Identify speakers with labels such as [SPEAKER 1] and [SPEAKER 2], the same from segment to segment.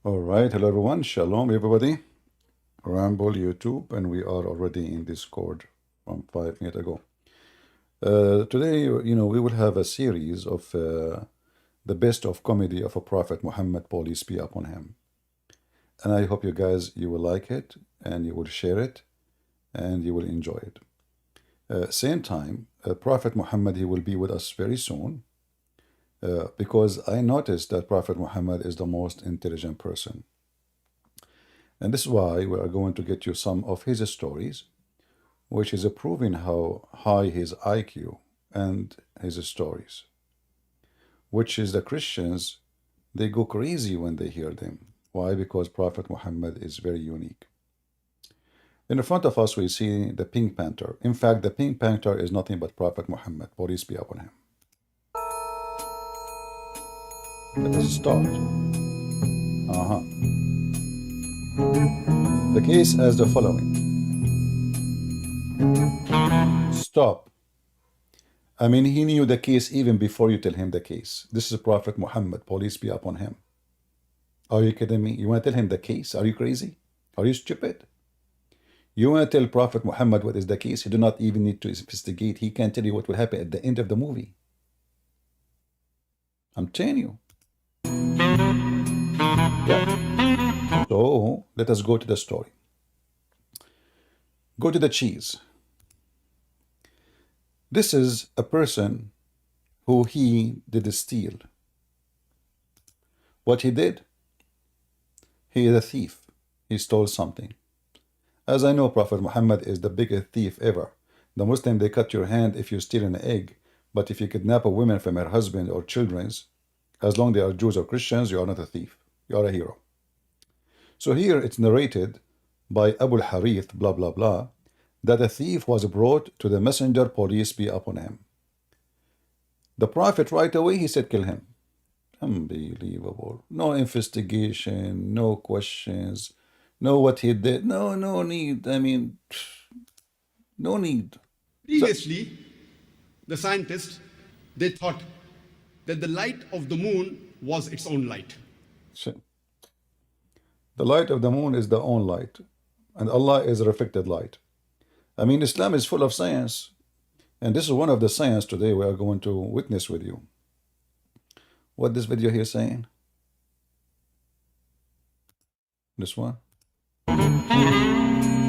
[SPEAKER 1] All right, hello everyone. Shalom, everybody. Ramble YouTube, and we are already in Discord from 5 minutes ago. Today, we will have a series of the best of comedy of a Prophet Muhammad, peace be upon him. And I hope you will like it, and you will share it, and you will enjoy it. Same time, Prophet Muhammad, he will be with us very soon, because I noticed that Prophet Muhammad is the most intelligent person. And this is why we are going to get you some of his stories, which is proving how high his IQ and his stories, which is the Christians, they go crazy when they hear them. Why? Because Prophet Muhammad is very unique. In the front of us, we see the Pink Panther. In fact, the Pink Panther is nothing but Prophet Muhammad, peace be upon him. Let us start. The case as the following. Stop. I mean, he knew the case even before you tell him the case. This is Prophet Muhammad, peace be upon him. Are you kidding me? You want to tell him the case? Are you crazy? Are you stupid? You want to tell Prophet Muhammad what is the case? He do not even need to investigate. He can tell you what will happen at the end of the movie. I'm telling you. Yeah. So let us go to the story. Go to the cheese. This is a person who he did steal. What he did? He is a thief. He stole something. As I know, Prophet Muhammad is the biggest thief ever. The Muslim, they cut your hand if you steal an egg, but if you kidnap a woman from her husband or children's, as long as they are Jews or Christians, you are not a thief. You are a hero. So here it's narrated by Abu al-Harith, blah, blah, blah, that a thief was brought to the messenger, peace be upon him. The Prophet right away, he said, kill him. Unbelievable. No investigation, no questions, no what he did. No need. I mean, no need.
[SPEAKER 2] Previously, the scientists, they thought that the light of the moon was its own light.
[SPEAKER 1] The light of the moon is the own light, and Allah is a reflected light. I mean, Islam is full of science, and this is one of the science today we are going to witness with you. What this video here saying? This one?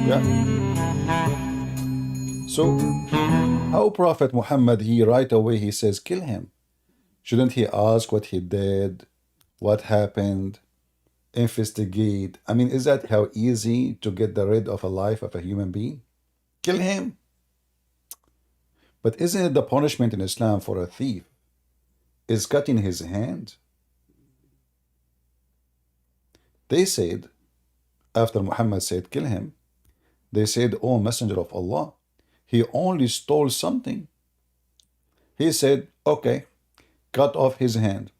[SPEAKER 1] Yeah. So, how Prophet Muhammad, he right away, he says, kill him. Shouldn't he ask what he did, what happened, investigate? I mean, is that how easy to get rid of a life of a human being? Kill him. But isn't it the punishment in Islam for a thief is cutting his hand? They said, after Muhammad said, kill him, they said, oh Messenger of Allah, he only stole something. He said, okay, cut off his hand.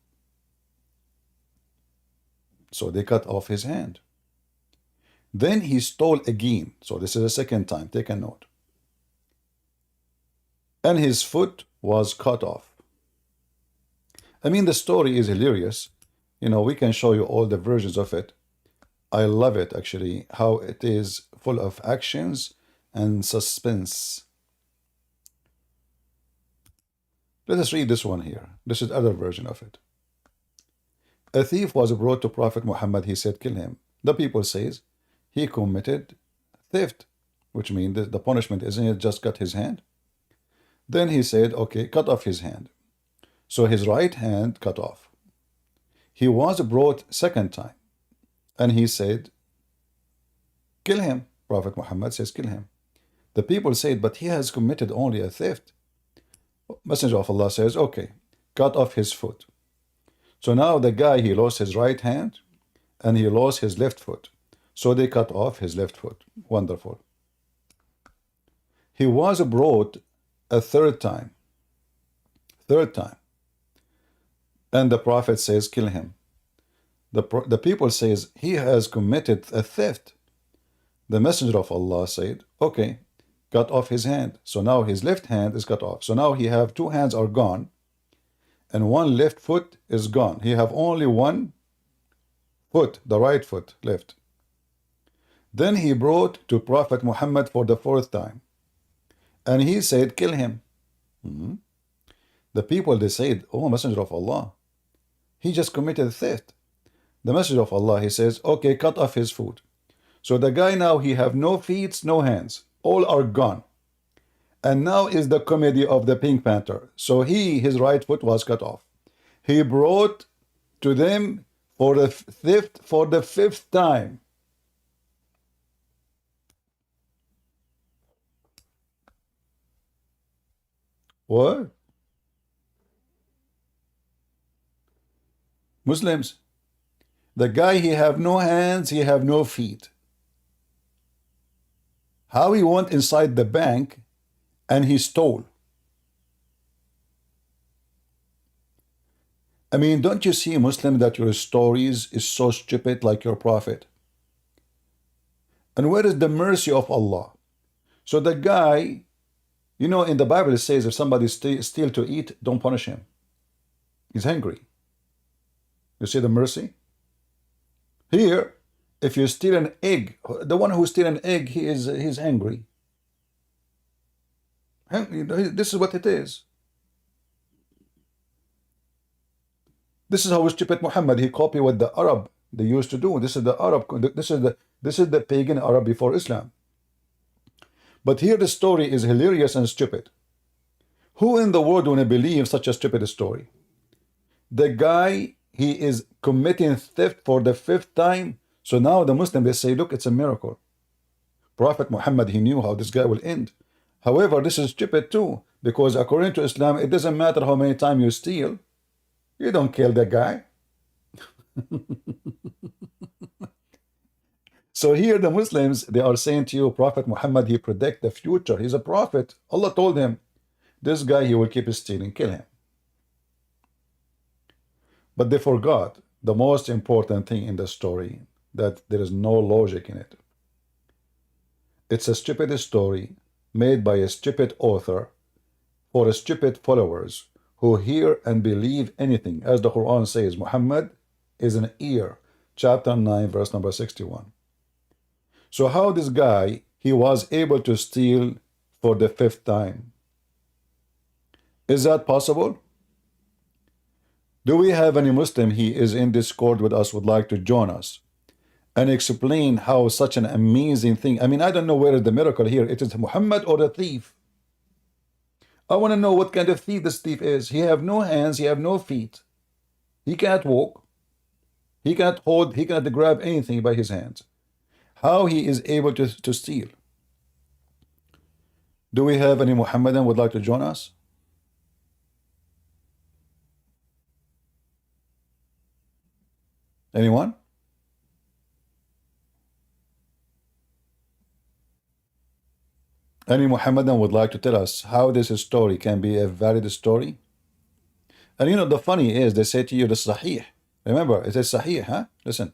[SPEAKER 1] So they cut off his hand. Then he stole again. So this is the second time. Take a note. And his foot was cut off. I mean, the story is hilarious. You know, we can show you all the versions of it. I love it, actually, how it is full of actions and suspense. Let us read this one here. This is the other version of it. A thief was brought to Prophet Muhammad. He said, kill him. The people says, he committed theft, which means the punishment isn't it just cut his hand? Then he said, okay, cut off his hand. So his right hand cut off. He was brought second time. And he said, kill him. Prophet Muhammad says, kill him. The people said, but he has committed only a theft. Messenger of Allah says, okay, cut off his foot. So now the guy, he lost his right hand and he lost his left foot. So they cut off his left foot. Wonderful. He was brought a third time. Third time. And the Prophet says, kill him. The people says, he has committed a theft. The Messenger of Allah said, okay, cut off his hand. So now his left hand is cut off. So now he have two hands are gone and one left foot is gone. He have only one foot, the right foot, left. Then he brought to Prophet Muhammad for the fourth time. And he said, kill him. The people, they said, oh, Messenger of Allah, he just committed theft. The Messenger of Allah, he says, okay, cut off his foot. So the guy now, he have no feet, no hands. All are gone. And now is the comedy of the Pink Panther. So his right foot was cut off. He brought to them for the theft for the fifth time. What? Muslims. The guy, he have no hands, he have no feet. How he went inside the bank and he stole? I mean, don't you see, Muslim, that your stories is so stupid like your prophet? And where is the mercy of Allah? So the guy, you know, in the Bible it says if somebody steal to eat, don't punish him. He's hungry. You see the mercy? Here, if you steal an egg, the one who steal an egg, he's angry. This is what it is. This is how stupid Muhammad, he copied what the Arab they used to do. This is the Arab, this is the pagan Arab before Islam. But here the story is hilarious and stupid. Who in the world would believe such a stupid story? The guy, he is committing theft for the fifth time. So now the Muslim, they say, look, it's a miracle. Prophet Muhammad, he knew how this guy will end. However, this is stupid too, because according to Islam, it doesn't matter how many times you steal. You don't kill the guy. So here the Muslims, they are saying to you, Prophet Muhammad, he predict the future. He's a prophet. Allah told him, this guy, he will keep stealing, kill him. But they forgot the most important thing in the story, that there is no logic in it. It's a stupid story made by a stupid author for stupid followers who hear and believe anything. As the Quran says, Muhammad is an ear. Chapter 9, verse number 61. So how this guy, he was able to steal for the fifth time? Is that possible? Do we have any Muslim, he is in Discord with us, would like to join us and explain how such an amazing thing? I mean, I don't know where is the miracle here. It is Muhammad or the thief. I want to know what kind of thief this thief is. He have no hands, he have no feet. He can't walk. He cannot hold, he cannot grab anything by his hands. How he is able to steal? Do we have any Muhammadan would like to join us? Anyone? Any Muhammadan would like to tell us how this story can be a valid story? And you know, the funny is, they say to you, the Sahih. Remember, it is Sahih, huh? Listen.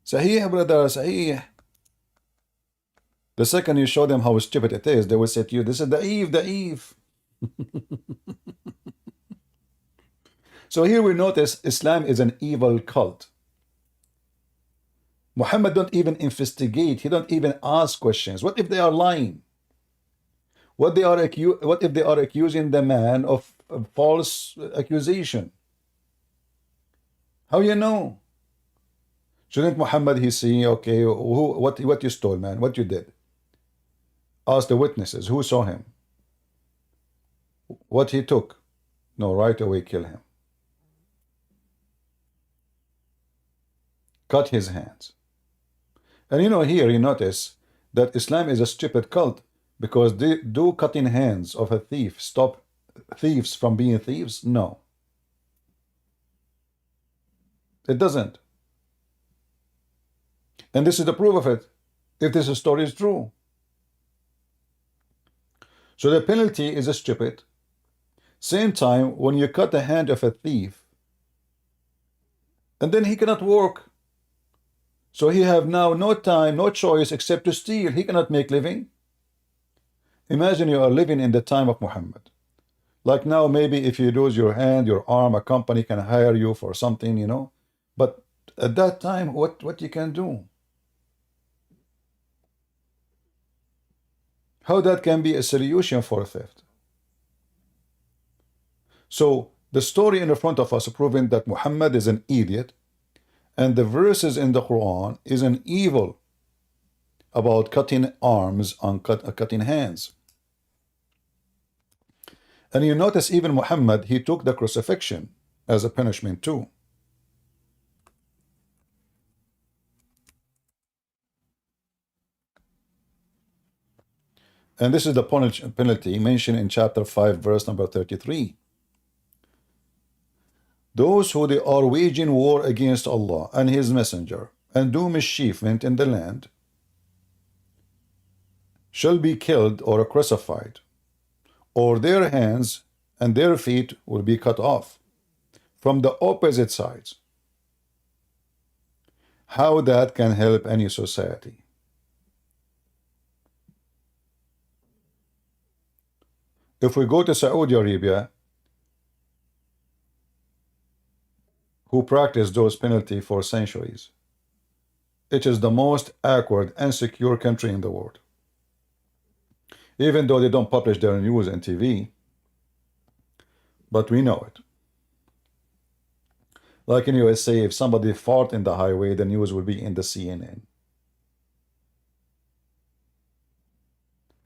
[SPEAKER 1] Sahih, brother, Sahih. The second you show them how stupid it is, they will say to you, this is Da'if. So here we notice Islam is an evil cult. Muhammad don't even investigate. He don't even ask questions. What if they are lying? What if they are accusing the man of false accusation? How you know? Shouldn't Muhammad, he see, okay, what you stole, man? What you did? Ask the witnesses who saw him. What he took? No, right away kill him. Cut his hands. And you know, here you notice that Islam is a stupid cult, because they do cutting hands of a thief stop thieves from being thieves? No. It doesn't. And this is the proof of it, if this story is true. So the penalty is stupid. Same time, when you cut the hand of a thief, and then he cannot work, so he have now no time, no choice except to steal. He cannot make living. Imagine you are living in the time of Muhammad. Like now, maybe if you lose your hand, your arm, a company can hire you for something, you know. But at that time, what you can do? How that can be a solution for theft? So the story in the front of us proving that Muhammad is an idiot, and the verses in the Quran is an evil about cutting arms and cutting hands. And you notice even Muhammad, he took the crucifixion as a punishment too. And this is the penalty mentioned in chapter 5, verse number 33. Those who they are waging war against Allah and His Messenger and do mischievement in the land shall be killed or crucified, or their hands and their feet will be cut off from the opposite sides. How that can help any society? If we go to Saudi Arabia, who practice those penalties for centuries, it is the most awkward and secure country in the world. Even though they don't publish their news on TV, but we know it. Like in USA, if somebody fought in the highway, the news will be in the CNN.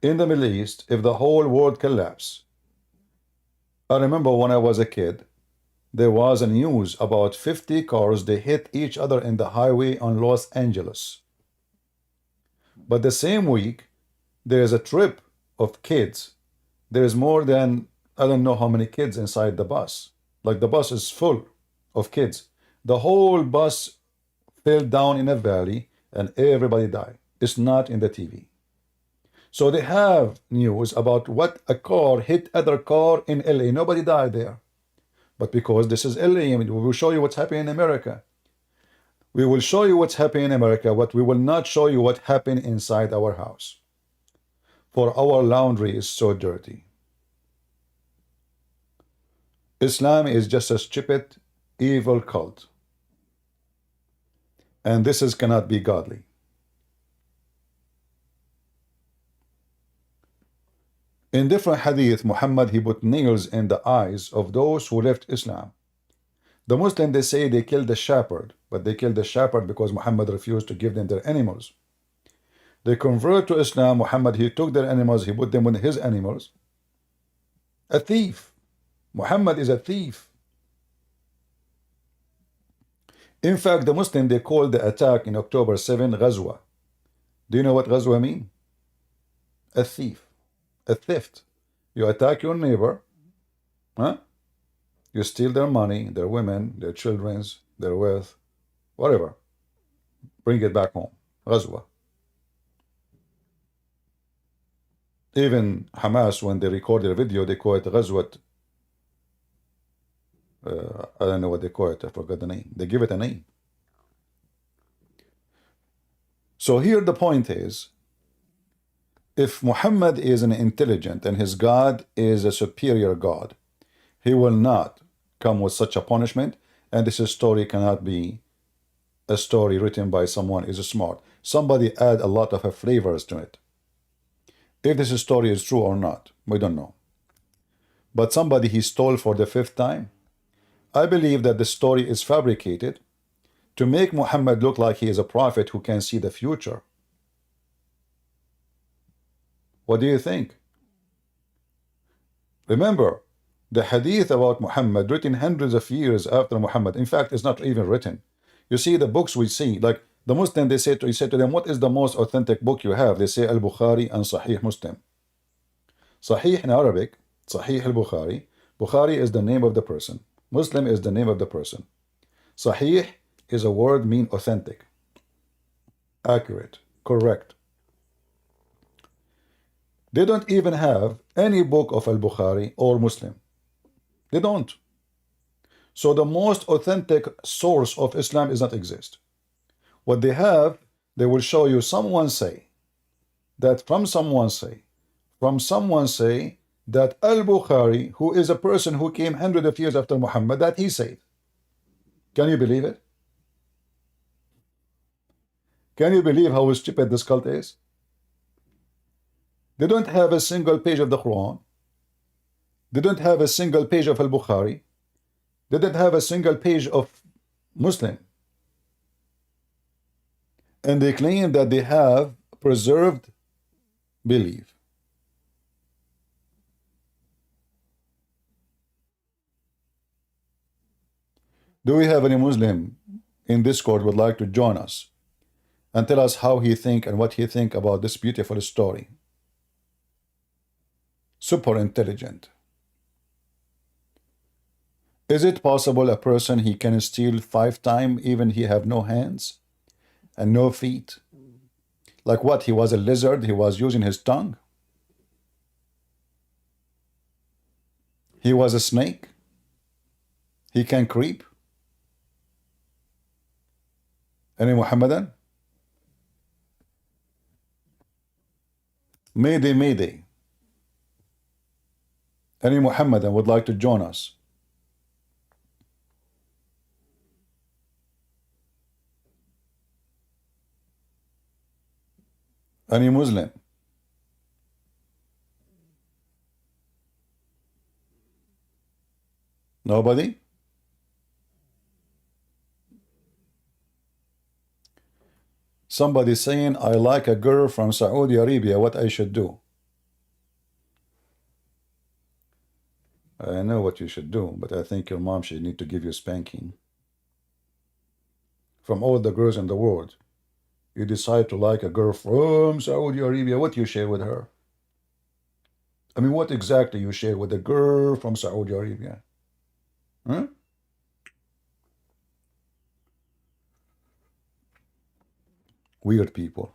[SPEAKER 1] In the Middle East, if the whole world collapsed, I remember when I was a kid, there was a news about 50 cars, they hit each other in the highway on Los Angeles. But the same week, there is a trip of kids. There is more than, I don't know how many kids inside the bus. Like the bus is full of kids. The whole bus fell down in a valley and everybody died. It's not in the TV. So they have news about what a car hit other car in LA. Nobody died there. But because this is LA, we will show you what's happening in America. We will show you what's happening in America, but we will not show you what happened inside our house. For our laundry is so dirty. Islam is just a stupid, evil cult. And this cannot be godly. In different hadith, Muhammad, he put nails in the eyes of those who left Islam. The Muslims, they say they killed the shepherd, but they killed the shepherd because Muhammad refused to give them their animals. They convert to Islam. Muhammad, he took their animals, he put them with his animals. A thief. Muhammad is a thief. In fact, the Muslim, they called the attack in October 7 Ghazwa. Do you know what Ghazwa mean? A thief. A theft. You attack your neighbor, huh? You steal their money, their women, their children's, their wealth, whatever. Bring it back home. Ghazwa. Even Hamas, when they record their video, they call it Ghazwat. I don't know what they call it. I forgot the name. They give it a name. So here the point is, if Muhammad is an intelligent and his God is a superior God, he will not come with such a punishment, and this story cannot be a story written by someone who is smart. Somebody add a lot of flavors to it. If this story is true or not, we don't know. But somebody he stole for the 5th time. I believe that the story is fabricated to make Muhammad look like he is a prophet who can see the future. What do you think? Remember, the hadith about Muhammad written hundreds of years after Muhammad. In fact, it's not even written. You see the books we see, like the Muslim, they say to them, what is the most authentic book you have? They say Al-Bukhari and Sahih Muslim. Sahih in Arabic, Sahih al-Bukhari. Bukhari is the name of the person. Muslim is the name of the person. Sahih is a word mean authentic, accurate, correct. They don't even have any book of Al-Bukhari or Muslim. They don't. So the most authentic source of Islam does not exist. What they have, they will show you someone say that from someone say that Al-Bukhari, who is a person who came hundreds of years after Muhammad, that he said. Can you believe it? Can you believe how stupid this cult is? They don't have a single page of the Quran. They don't have a single page of Al-Bukhari. They don't have a single page of Muslim. And they claim that they have preserved belief. Do we have any Muslim in Discord would like to join us and tell us how he think and what he think about this beautiful story? Super intelligent. Is it possible a person he can steal 5 times even he have no hands and no feet? Like what? He was a lizard, he was using his tongue. He was a snake. He can creep. Any Muhammadan? Mayday, mayday. Any Muhammadan would like to join us? Any Muslim? Nobody? Somebody saying, I like a girl from Saudi Arabia, what I should do? I know what you should do, but I think your mom should need to give you spanking. From all the girls in the world, you decide to like a girl from Saudi Arabia, what you share with her? I mean, what exactly you share with a girl from Saudi Arabia? Huh? Weird people.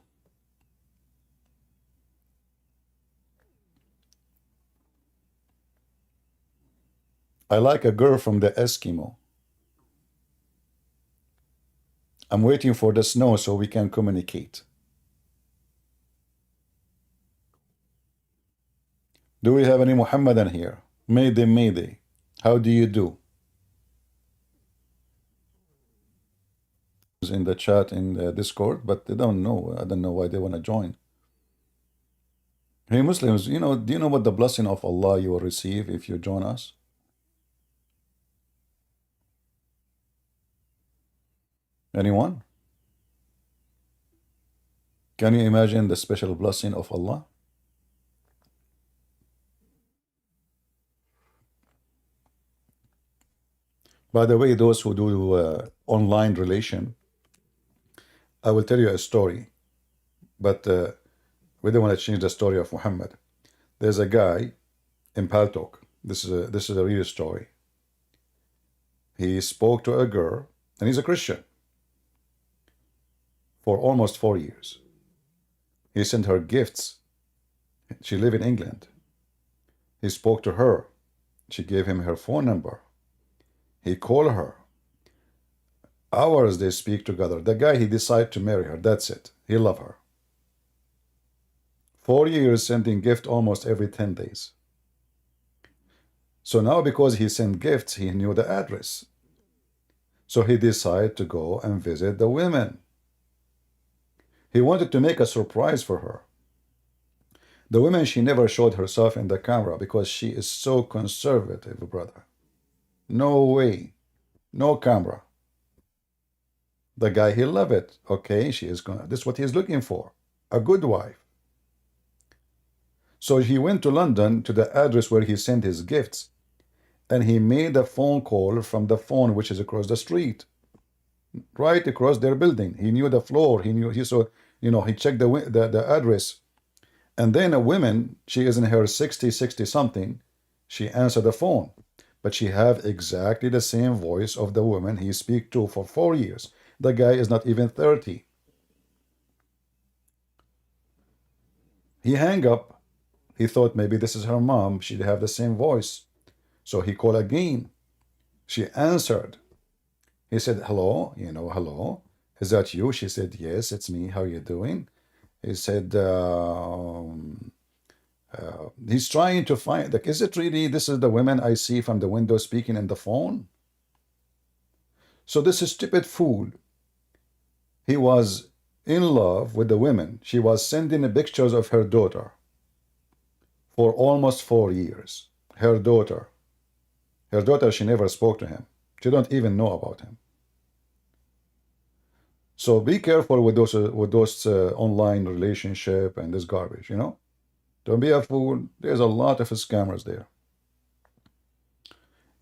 [SPEAKER 1] I like a girl from the Eskimo. I'm waiting for the snow so we can communicate. Do we have any Muhammadan here? Mayday, mayday. How do you do? In the chat in the Discord, but they don't know. I don't know why they want to join. Hey Muslims, do you know what the blessing of Allah you will receive if you join us? Anyone? Can you imagine the special blessing of Allah? By the way, those who do online relation, I will tell you a story, but we don't want to change the story of Muhammad. There's a guy in Paltalk. This is a real story. He spoke to a girl, and he's a Christian, for almost 4 years. He sent her gifts. She lived in England. He spoke to her. She gave him her phone number. He called her. Hours they speak together. The guy, he decided to marry her. That's it. He loved her. 4 years sending gift almost every 10 days. So now because he sent gifts, he knew the address. So he decided to go and visit the women. He wanted to make a surprise for her. The woman, she never showed herself in the camera because she is so conservative, brother. No way. No camera. The guy, he loved it. Okay, she is gonna, this is what he's looking for. A good wife. So he went to London to the address where he sent his gifts, and he made a phone call from the phone which is across the street, right across their building. He knew the floor. He saw, he checked the address. And then a woman, she is in her 60 something, she answered the phone, but she have exactly the same voice of the woman he speak to for 4 years. The guy is not even 30. He hang up. He thought maybe this is her mom. She'd have the same voice. So he called again. She answered. He said, hello, hello. Is that you? She said, yes, it's me. How are you doing? He said, he's trying to find, like, is it really, this is the woman I see from the window speaking in the phone? So this stupid fool, he was in love with the women. She was sending pictures of her daughter for almost 4 years. Her daughter, she never spoke to him. She don't even know about him. So be careful with those online relationship and this garbage, you know? Don't be a fool. There's a lot of scammers there.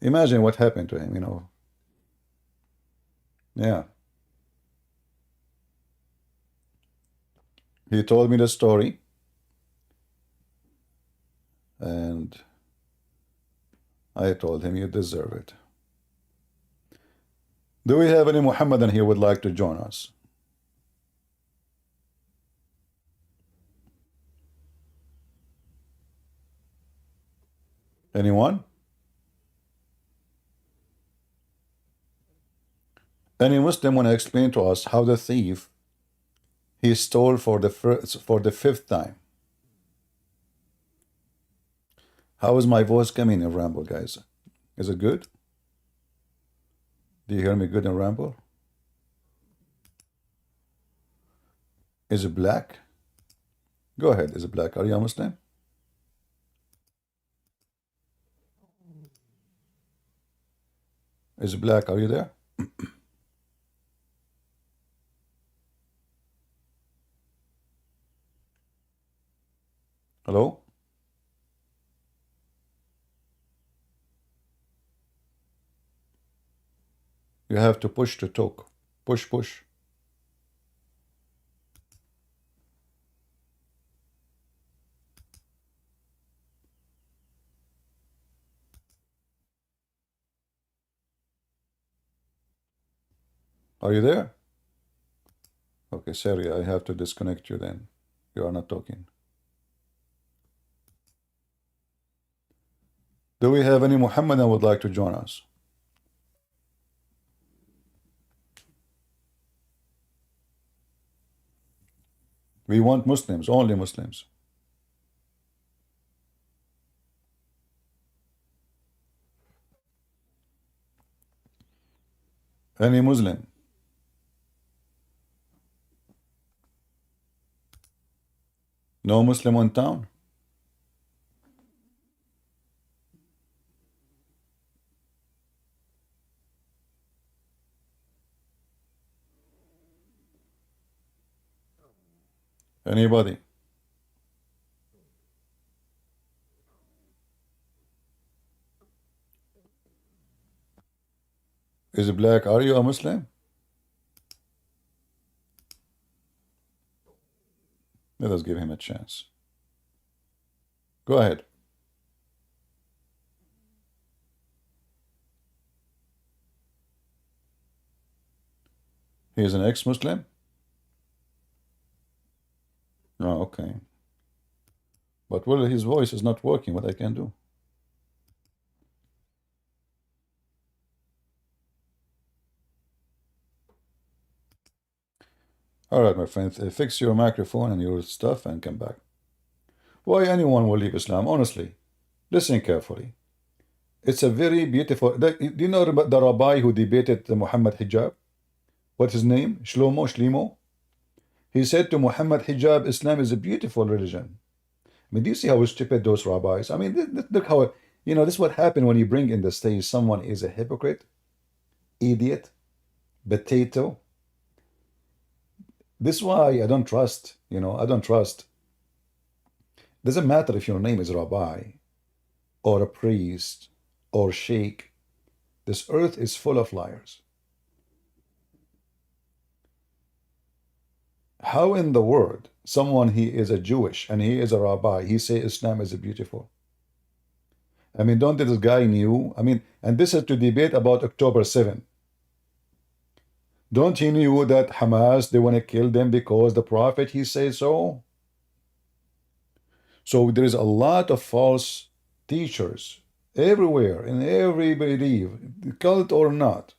[SPEAKER 1] Imagine what happened to him, you know. Yeah. He told me the story, and I told him you deserve it. Do we have any Muhammadan here would like to join us? Anyone? Any Muslim want to explain to us how the thief he stole for the fifth time? How is my voice coming in Ramble, guys? Is it good? Do you hear me good in Ramble? Is it black? Go ahead. Is it black? Are you a Muslim? Is it black? Are you there? Hello? You have to push to talk. Push, push. Are you there? Okay, sorry, I have to disconnect you then. You are not talking. Do we have any Muhammadan would like to join us? We want Muslims, only Muslims. Any Muslim? No Muslim on town? Anybody? Is it black? Are you a Muslim? Let us give him a chance. Go ahead. He is an ex-Muslim? Oh, okay. But well, his voice is not working. What I can do? All right, my friend, fix your microphone and your stuff and come back. Why anyone will leave Islam? Honestly, listen carefully. It's a very beautiful. Do you know the rabbi who debated Muhammad Hijab? What's his name? Shlomo? He said to Muhammad Hijab, Islam is a beautiful religion. I mean, do you see how stupid those rabbis? I mean, look how, you know, this is what happened when you bring in the stage someone is a hypocrite, idiot, potato. This is why I don't trust, you know, I don't trust. Doesn't matter if your name is rabbi or a priest or sheikh. This earth is full of liars. How in the world someone he is a Jewish and he is a rabbi, he say Islam is beautiful? I mean, don't this guy knew? I mean, and this is to debate about October 7. Don't he knew that Hamas, they want to kill them because the prophet, he says so? So there is a lot of false teachers everywhere, in every belief, cult or not.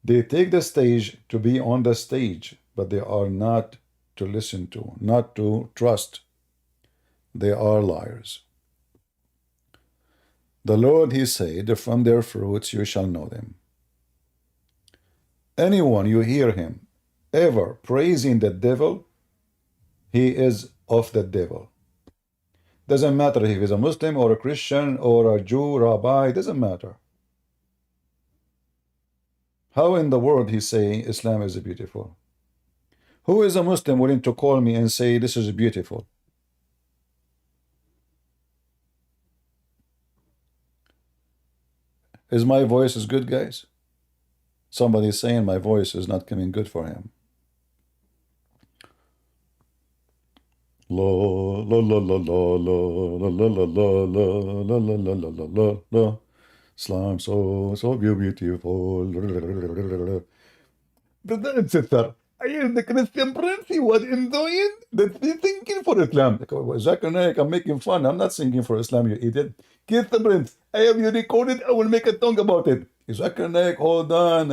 [SPEAKER 1] They take the stage to be on the stage, but they are not to listen to, not to trust. They are liars. The Lord, he said, from their fruits you shall know them. Anyone you hear him ever praising the devil, he is of the devil. Doesn't matter if he's a Muslim or a Christian or a Jew, rabbi, doesn't matter. How in the world he's saying Islam is beautiful? Who is a Muslim willing to call me and say this is beautiful? Is my voice is good, guys? Somebody is saying my voice is not coming good for him. La la la la la la la la la la la la la la la la. Islam so beautiful. Brother and sister, I am the Christian prince. He was enjoying the thinking for Islam. Zakir Naik, I'm making fun. I'm not singing for Islam, you idiot. Christian prince, I have you recorded. I will make a song about it. Zakir Naik, hold on.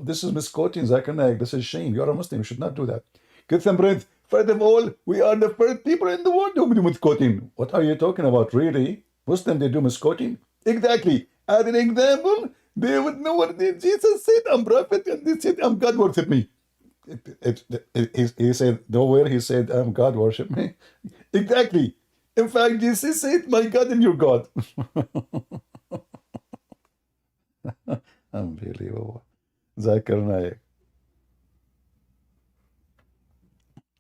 [SPEAKER 1] This is misquoting Zakir Naik. This is shame. You are a Muslim. You should not do that. Christian prince, first of all, we are the first people in the world who do misquoting. What are you talking about, really? Muslim, they do misquoting? Exactly. As an example, they would know what Jesus said. I'm prophet, and they said, I'm God, worship me. He said, nowhere he said, I'm God, worship me. Exactly. In fact, Jesus said, my God and your God. Unbelievable. Zakir Naik.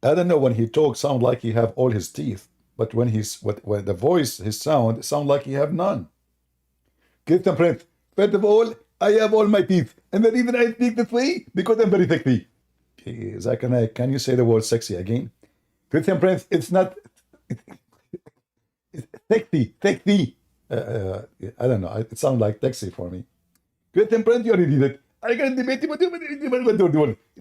[SPEAKER 1] I don't know, when he talks, sound like he have all his teeth, but when the voice, his sound like he have none. Christian prince, first of all, I have all my teeth, and the reason I speak this way because I'm very sexy. Zakir Naik, can you say the word sexy again? Christian prince, it's not it's sexy. I don't know. It sounds like taxi for me. Christian prince, you already did it. I can debate you, but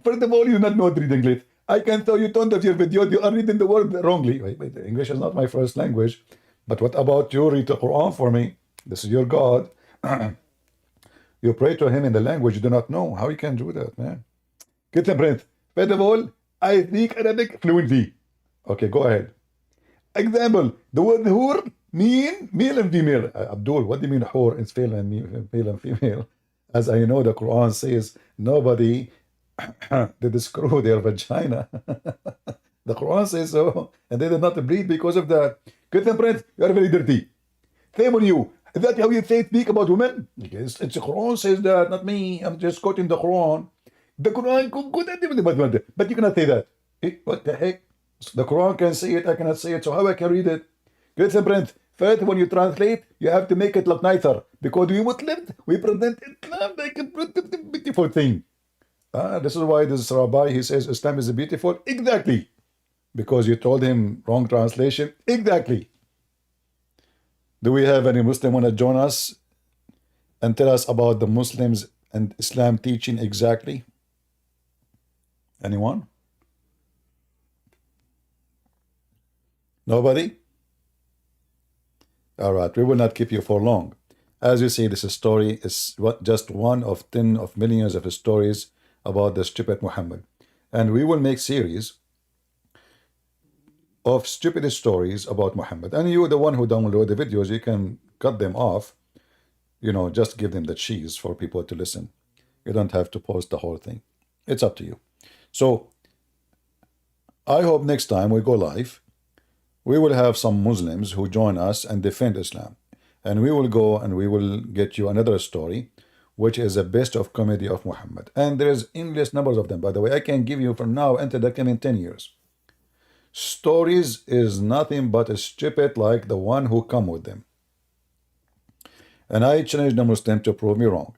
[SPEAKER 1] first of all, you not know read English. I can tell you tons of your videos, you are reading the word wrongly. Wait, English is not my first language. But what about you read the Quran for me? This is your God. You pray to him in the language you do not know. How you can do that, man? Christian prince, first of all, I speak Arabic fluently. Okay, go ahead. Example, the word hur mean male and female. Abdul, what do you mean hur is male and female? As I know, the Quran says nobody did screw their vagina. The Quran says so, and they did not breathe because of that. Christian prince, you are very dirty. Shame on you. Is that how you speak about women? It's the Quran says that, not me. I'm just quoting the Quran. The Quran could, but you cannot say that. What the heck? The Quran can say it, I cannot say it, so how I can read it? Christian prince, first when you translate, you have to make it look nicer. Because we Muslims, we present Islam like a beautiful thing. This is why this rabbi, he says Islam is beautiful. Exactly. Because you told him wrong translation. Exactly. Do we have any Muslim want to join us and tell us about the Muslims and Islam teaching exactly? Anyone? Nobody? All right, we will not keep you for long. As you see, this story is just one of 10 of millions of stories about the stupid Muhammad. And we will make series of stupid stories about Muhammad. And you, the one who download the videos, you can cut them off. You know, just give them the cheese for people to listen. You don't have to post the whole thing. It's up to you. So, I hope next time we go live, we will have some Muslims who join us and defend Islam. And we will go and we will get you another story, which is the best of comedy of Muhammad. And there is endless numbers of them. By the way, I can give you from now until the coming 10 years. Stories is nothing but a stupid like the one who come with them. And I challenge the Muslim to prove me wrong.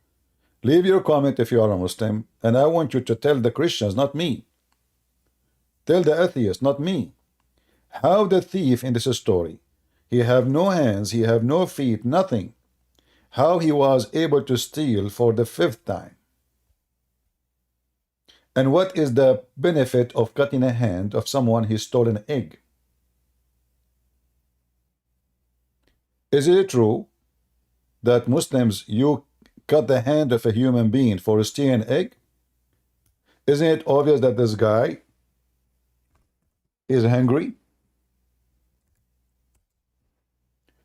[SPEAKER 1] Leave your comment if you are a Muslim, and I want you to tell the Christians, not me. Tell the atheists, not me. How the thief in this story, he have no hands, he have no feet, nothing. How he was able to steal for the 5th time. And what is the benefit of cutting a hand of someone who stole an egg? Is it true that Muslims, you cut the hand of a human being for stealing an egg? Isn't it obvious that this guy is hungry?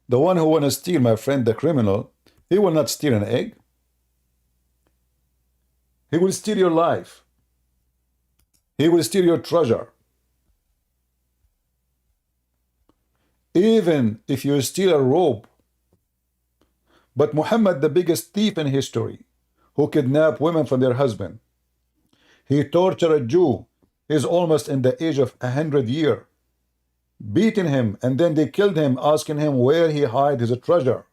[SPEAKER 1] The one who want to steal, my friend, the criminal, he will not steal an egg. He will steal your life. He will steal your treasure. Even if you steal a robe. But Muhammad, the biggest thief in history, who kidnapped women from their husband, he tortured a Jew. He's almost in the age of 100 years, beating him, and then they killed him, asking him where he hid his treasure.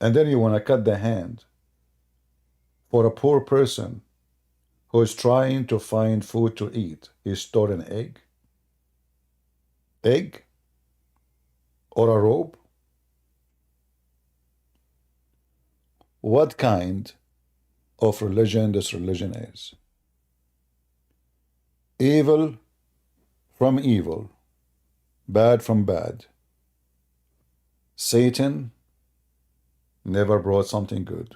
[SPEAKER 1] And then you want to cut the hand for a poor person who is trying to find food to eat. He stole an egg? Egg? Or a robe? What kind of religion this religion is? Evil from evil, bad from bad. Satan never brought something good.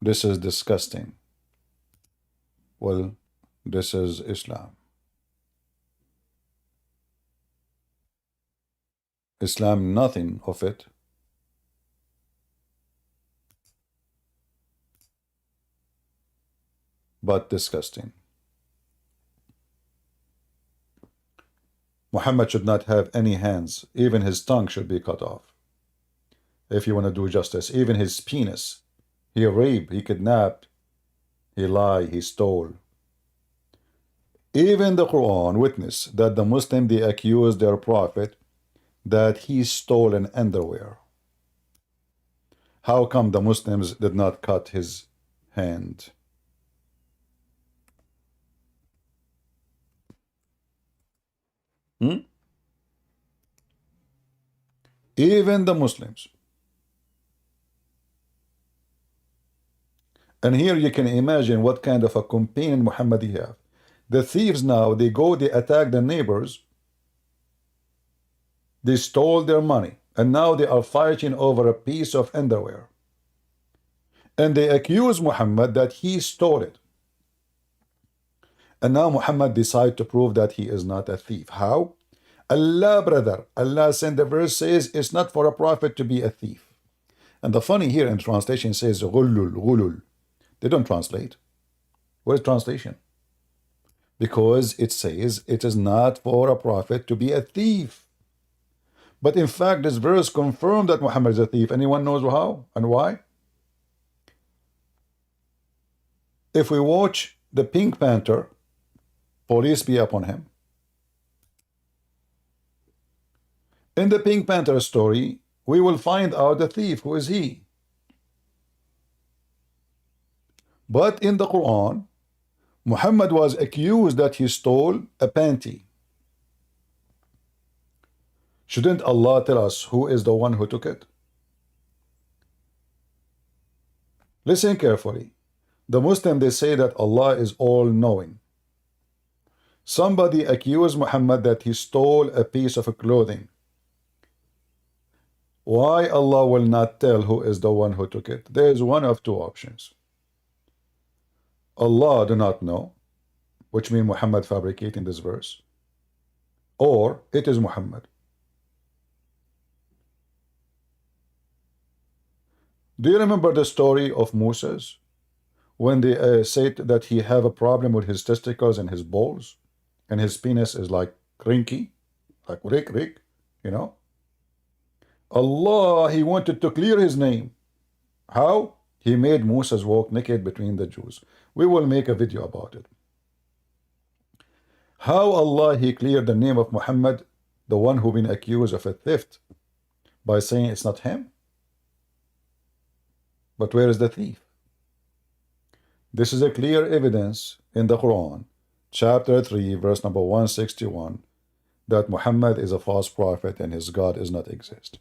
[SPEAKER 1] This is disgusting. Well, this is Islam. Islam, nothing of it. But disgusting. Muhammad should not have any hands. Even his tongue should be cut off. If you want to do justice, even his penis. He raped, he kidnapped, he lied, he stole. Even the Quran witness that the Muslim, they accused their prophet that he stole an underwear. How come the Muslims did not cut his hand? Even the Muslims. And here you can imagine what kind of a companion Muhammad he have. The thieves now, they go, they attack the neighbors. They stole their money. And now they are fighting over a piece of underwear. And they accuse Muhammad that he stole it. And now Muhammad decides to prove that he is not a thief. How? Allah, brother, Allah sent the verse says it's not for a prophet to be a thief. And the funny here in translation says غُلُّل, غُلُّل. They don't translate. What is translation? Because it says it is not for a prophet to be a thief. But in fact, this verse confirms that Muhammad is a thief. Anyone knows how and why? If we watch the Pink Panther, police be upon him. In the Pink Panther story, we will find out the thief. Who is he? But in the Quran, Muhammad was accused that he stole a panty. Shouldn't Allah tell us who is the one who took it? Listen carefully. The Muslim, they say that Allah is all-knowing. Somebody accused Muhammad that he stole a piece of clothing. Why Allah will not tell who is the one who took it? There is one of two options. Allah do not know, which means Muhammad fabricating this verse, or it is Muhammad. Do you remember the story of Moses when they said that he have a problem with his testicles and his balls, and his penis is like crinky, like Rick, you know? Allah, he wanted to clear his name. How? He made Moses walk naked between the Jews. We will make a video about it. How Allah, he cleared the name of Muhammad, the one who been accused of a theft, by saying it's not him. But where is the thief? This is a clear evidence in the Quran, chapter 3, verse number 161, that Muhammad is a false prophet and his God does not exist.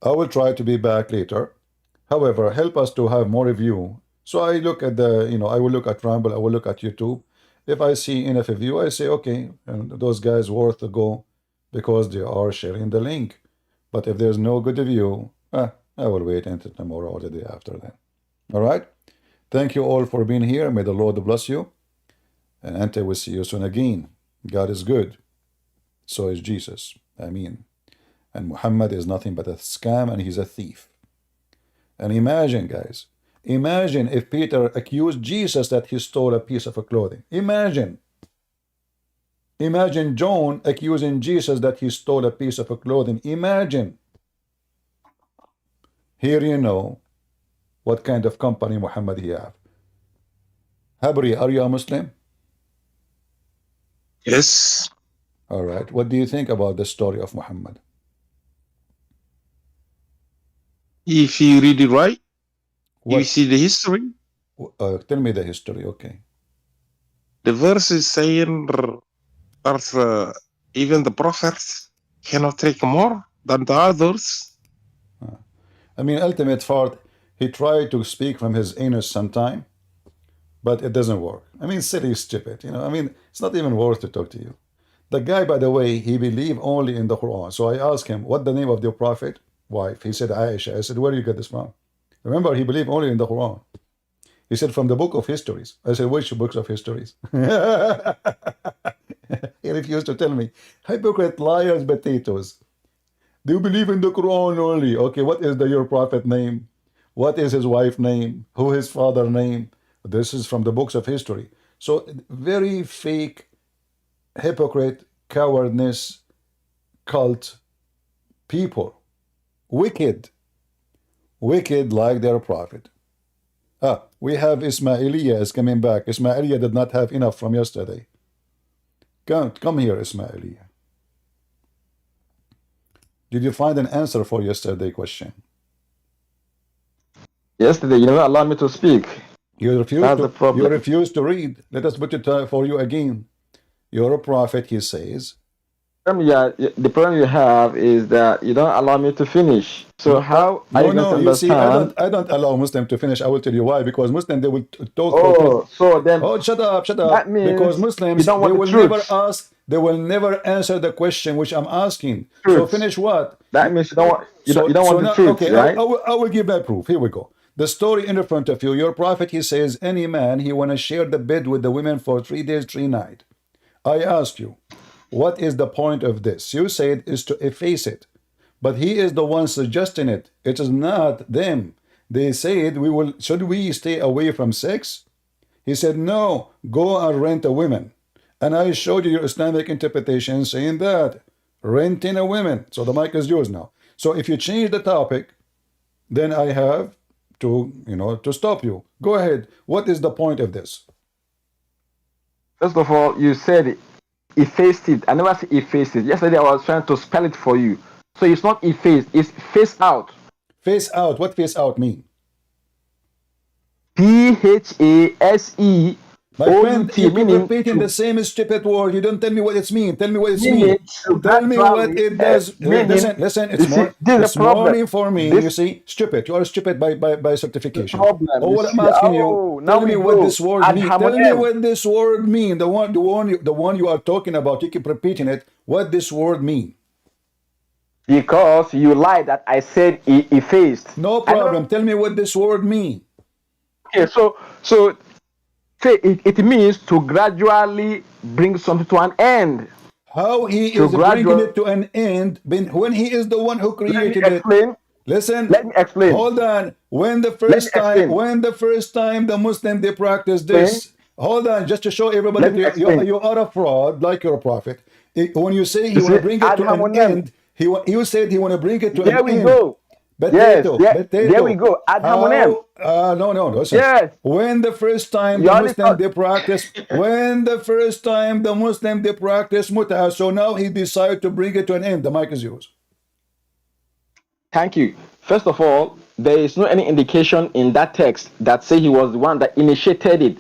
[SPEAKER 1] I will try to be back later. However, help us to have more review. So I look at the, I will look at Rumble, I will look at YouTube. If I see enough review, I say, okay, and those guys worth to go because they are sharing the link. But if there's no good review, I will wait until tomorrow or the day after then. All right? Thank you all for being here. May the Lord bless you. And until we see you soon again. God is good. So is Jesus. Amen. And Muhammad is nothing but a scam and he's a thief. And imagine, guys, imagine if Peter accused Jesus that he stole a piece of clothing. Imagine. Imagine John accusing Jesus that he stole a piece of clothing. Imagine. Here you know what kind of company Muhammad he have. Habri, are you a Muslim?
[SPEAKER 3] Yes.
[SPEAKER 1] All right. What do you think about the story of Muhammad?
[SPEAKER 3] If you read it right, you
[SPEAKER 1] What?
[SPEAKER 3] see the history.
[SPEAKER 1] Tell me the history, okay.
[SPEAKER 3] The verse is saying even the prophets cannot take more than the others.
[SPEAKER 1] I mean, ultimate fault, he tried to speak from his anus sometime, but it doesn't work. I mean, silly, stupid, you know. I mean, it's not even worth to talk to you. The guy, by the way, he believed only in the Quran. So I asked him, what the name of the prophet? Wife. He said, Aisha. I said, where do you get this from? Remember, he believed only in the Quran. He said, from the book of histories. I said, which books of histories? He refused to tell me. Hypocrite, liars, potatoes. Do you believe in the Quran only? Okay, what is your prophet name? What is his wife name? Who his father name? This is from the books of history. So very fake, hypocrite, cowardness, cult people. Wicked. Wicked like their prophet. We have Ismailiyah is coming back. Ismailiyah did not have enough from yesterday. Come here, Ismailiyah. Did you find an answer for yesterday's question?
[SPEAKER 4] Yesterday, you never allowed me to speak.
[SPEAKER 1] You refused
[SPEAKER 4] That's the
[SPEAKER 1] to.
[SPEAKER 4] problem.
[SPEAKER 1] You refused to read. Let us put it for you again. You're a prophet, he says.
[SPEAKER 4] The problem you have is that you don't allow me to finish. So how are you going to
[SPEAKER 1] You see,
[SPEAKER 4] understand?
[SPEAKER 1] I don't allow Muslim to finish. I will tell you why. Because Muslim, they will talk.
[SPEAKER 4] Oh, so then
[SPEAKER 1] Shut up.
[SPEAKER 4] that means
[SPEAKER 1] Because Muslims,
[SPEAKER 4] you don't
[SPEAKER 1] they
[SPEAKER 4] want the
[SPEAKER 1] will never
[SPEAKER 4] truth.
[SPEAKER 1] ask. They will never answer the question which I'm asking. So
[SPEAKER 4] Truth.
[SPEAKER 1] finish what?
[SPEAKER 4] That means you don't want you don't want the
[SPEAKER 1] now,
[SPEAKER 4] truth,
[SPEAKER 1] okay,
[SPEAKER 4] right?
[SPEAKER 1] I will give my proof. Here we go. The story in front of you. Your prophet, he says, any man, he want to share the bed with the women for 3 days, 3 nights. I ask you, what is the point of this? You said is to efface it. But he is the one suggesting it. It is not them. They said, should we stay away from sex? He said, no, go and rent a woman. And I showed you your Islamic interpretation saying that. Renting a woman. So the mic is yours now. So if you change the topic, then I have to, to stop you. Go ahead. What is the point of this?
[SPEAKER 4] First of all, you said effaced it. I never said effaced it. Yesterday I was trying to spell it for you. So it's not effaced, it's face out.
[SPEAKER 1] Face out. What face out mean?
[SPEAKER 4] PHASE.
[SPEAKER 1] My friend, you keep repeating the same stupid word. You don't tell me what it's mean. Tell me what it's mean. Tell me what it does. Listen, it's morning for me. You see, stupid. You are stupid by certification. What I'm asking you, tell me what this word means. Tell me what this word mean. The one you are talking about. You keep repeating it. What this word mean?
[SPEAKER 4] Because you lied that I said effaced.
[SPEAKER 1] No problem. Tell me what this word mean.
[SPEAKER 4] Okay, so it means to gradually bring something to an end.
[SPEAKER 1] How he is bringing it to an end when he is the one who created it? Listen.
[SPEAKER 4] Let me explain.
[SPEAKER 1] Hold on. When the first time the Muslim they practice this. Hold on, just to show everybody you are a fraud like your prophet. When you say he want to bring it to an end, you said he want to bring it to an end.
[SPEAKER 4] There we go.
[SPEAKER 1] Potato.
[SPEAKER 4] There we go. Ad hominem.
[SPEAKER 1] No. Listen.
[SPEAKER 4] Yes.
[SPEAKER 1] When the first time the Muslim they practice mut'ah, so now he decided to bring it to an end. The mic is yours.
[SPEAKER 4] Thank you. First of all, there is no any indication in that text that say he was the one that initiated it.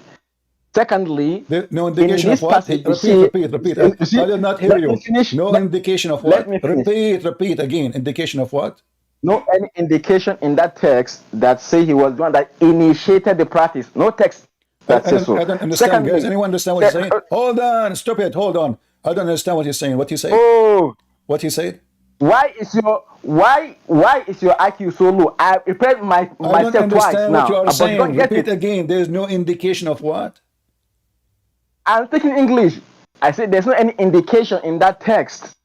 [SPEAKER 4] Secondly,
[SPEAKER 1] no indication of what? Repeat. I did not hear you. No indication of what? Repeat again. Indication of what?
[SPEAKER 4] No any indication in that text that say he was the one that initiated the practice. No text that says so.
[SPEAKER 1] I don't understand, guys. Anyone understand what he's saying? Hold on. Stop it. Hold on. I don't understand what he's saying. What he said?
[SPEAKER 4] Oh.
[SPEAKER 1] What he said?
[SPEAKER 4] Why is your IQ so low? I prepared myself twice now.
[SPEAKER 1] I don't understand what you are saying. Repeat again. There is no indication of what?
[SPEAKER 4] I'm speaking English. I said there's no any indication in that text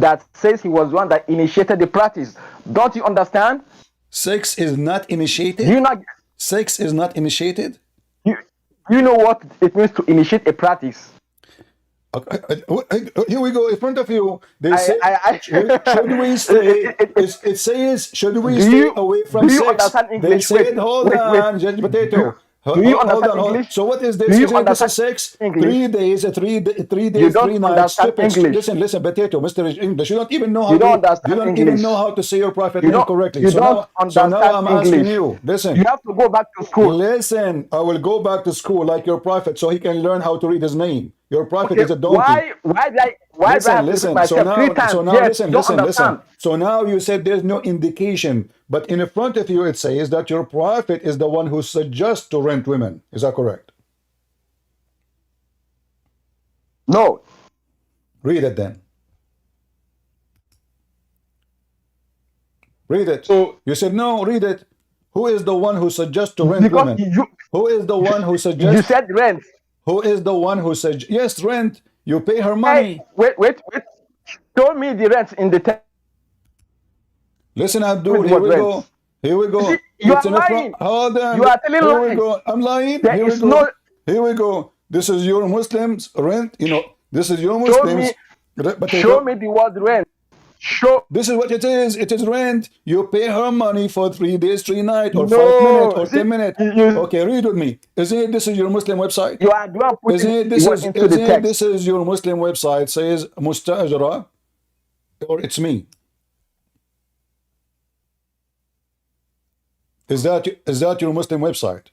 [SPEAKER 4] that says he was the one that initiated the practice. Don't you understand?
[SPEAKER 1] Sex is not
[SPEAKER 4] Do
[SPEAKER 1] initiated.
[SPEAKER 4] you not?
[SPEAKER 1] Sex is not initiated.
[SPEAKER 4] You know what it means to initiate a practice?
[SPEAKER 1] Here we go in front of you. They say,
[SPEAKER 4] I
[SPEAKER 1] should we stay? It says, should we
[SPEAKER 4] Do
[SPEAKER 1] stay
[SPEAKER 4] you-
[SPEAKER 1] away from
[SPEAKER 4] do you
[SPEAKER 1] sex?
[SPEAKER 4] understand
[SPEAKER 1] They
[SPEAKER 4] English?
[SPEAKER 1] said,
[SPEAKER 4] Wait,
[SPEAKER 1] hold
[SPEAKER 4] wait, wait.
[SPEAKER 1] on, Judge Potato.
[SPEAKER 4] Do you understand English?
[SPEAKER 1] So what is this?
[SPEAKER 4] Do you
[SPEAKER 1] Isn't this is
[SPEAKER 4] understand
[SPEAKER 1] sex?
[SPEAKER 4] English?
[SPEAKER 1] 3 days, three
[SPEAKER 4] You
[SPEAKER 1] days,
[SPEAKER 4] don't
[SPEAKER 1] 3 nights.
[SPEAKER 4] understand
[SPEAKER 1] Stupid.
[SPEAKER 4] English.
[SPEAKER 1] Listen, Potato, Mr. English. You don't even know how
[SPEAKER 4] You don't
[SPEAKER 1] to.
[SPEAKER 4] understand
[SPEAKER 1] You don't
[SPEAKER 4] English.
[SPEAKER 1] even know how to say your prophet
[SPEAKER 4] You
[SPEAKER 1] name
[SPEAKER 4] don't-
[SPEAKER 1] correctly.
[SPEAKER 4] you
[SPEAKER 1] so
[SPEAKER 4] don't
[SPEAKER 1] now,
[SPEAKER 4] understand
[SPEAKER 1] I'm asking
[SPEAKER 4] English.
[SPEAKER 1] you. Listen.
[SPEAKER 4] You have to go back to school.
[SPEAKER 1] Listen, I will go back to school like your prophet so he can learn how to read his name. Your prophet is a donkey.
[SPEAKER 4] Why did I have to
[SPEAKER 1] Listen.
[SPEAKER 4] repeat myself 3 times? Yes, don't understand.
[SPEAKER 1] So now you said there's no indication, but in front of you it says that your prophet is the one who suggests to rent women. Is that correct?
[SPEAKER 4] No.
[SPEAKER 1] Read it then. Read it.
[SPEAKER 2] So
[SPEAKER 1] You said no, read it. Who is the one who suggests to rent
[SPEAKER 4] Because
[SPEAKER 1] women?
[SPEAKER 4] you
[SPEAKER 1] Who is the one who
[SPEAKER 4] you
[SPEAKER 1] suggests?
[SPEAKER 4] said rent.
[SPEAKER 1] Who is the one who said yes, rent? You pay her money.
[SPEAKER 4] Hey, wait. Show me the rent in the text.
[SPEAKER 1] Listen, Abdul,
[SPEAKER 4] With
[SPEAKER 1] here
[SPEAKER 4] what
[SPEAKER 1] we
[SPEAKER 4] rent?
[SPEAKER 1] go. Here we go.
[SPEAKER 4] See, you
[SPEAKER 1] It's
[SPEAKER 4] are
[SPEAKER 1] in the front.
[SPEAKER 4] lying.
[SPEAKER 1] Hold on.
[SPEAKER 4] You are telling
[SPEAKER 1] Here we
[SPEAKER 4] lies.
[SPEAKER 1] go. I'm lying.
[SPEAKER 4] There
[SPEAKER 1] Here we
[SPEAKER 4] is
[SPEAKER 1] go.
[SPEAKER 4] no-
[SPEAKER 1] Here we go. This is your Muslims rent. You know, this is your
[SPEAKER 4] Show
[SPEAKER 1] Muslims.
[SPEAKER 4] me,
[SPEAKER 1] But
[SPEAKER 4] show me the word rent. Show.
[SPEAKER 1] This is what it is. It is rent. You pay her money for 3 days, 3 nights, or
[SPEAKER 4] No,
[SPEAKER 1] 5 minutes, or
[SPEAKER 4] see,
[SPEAKER 1] 10 minutes.
[SPEAKER 4] you-
[SPEAKER 1] Okay, read with me. Isn't it this is your Muslim website?
[SPEAKER 4] You are the one putting
[SPEAKER 1] Isn't it
[SPEAKER 4] the
[SPEAKER 1] this
[SPEAKER 4] word
[SPEAKER 1] is
[SPEAKER 4] into the
[SPEAKER 1] isn't it
[SPEAKER 4] text.
[SPEAKER 1] this is your Muslim website says mustajara, or it's me? Is that your Muslim website?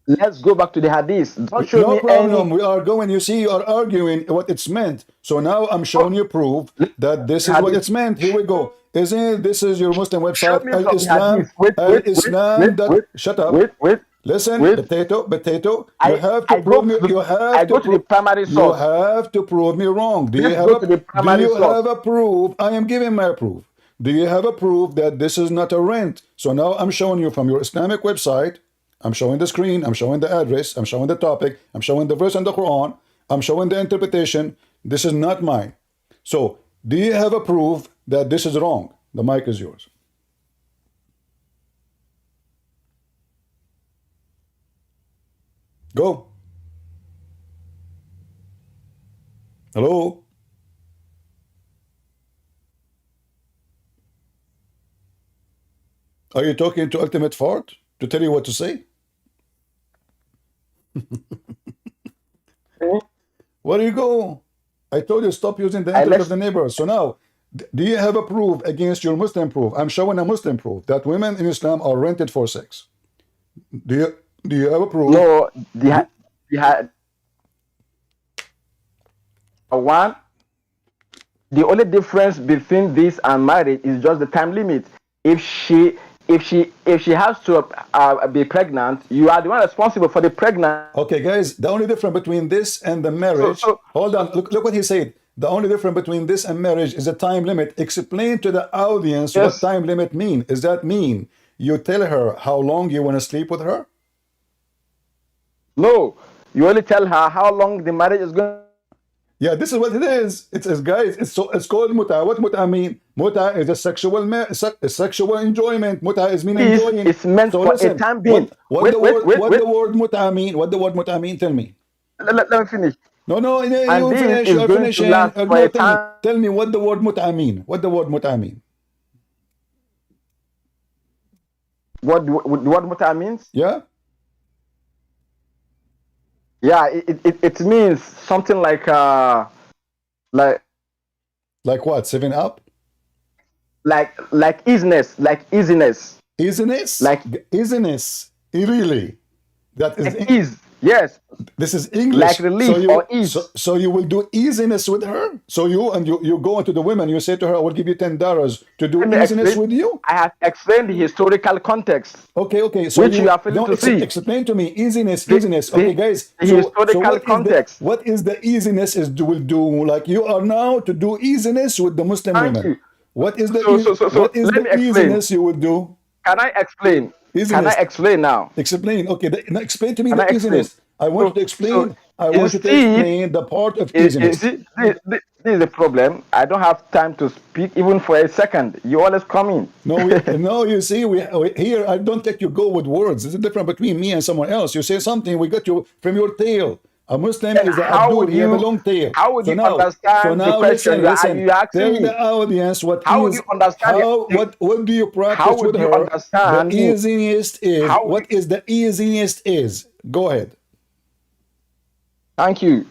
[SPEAKER 4] Let's go back to the hadith. Don't show
[SPEAKER 1] No
[SPEAKER 4] me
[SPEAKER 1] problem.
[SPEAKER 4] any.
[SPEAKER 1] We are going. You see, you are arguing what it's meant. So now I'm showing you proof that this is what it's meant. Here we go. Isn't it? This is your Muslim
[SPEAKER 4] Show
[SPEAKER 1] website,
[SPEAKER 4] me from the
[SPEAKER 1] Al-Islam.
[SPEAKER 4] hadith. Wait,
[SPEAKER 1] Al-Islam. That shut up.
[SPEAKER 4] Wait.
[SPEAKER 1] Listen,
[SPEAKER 4] wait.
[SPEAKER 1] potato.
[SPEAKER 4] I-
[SPEAKER 1] You have to
[SPEAKER 4] I
[SPEAKER 1] prove
[SPEAKER 4] go
[SPEAKER 1] me.
[SPEAKER 4] to-
[SPEAKER 1] You have
[SPEAKER 4] I
[SPEAKER 1] to
[SPEAKER 4] go to the
[SPEAKER 1] prove-
[SPEAKER 4] primary
[SPEAKER 1] You
[SPEAKER 4] source.
[SPEAKER 1] have to prove me wrong. Do you
[SPEAKER 4] Let's
[SPEAKER 1] have
[SPEAKER 4] go
[SPEAKER 1] a
[SPEAKER 4] to the primary source.
[SPEAKER 1] a proof? I am giving my proof. Do you have a proof that this is not a rent? So now I'm showing you from your Islamic website. I'm showing the screen. I'm showing the address. I'm showing the topic. I'm showing the verse in the Quran. I'm showing the interpretation. This is not mine. So do you have a proof that this is wrong? The mic is yours. Go. Hello? Are you talking to Ultimate Fart to tell you what to say? Where you go? I told you stop using the internet of the neighbors. So now, do you have a proof against your Muslim proof? I'm showing a Muslim proof that women in Islam are rented for sex. Do you have a proof?
[SPEAKER 4] No, one. The only difference between this and marriage is just the time limit. If she has to be pregnant, you are the one responsible for the pregnancy.
[SPEAKER 1] Okay, guys, the only difference between this and the marriage. Hold on, look what he said. The only difference between this and marriage is a time limit. Explain to the audience what time limit mean. Does that mean you tell her how long you want to sleep with her?
[SPEAKER 4] No, you only tell her how long the marriage is going.
[SPEAKER 1] Yeah, this is what it is. It's guys. It's called muta. What muta mean? Muta is a sexual enjoyment. Muta is mean enjoying.
[SPEAKER 4] It's meant for a time being.
[SPEAKER 1] What the word muta mean? What the word muta mean? Tell me.
[SPEAKER 4] Let me finish.
[SPEAKER 1] No, you
[SPEAKER 4] And this
[SPEAKER 1] finish.
[SPEAKER 4] is
[SPEAKER 1] You're
[SPEAKER 4] going
[SPEAKER 1] finishing.
[SPEAKER 4] to last for a time.
[SPEAKER 1] Tell me what the word muta mean. What the word muta mean?
[SPEAKER 4] What muta means?
[SPEAKER 1] Yeah.
[SPEAKER 4] Yeah, it means something like
[SPEAKER 1] what? 7-Up?
[SPEAKER 4] Like easiness,
[SPEAKER 1] Easiness?
[SPEAKER 4] Like
[SPEAKER 1] easiness. Really? That is
[SPEAKER 4] like ease. Yes.
[SPEAKER 1] This is English.
[SPEAKER 4] Like relief or ease.
[SPEAKER 1] So you will do easiness with her? So you go into the women, you say to her, I will give you $10 to do easiness with you?
[SPEAKER 4] I have explained the historical context.
[SPEAKER 1] Okay. So
[SPEAKER 4] which you are failing to see.
[SPEAKER 1] Explain to me easiness. Okay, guys.
[SPEAKER 4] The historical context.
[SPEAKER 1] What is the easiness will do? Like you are now to do easiness with the Muslim women. What is the easiness you will do?
[SPEAKER 4] Can I explain?
[SPEAKER 1] Easiness.
[SPEAKER 4] Can I explain now?
[SPEAKER 1] Explain. Okay, now explain to me
[SPEAKER 4] Can
[SPEAKER 1] the
[SPEAKER 4] I explain?
[SPEAKER 1] easiness. I want you to explain. I
[SPEAKER 4] you
[SPEAKER 1] want you to
[SPEAKER 4] see,
[SPEAKER 1] explain the part of
[SPEAKER 4] you
[SPEAKER 1] easiness.
[SPEAKER 4] see, this is the problem. I don't have time to speak even for a second. You always come in.
[SPEAKER 1] No, no. You see, we here. I don't let you go with words. There's a difference between me and someone else. You say something, we got you from your tail. A Muslim
[SPEAKER 4] Then
[SPEAKER 1] is a
[SPEAKER 4] how
[SPEAKER 1] Abdul.
[SPEAKER 4] would
[SPEAKER 1] He have a
[SPEAKER 4] you
[SPEAKER 1] long tail.
[SPEAKER 4] how would
[SPEAKER 1] So
[SPEAKER 4] you
[SPEAKER 1] now,
[SPEAKER 4] understand the question
[SPEAKER 1] listen.
[SPEAKER 4] you asking
[SPEAKER 1] Tell
[SPEAKER 4] me?
[SPEAKER 1] the audience what
[SPEAKER 4] How would
[SPEAKER 1] is
[SPEAKER 4] you understand
[SPEAKER 1] how
[SPEAKER 4] it?
[SPEAKER 1] what do you
[SPEAKER 4] How
[SPEAKER 1] practice
[SPEAKER 4] would
[SPEAKER 1] with
[SPEAKER 4] you
[SPEAKER 1] her? The
[SPEAKER 4] understand me?
[SPEAKER 1] easiest is
[SPEAKER 4] How would
[SPEAKER 1] what is the easiest is. Go ahead.
[SPEAKER 4] Thank you.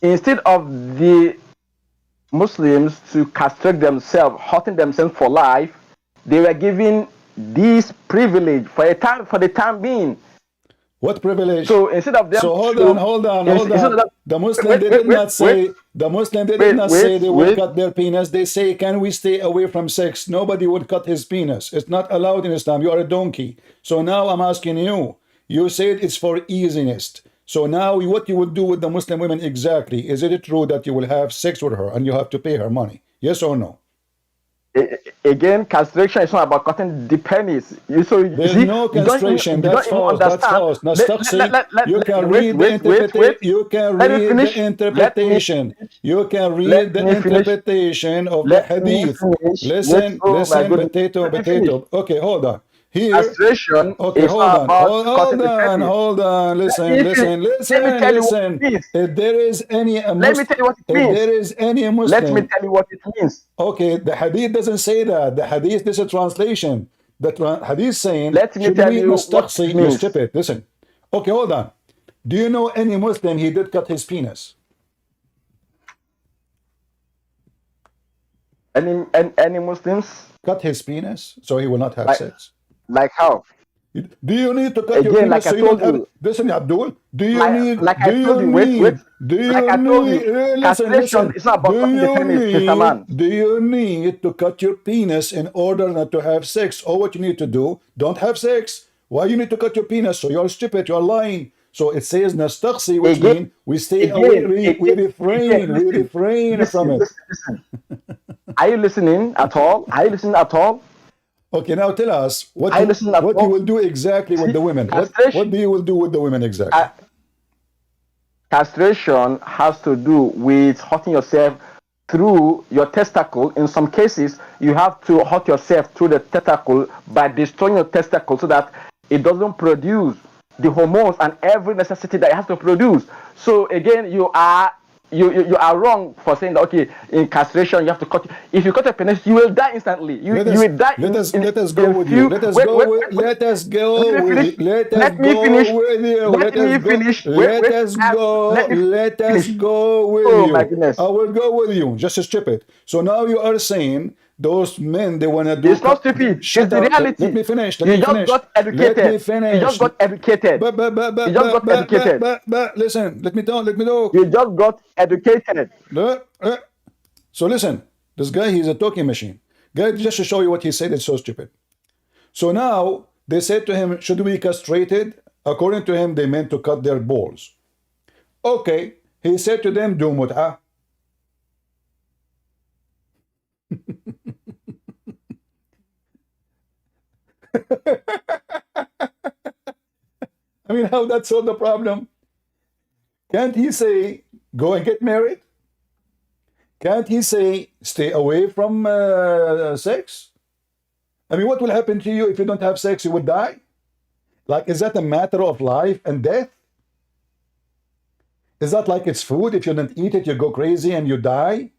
[SPEAKER 4] Instead of the Muslims to castrate themselves, hurting themselves for life, they were given this privilege for the time being.
[SPEAKER 1] What privilege?
[SPEAKER 4] So instead of them
[SPEAKER 1] So hold
[SPEAKER 4] to,
[SPEAKER 1] on.
[SPEAKER 4] instead of them,
[SPEAKER 1] The Muslim
[SPEAKER 4] wait,
[SPEAKER 1] they
[SPEAKER 4] wait,
[SPEAKER 1] did
[SPEAKER 4] wait,
[SPEAKER 1] not
[SPEAKER 4] wait,
[SPEAKER 1] say the Muslim they did
[SPEAKER 4] wait,
[SPEAKER 1] not
[SPEAKER 4] wait,
[SPEAKER 1] say they will
[SPEAKER 4] wait.
[SPEAKER 1] cut their penis. They say, can we stay away from sex? Nobody would cut his penis. It's not allowed in Islam. You are a donkey. So now I'm asking you. You said it's for easiness. So now what you will do with the Muslim women exactly? Is it true that you will have sex with her and you have to pay her money? Yes or no?
[SPEAKER 4] Again, castration is not about cutting the penis. You
[SPEAKER 1] There's
[SPEAKER 4] see,
[SPEAKER 1] no
[SPEAKER 4] you don't
[SPEAKER 1] castration.
[SPEAKER 4] even
[SPEAKER 1] That's false. That's
[SPEAKER 4] understand.
[SPEAKER 1] false. Nastaqsi, you can
[SPEAKER 4] Wait,
[SPEAKER 1] read the interpretation. You can
[SPEAKER 4] Let me
[SPEAKER 1] read
[SPEAKER 4] finish.
[SPEAKER 1] the interpretation. You can
[SPEAKER 4] Let
[SPEAKER 1] read the
[SPEAKER 4] me finish.
[SPEAKER 1] interpretation of the
[SPEAKER 4] Let me
[SPEAKER 1] hadith.
[SPEAKER 4] finish.
[SPEAKER 1] Listen,
[SPEAKER 4] Oh my goodness.
[SPEAKER 1] potato,
[SPEAKER 4] Let me finish.
[SPEAKER 1] potato. Okay, hold on. Here,
[SPEAKER 4] Castration
[SPEAKER 1] okay,
[SPEAKER 4] is not about cutting the penis.
[SPEAKER 1] hold on.
[SPEAKER 4] Let me tell you what it means.
[SPEAKER 1] If there is any
[SPEAKER 4] Let me tell you what it
[SPEAKER 1] if
[SPEAKER 4] means.
[SPEAKER 1] there is any
[SPEAKER 4] Let me
[SPEAKER 1] Muslim,
[SPEAKER 4] tell you what it means.
[SPEAKER 1] okay, the hadith doesn't say that. The hadith, this is a translation. The hadith saying,
[SPEAKER 4] Let me
[SPEAKER 1] should
[SPEAKER 4] tell
[SPEAKER 1] we
[SPEAKER 4] you what
[SPEAKER 1] nastaqsi?
[SPEAKER 4] it
[SPEAKER 1] You
[SPEAKER 4] means.
[SPEAKER 1] stupid. Listen. Okay, hold on. Do you know any Muslim he did cut his penis?
[SPEAKER 4] Any Muslims?
[SPEAKER 1] Cut his penis so he will not have
[SPEAKER 4] Like,
[SPEAKER 1] sex.
[SPEAKER 4] like how?
[SPEAKER 1] Do you need to cut your
[SPEAKER 4] Again,
[SPEAKER 1] penis
[SPEAKER 4] like
[SPEAKER 1] so
[SPEAKER 4] I
[SPEAKER 1] you don't
[SPEAKER 4] told
[SPEAKER 1] have
[SPEAKER 4] you.
[SPEAKER 1] listen, Abdul? Do you
[SPEAKER 4] Like,
[SPEAKER 1] need
[SPEAKER 4] like
[SPEAKER 1] do
[SPEAKER 4] I told
[SPEAKER 1] you
[SPEAKER 4] you, wait,
[SPEAKER 1] need do
[SPEAKER 4] like
[SPEAKER 1] you
[SPEAKER 4] I told
[SPEAKER 1] need
[SPEAKER 4] you,
[SPEAKER 1] listen,
[SPEAKER 4] castration is not about cutting the penis, Mr. Man.
[SPEAKER 1] do you need to cut your penis in order not to have sex? Or what you need to do, don't have sex. Why you need to cut your penis? So you're stupid, you're lying. So it says nastaqsi, which
[SPEAKER 4] Again,
[SPEAKER 1] means we stay away, we refrain
[SPEAKER 4] listen,
[SPEAKER 1] from it.
[SPEAKER 4] listen. Are you listening at all? Are you listening at all?
[SPEAKER 1] Okay, now tell us what
[SPEAKER 4] Are you
[SPEAKER 1] you
[SPEAKER 4] listening at
[SPEAKER 1] what
[SPEAKER 4] all?
[SPEAKER 1] you will do exactly with
[SPEAKER 4] See,
[SPEAKER 1] the women. What
[SPEAKER 4] castration,
[SPEAKER 1] do you will do with the women exactly?
[SPEAKER 4] Castration has to do with hurting yourself through your testicle. In some cases, you have to hurt yourself through the testicle by destroying your testicle so that it doesn't produce the hormones and every necessity that it has to produce. So again, you are wrong for saying that okay, in castration you have to cut. If you cut a penis, you will die instantly. You will die.
[SPEAKER 1] Let us go with you. Let us go with
[SPEAKER 4] Let me
[SPEAKER 1] with
[SPEAKER 4] Oh
[SPEAKER 1] you.
[SPEAKER 4] my goodness.
[SPEAKER 1] I will go with you. Just stupid. So now you are saying those men they want to do.
[SPEAKER 4] It's not stupid.
[SPEAKER 1] Shut
[SPEAKER 4] it's
[SPEAKER 1] up.
[SPEAKER 4] the reality.
[SPEAKER 1] Let me finish.
[SPEAKER 4] You just got educated.
[SPEAKER 1] Let me finish.
[SPEAKER 4] You just got educated. You just got educated.
[SPEAKER 1] Listen. Let me talk.
[SPEAKER 4] You just got educated.
[SPEAKER 1] So listen. This guy, he's a talking machine. Guy, just to show you what he said, it's so stupid. So now they said to him, should we castrate it? According to him, they meant to cut their balls. Okay. He said to them, do mut'ah. I mean, how that solve the problem? Can't he say, go and get married? Can't he say, stay away from sex? I mean, what will happen to you if you don't have sex? You would die? Like, is that a matter of life and death? Is that like it's food? If you don't eat it, you go crazy and you die?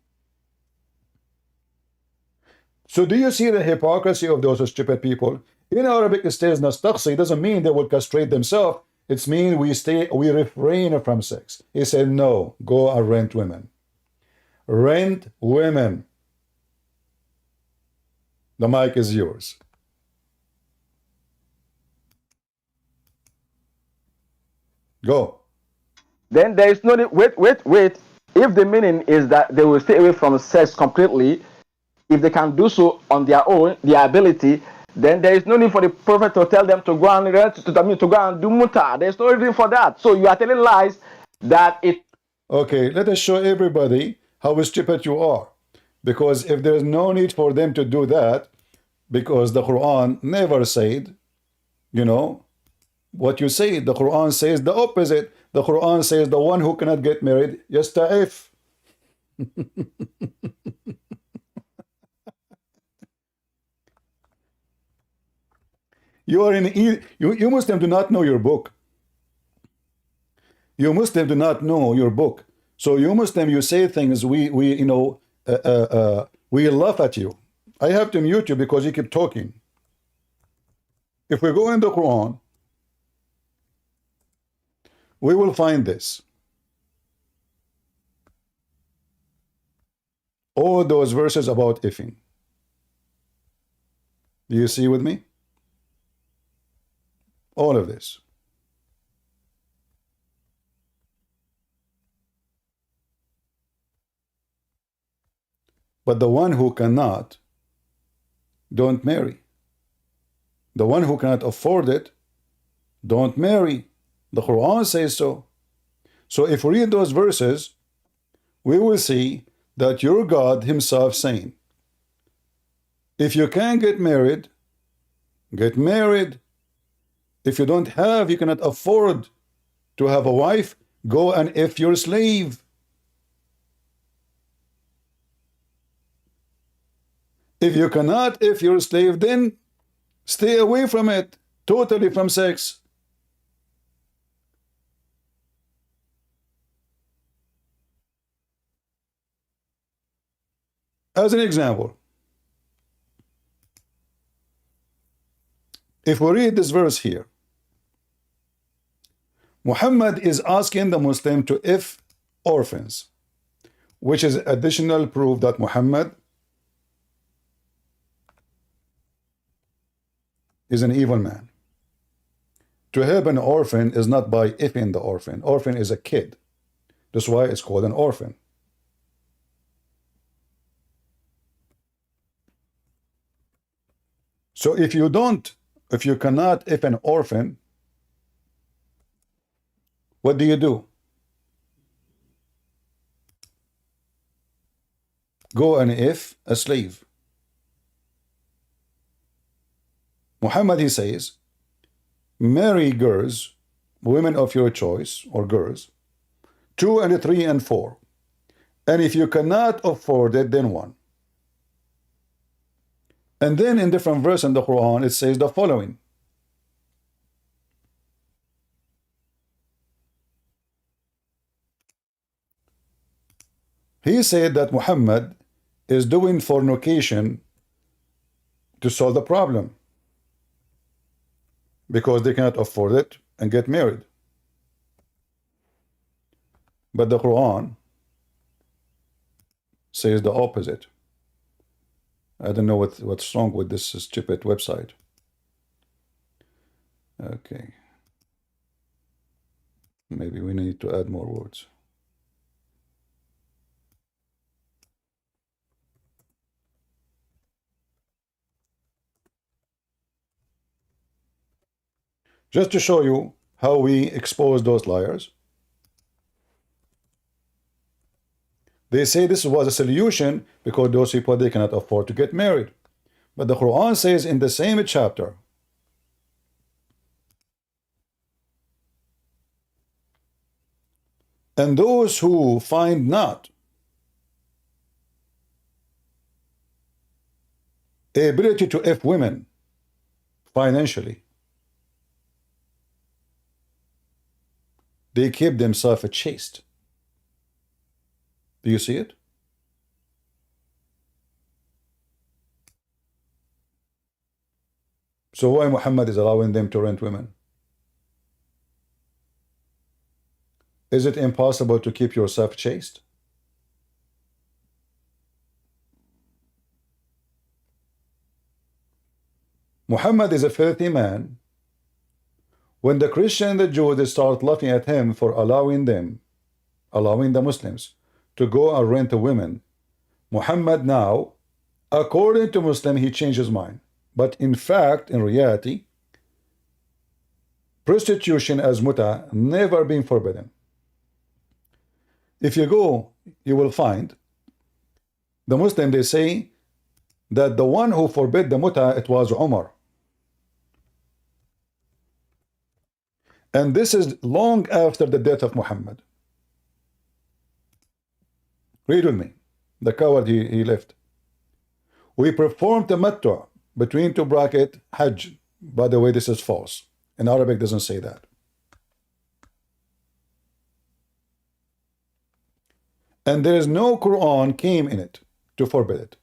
[SPEAKER 1] So do you see the hypocrisy of those stupid people? In Arabic, it says nastaqsi. It doesn't mean they will castrate themselves. It means we refrain from sex. He said, no, go and rent women. Rent women. The mic is yours. Go.
[SPEAKER 4] Then there is no need. Wait. If the meaning is that they will stay away from sex completely, if they can do so on their own, their ability, then there is no need for the prophet to tell them to go and to go and do muta. There is no reason for that. So you are telling lies that it.
[SPEAKER 1] Okay, let us show everybody how stupid you are. Because if there is no need for them to do that, because the Quran never said, you know, what you say. The Quran says the opposite. The Quran says the one who cannot get married, yasta'if. You are you Muslim do not know your book. You Muslim do not know your book. So you Muslim, you say things we we laugh at you. I have to mute you because you keep talking. If we go in the Quran, we will find this. All those verses about ifing. Do you see with me? All of this. But the one who cannot, don't marry. The one who cannot afford it, don't marry. The Quran says so. So if we read those verses, we will see that your God himself saying, if you can't get married, get married. If you don't have, you cannot afford to have a wife, go and if your slave. If you cannot, if you're a slave, then stay away from it, totally from sex. As an example, if we read this verse here, Muhammad is asking the Muslim to if orphans, which is additional proof that Muhammad is an evil man. To help an orphan is not by ifing the orphan. Orphan is a kid. That's why it's called an orphan. So if you cannot if an orphan, what do you do? Go and if a slave. Muhammad, he says, marry girls, women of your choice, or girls, 2 and 3 and 4. And if you cannot afford it, then 1. And then in different verse in the Quran, it says the following. He said that Muhammad is doing fornication to solve the problem, because they cannot afford it and get married. But the Quran says the opposite. I don't know what's wrong with this stupid website. Okay. Maybe we need to add more words. Just to show you how we expose those liars. They say this was a solution because those people, they cannot afford to get married. But the Quran says in the same chapter, and those who find not ability to if women financially, they keep themselves chaste. Do you see it? So why Muhammad is allowing them to rent women? Is it impossible to keep yourself chaste? Muhammad is a filthy man. When the Christian and the Jews, they start laughing at him for allowing the Muslims to go and rent the women, Muhammad now, according to Muslim, he changed his mind. But in fact, in reality, prostitution as muta never been forbidden. If you go, you will find the Muslim, they say that the one who forbid the muta, it was Umar. And this is long after the death of Muhammad. Read with me. The coward, he left. We performed tamattu between two bracket Hajj. By the way, this is false. In Arabic doesn't say that. And there is no Quran came in it to forbid it.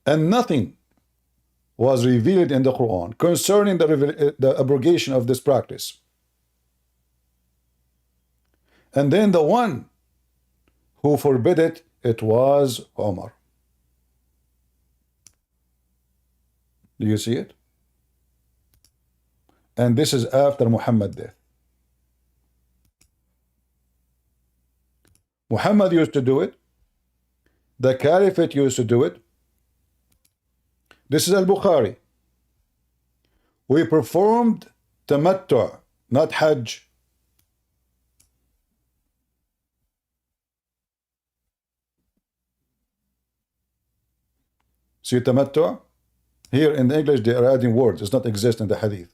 [SPEAKER 1] And nothing was revealed in the Quran concerning the abrogation of this practice. And then the one who forbid it, it was Omar. Do you see it? And this is after Muhammad's death. Muhammad used to do it. The Caliphate used to do it. This is Al-Bukhari. We performed tamattu, not Hajj. See tamattu? Here in English they are adding words. It does not exist in the hadith.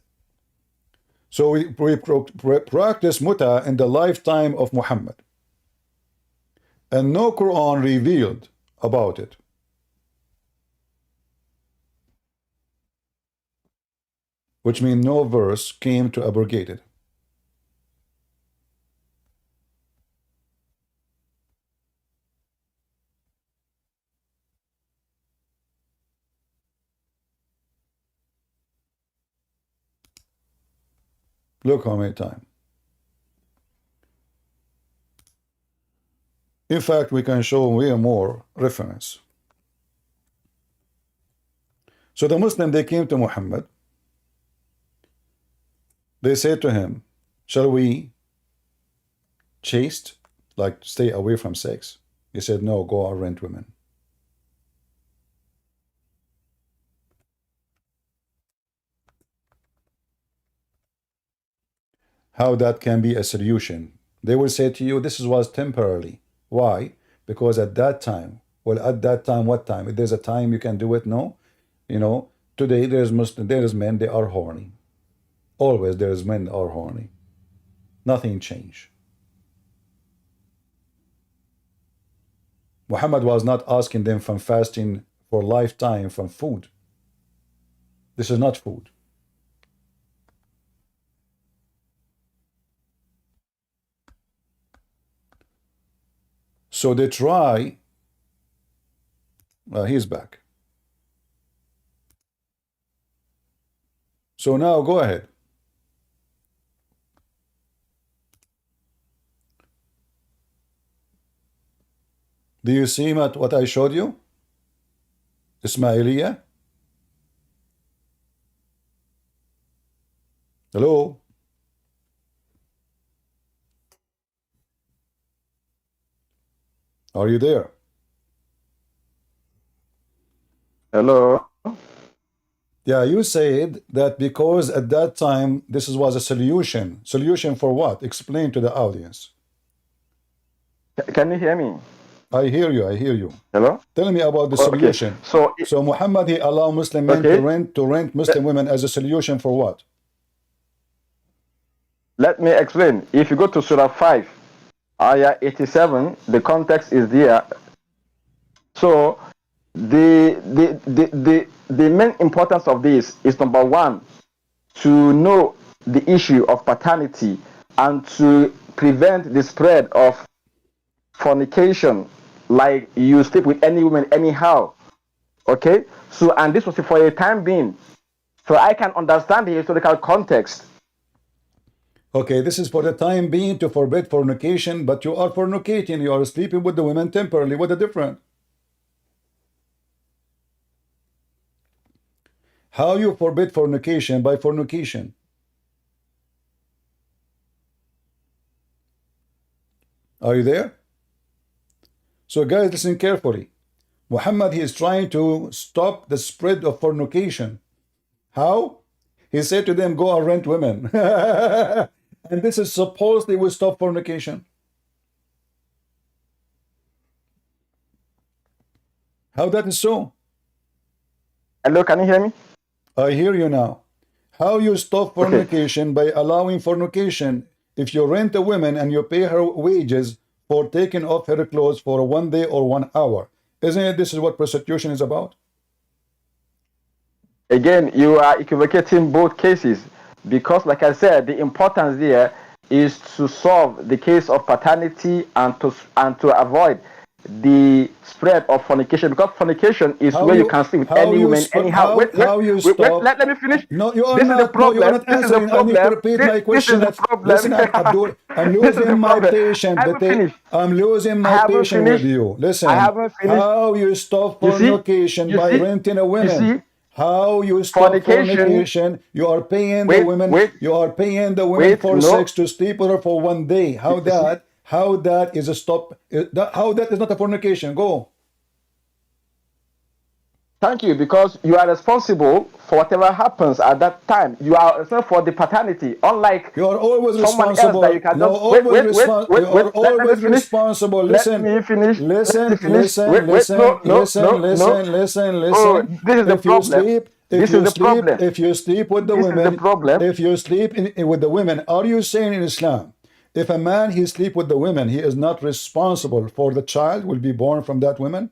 [SPEAKER 1] So we practice muta in the lifetime of Muhammad. And no Quran revealed about it. Which means no verse came to abrogate it. Look how many times. In fact, we can show way more reference. So the Muslim, they came to Muhammad. They said to him, shall we chaste, like stay away from sex? He said, no, go and rent women. How that can be a solution? They will say to you, this was temporarily. Why? Because at that time, well, at that time, what time? If there's a time you can do it, no. You know, today there's men, they are horny. Always there's men are horny. Nothing changed. Muhammad was not asking them from fasting for lifetime from food. This is not food. So they try. He's back. So now go ahead. Do you see what I showed you? Ismailiyah? Hello? Are you there?
[SPEAKER 4] Hello.
[SPEAKER 1] Yeah, you said that because at that time this was a solution. Solution for what? Explain to the audience.
[SPEAKER 4] Can you hear me?
[SPEAKER 1] I hear you. I hear you.
[SPEAKER 4] Hello.
[SPEAKER 1] Tell me about the solution.
[SPEAKER 4] Okay.
[SPEAKER 1] So Muhammad, he allowed Muslim men to rent Muslim women as a solution for what?
[SPEAKER 4] Let me explain. If you go to Surah 5, Ayah 87, the context is there. So the main importance of this is, number one, to know the issue of paternity and to prevent the spread of fornication, like you sleep with any woman anyhow. Okay? So, and this was for a time being. So I can understand the historical context.
[SPEAKER 1] Okay, this is for the time being to forbid fornication, but you are fornicating, you are sleeping with the women temporarily. What the difference? How you forbid fornication by fornication? Are you there? So guys, listen carefully. Muhammad, he is trying to stop the spread of fornication. How? He said to them, go and rent women. And this is supposedly will stop fornication. How that is so?
[SPEAKER 4] Hello, can you hear me?
[SPEAKER 1] I hear you now. How you stop fornication by allowing fornication? If you rent a woman and you pay her wages for taking off her clothes for 1 day or 1 hour, isn't it this is what prostitution is about?
[SPEAKER 4] Again, you are equivocating both cases because, like I said, the importance there is to solve the case of paternity and to avoid the spread of fornication, because fornication is where you can sleep with any woman anyhow. Wait, let me finish.
[SPEAKER 1] No, you are
[SPEAKER 4] this
[SPEAKER 1] not.
[SPEAKER 4] Is the problem.
[SPEAKER 1] No, you are not
[SPEAKER 4] this
[SPEAKER 1] answering.
[SPEAKER 4] Is the problem.
[SPEAKER 1] I need to repeat my question.
[SPEAKER 4] This is the problem.
[SPEAKER 1] Listen, Abdul, I'm losing my patience. I'm losing my patience with you. Listen,
[SPEAKER 4] I haven't finished.
[SPEAKER 1] How you stop fornication by renting a woman? How you stop fornication? You are paying the women. You are paying the women for sex to sleep with her for 1 day. How that? How that is a stop? How that is not a fornication? Go.
[SPEAKER 4] Thank you, because you are responsible for whatever happens at that time. You are responsible for the paternity, unlike
[SPEAKER 1] you are always
[SPEAKER 4] someone
[SPEAKER 1] responsible.
[SPEAKER 4] Else that you can
[SPEAKER 1] You're always responsible. Listen,
[SPEAKER 4] let me finish.
[SPEAKER 1] Listen.
[SPEAKER 4] Oh, this is the problem.
[SPEAKER 1] If you sleep with the women, if you sleep with the women, are you saying in Islam, if a man he sleep with the women, he is not responsible for the child will be born from that woman?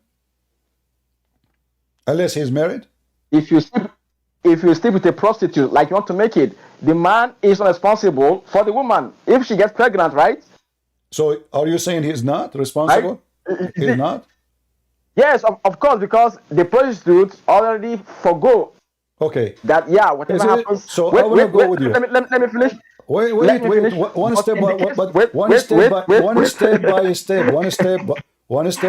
[SPEAKER 1] Unless he's married?
[SPEAKER 4] If you sleep with a prostitute, like you want to make it, the man is not responsible for the woman if she gets pregnant, right?
[SPEAKER 1] So are you saying he's not responsible? Right? He's not?
[SPEAKER 4] Yes, of course, because the prostitute already forgo.
[SPEAKER 1] Okay.
[SPEAKER 4] That, yeah, whatever happens.
[SPEAKER 1] So I want to go with you.
[SPEAKER 4] Let me finish.
[SPEAKER 1] Wait. One step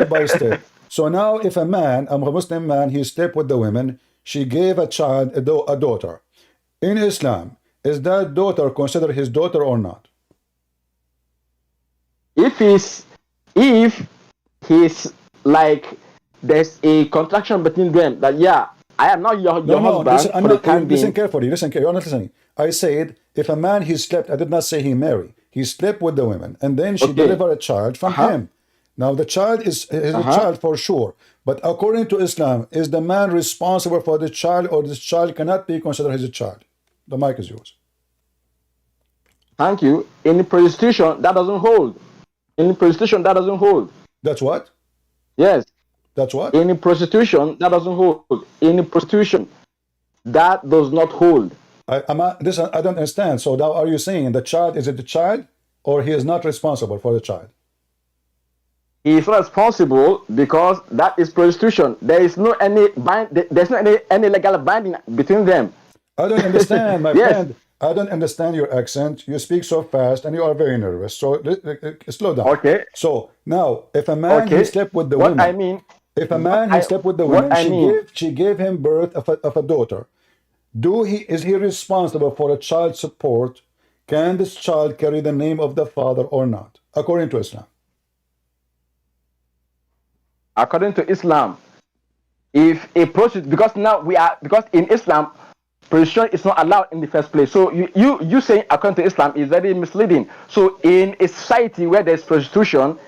[SPEAKER 1] by step. So now if a man, a Muslim man, he slept with the women, she gave a child, a daughter. In Islam, is that daughter considered his daughter or not?
[SPEAKER 4] If he's like, there's a contraction between them, that, yeah, I am not your husband.
[SPEAKER 1] Listen carefully. You're not listening. I said, if a man he slept, I did not say he married. He slept with the women, and then she delivered a child from him. Now the child is a child for sure, but according to Islam, is the man responsible for the child, or this child cannot be considered his child? The mic is yours.
[SPEAKER 4] Thank you. In prostitution, that doesn't hold. In prostitution, that doesn't hold.
[SPEAKER 1] That's what?
[SPEAKER 4] Yes.
[SPEAKER 1] That's what?
[SPEAKER 4] In prostitution, that doesn't hold. In prostitution, that does not hold.
[SPEAKER 1] I don't understand. So now are you saying the child, is it the child, or he is not responsible for the child?
[SPEAKER 4] He is not responsible because that is prostitution. There is no any legal binding between them.
[SPEAKER 1] I don't understand, my friend. I don't understand your accent. You speak so fast and you are very nervous. So slow down.
[SPEAKER 4] Okay.
[SPEAKER 1] So now, if a man he slept with the woman, if a man he slept with the woman, she gave him birth of a daughter. Is he responsible for a child support? Can this child carry the name of the father or not, according to Islam?
[SPEAKER 4] According to Islam, if a prostitute, because in Islam, prostitution is not allowed in the first place. So you saying according to Islam is very misleading. So in a society where there's prostitution,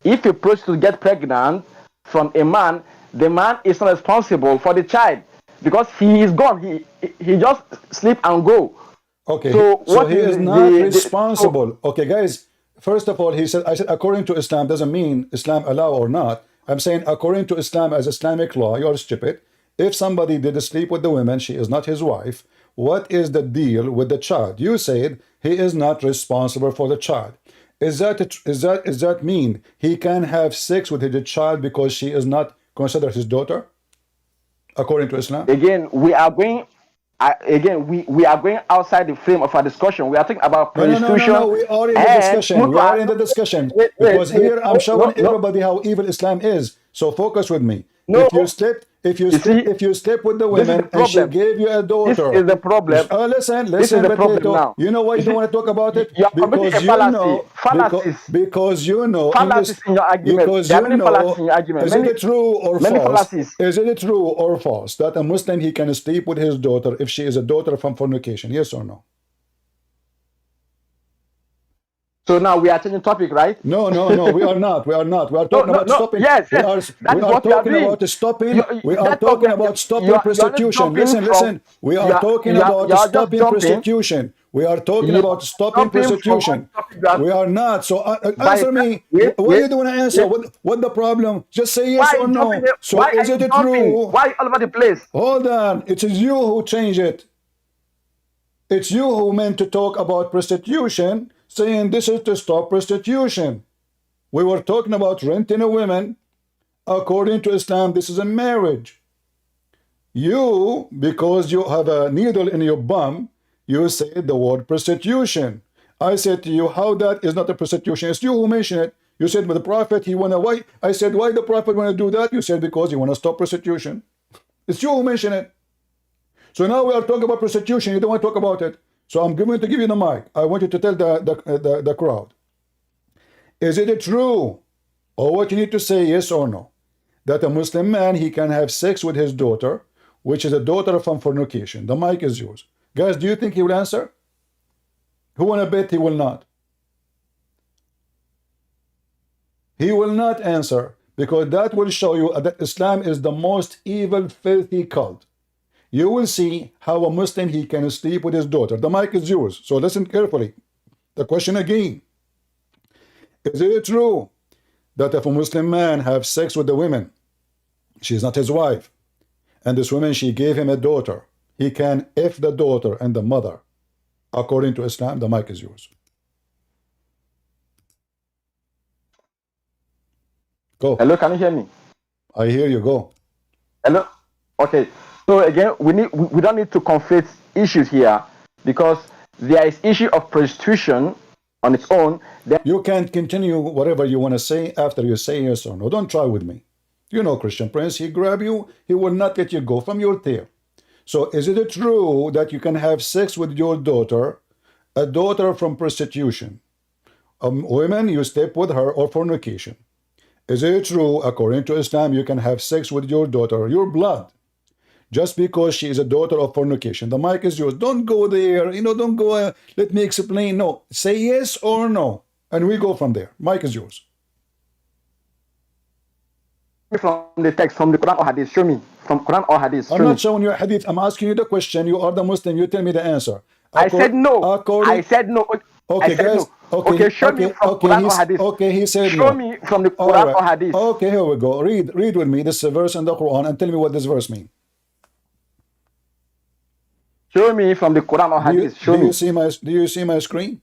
[SPEAKER 4] if a prostitute gets pregnant from a man, the man is not responsible for the child because he is gone. He just sleep and go.
[SPEAKER 1] Okay. So he is not responsible. Okay, guys. First of all, I said according to Islam doesn't mean Islam allow or not. I'm saying according to Islam as Islamic law, you're stupid. If somebody did sleep with the woman, she is not his wife. What is the deal with the child? You said he is not responsible for the child. Is that mean he can have sex with his child because she is not considered his daughter? According to Islam?
[SPEAKER 4] Again, we are going outside the frame of our discussion. We are talking about prostitution.
[SPEAKER 1] No, we are in the discussion. We are in the discussion. Because here I'm showing everybody how evil Islam is. So focus with me. If you sleep with the women and she gave you a daughter.
[SPEAKER 4] This is the problem.
[SPEAKER 1] Listen,
[SPEAKER 4] this is the problem now.
[SPEAKER 1] You know why you don't want to talk about it? Because you know
[SPEAKER 4] fallacies in your argument.
[SPEAKER 1] Because you know, is it true or false? Is it true or false that a Muslim he can sleep with his daughter if she is a daughter from fornication? Yes or no?
[SPEAKER 4] So now we are changing topic, right?
[SPEAKER 1] No, no, no, we are not. We are not. We are
[SPEAKER 4] No,
[SPEAKER 1] talking
[SPEAKER 4] no,
[SPEAKER 1] about
[SPEAKER 4] no.
[SPEAKER 1] stopping.
[SPEAKER 4] Yes,
[SPEAKER 1] We
[SPEAKER 4] yes.
[SPEAKER 1] are
[SPEAKER 4] That
[SPEAKER 1] we
[SPEAKER 4] is
[SPEAKER 1] are
[SPEAKER 4] what we are
[SPEAKER 1] talking
[SPEAKER 4] doing.
[SPEAKER 1] about stopping. We are
[SPEAKER 4] That's what
[SPEAKER 1] talking about stopping
[SPEAKER 4] you're just
[SPEAKER 1] prostitution.
[SPEAKER 4] jumping
[SPEAKER 1] Listen,
[SPEAKER 4] from.
[SPEAKER 1] listen. We are talking about
[SPEAKER 4] You're just
[SPEAKER 1] stopping
[SPEAKER 4] jumping.
[SPEAKER 1] prostitution. We are talking
[SPEAKER 4] You're
[SPEAKER 1] about stopping
[SPEAKER 4] jumping from one
[SPEAKER 1] prostitution.
[SPEAKER 4] topic that
[SPEAKER 1] We are not. So
[SPEAKER 4] by
[SPEAKER 1] answer me.
[SPEAKER 4] wait,
[SPEAKER 1] Why
[SPEAKER 4] wait,
[SPEAKER 1] you don't want to answer?
[SPEAKER 4] wait.
[SPEAKER 1] What the problem? Just say yes
[SPEAKER 4] Why are
[SPEAKER 1] or
[SPEAKER 4] you jumping?
[SPEAKER 1] no. So
[SPEAKER 4] Why are
[SPEAKER 1] is
[SPEAKER 4] you
[SPEAKER 1] it
[SPEAKER 4] jumping?
[SPEAKER 1] true?
[SPEAKER 4] Why all over the place?
[SPEAKER 1] Hold on. It is you who changed it. It's you who meant to talk about prostitution, saying this is to stop prostitution. We were talking about renting a woman. According to Islam, this is a marriage. You, because you have a needle in your bum, you said the word prostitution. I said to you, how that is not a prostitution? It's you who mentioned it. You said, but the Prophet, he wanna why? I said, why the Prophet wanna do that? You said, because he wanna stop prostitution. It's you who mentioned it. So now we are talking about prostitution. You don't want to talk about it. So I'm going to give you the mic. I want you to tell the crowd. Is it true, or what you need to say, yes or no, that a Muslim man, he can have sex with his daughter, which is a daughter from fornication? The mic is yours. Guys, do you think he will answer? Who want to bet he will not? He will not answer, because that will show you that Islam is the most evil, filthy cult. You will see how a Muslim, he can sleep with his daughter. The mic is yours, so listen carefully. The question again. Is it true that if a Muslim man have sex with a woman, she's not his wife, and this woman, she gave him a daughter, he can F the daughter and the mother? According to Islam, the mic is yours. Go.
[SPEAKER 4] Hello, can you hear me?
[SPEAKER 1] I hear you. Go.
[SPEAKER 4] Hello. Okay. So again, we don't need to conflate issues here, because there is issue of prostitution on its own.
[SPEAKER 1] You can't continue whatever you want to say after you say yes or no. Don't try with me. You know Christian Prince, he grab you, he will not let you go from your tail. So is it true that you can have sex with your daughter, a daughter from prostitution? Women, you sleep with her, or fornication. Is it true, according to Islam, you can have sex with your daughter, your blood, just because she is a daughter of fornication? The mic is yours. Don't go there. Don't go, let me explain. No, say yes or no, and we go from there. Mic is yours.
[SPEAKER 4] From the text, from the Quran or Hadith, show me. From Quran or Hadith,
[SPEAKER 1] I'm not showing you a Hadith. I'm asking you the question. You are the Muslim. You tell me the answer.
[SPEAKER 4] I said no. I said no.
[SPEAKER 1] Okay, guys.
[SPEAKER 4] No. Okay, show me from Quran or Hadith.
[SPEAKER 1] Okay, he said
[SPEAKER 4] show
[SPEAKER 1] no.
[SPEAKER 4] me from the Quran or Hadith.
[SPEAKER 1] Okay, here we go. Read with me this verse in the Quran and tell me what this verse means.
[SPEAKER 4] Show me from the Quran or Hadith.
[SPEAKER 1] Do you see my screen?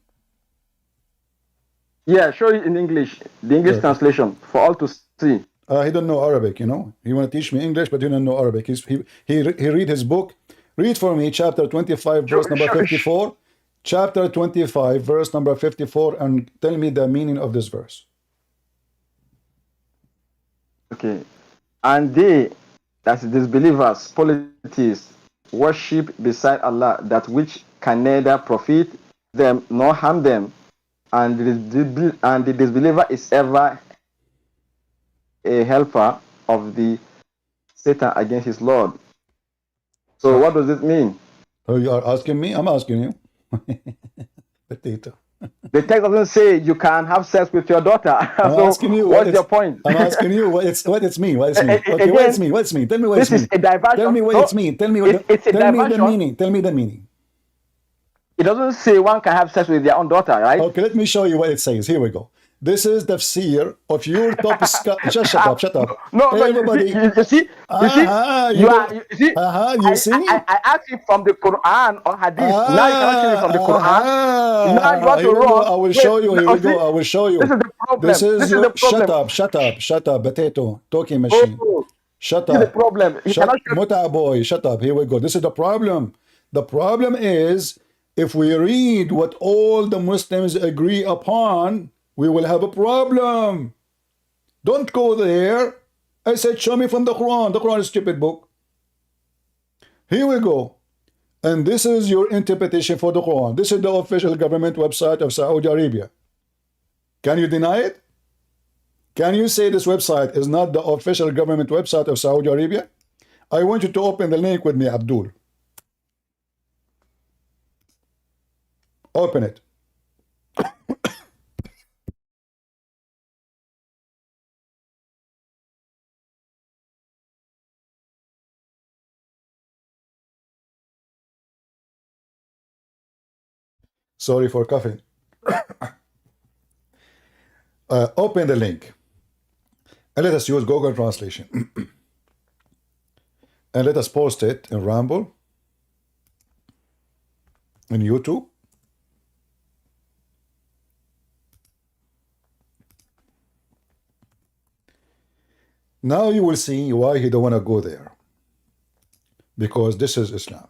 [SPEAKER 4] Yeah, show it in English. The English translation for all to see.
[SPEAKER 1] He don't know Arabic, He want to teach me English, but he don't know Arabic. He read his book. Read for me chapter 25, verse number 54. Chapter 25, verse number 54, and tell me the meaning of this verse.
[SPEAKER 4] Okay. And they, that's disbelievers, polytheists, worship beside Allah that which can neither profit them nor harm them, and the disbeliever is ever a helper of the Satan against his Lord. So what does it mean?
[SPEAKER 1] Oh, you are asking me? I'm asking you. Potato.
[SPEAKER 4] The text doesn't say you can have sex with your daughter.
[SPEAKER 1] I'm asking you.
[SPEAKER 4] What's your point?
[SPEAKER 1] I'm asking you what it's mean. What it's mean? Okay,
[SPEAKER 4] Again,
[SPEAKER 1] what it's mean? What's mean? Tell me what it's mean.
[SPEAKER 4] This is a diversion.
[SPEAKER 1] Tell me what it's mean. Tell me what
[SPEAKER 4] it's a
[SPEAKER 1] tell me the
[SPEAKER 4] diversion.
[SPEAKER 1] meaning. Tell me the meaning.
[SPEAKER 4] It doesn't say one can have sex with their own daughter, right?
[SPEAKER 1] Okay, let me show you what it says. Here we go. This is the seer of your top shut up.
[SPEAKER 4] No,
[SPEAKER 1] everybody.
[SPEAKER 4] You see,
[SPEAKER 1] you see.
[SPEAKER 4] I asked you from the Quran or Hadith. Now you cannot show me from the Quran. Now you want to run.
[SPEAKER 1] I will show you. Here we go. I will show you.
[SPEAKER 4] This is the problem.
[SPEAKER 1] This is
[SPEAKER 4] the problem.
[SPEAKER 1] Shut up, potato talking machine. Shut up.
[SPEAKER 4] This is the problem.
[SPEAKER 1] Muta boy, shut up. Here we go. This is the problem. The problem is, if we read what all the Muslims agree upon, we will have a problem. Don't go there. I said, show me from the Quran. The Quran is a stupid book. Here we go. And this is your interpretation for the Quran. This is the official government website of Saudi Arabia. Can you deny it? Can you say this website is not the official government website of Saudi Arabia? I want you to open the link with me, Abdul. Open it. Sorry for coughing. Open the link and let us use Google Translation. And let us post it in Rumble, in YouTube. Now you will see why he don't want to go there. Because this is Islam.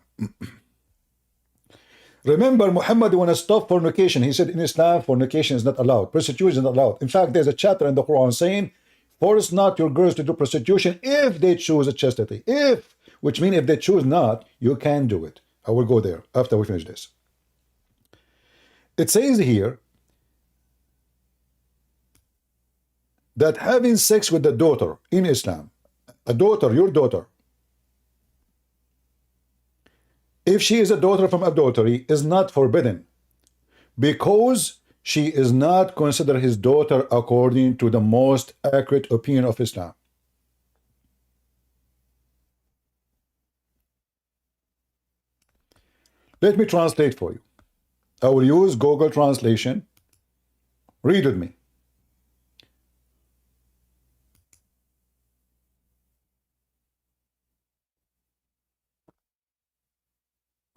[SPEAKER 1] Remember, Muhammad want to stop fornication. He said in Islam, fornication is not allowed. Prostitution is not allowed. In fact, there's a chapter in the Quran saying, force not your girls to do prostitution if they choose a chastity. If, which means if they choose not, you can do it. I will go there after we finish this. It says here that having sex with the daughter in Islam, a daughter, your daughter, if she is a daughter from adultery, is not forbidden because she is not considered his daughter according to the most accurate opinion of Islam. Let me translate for you. I will use Google Translation. Read with me.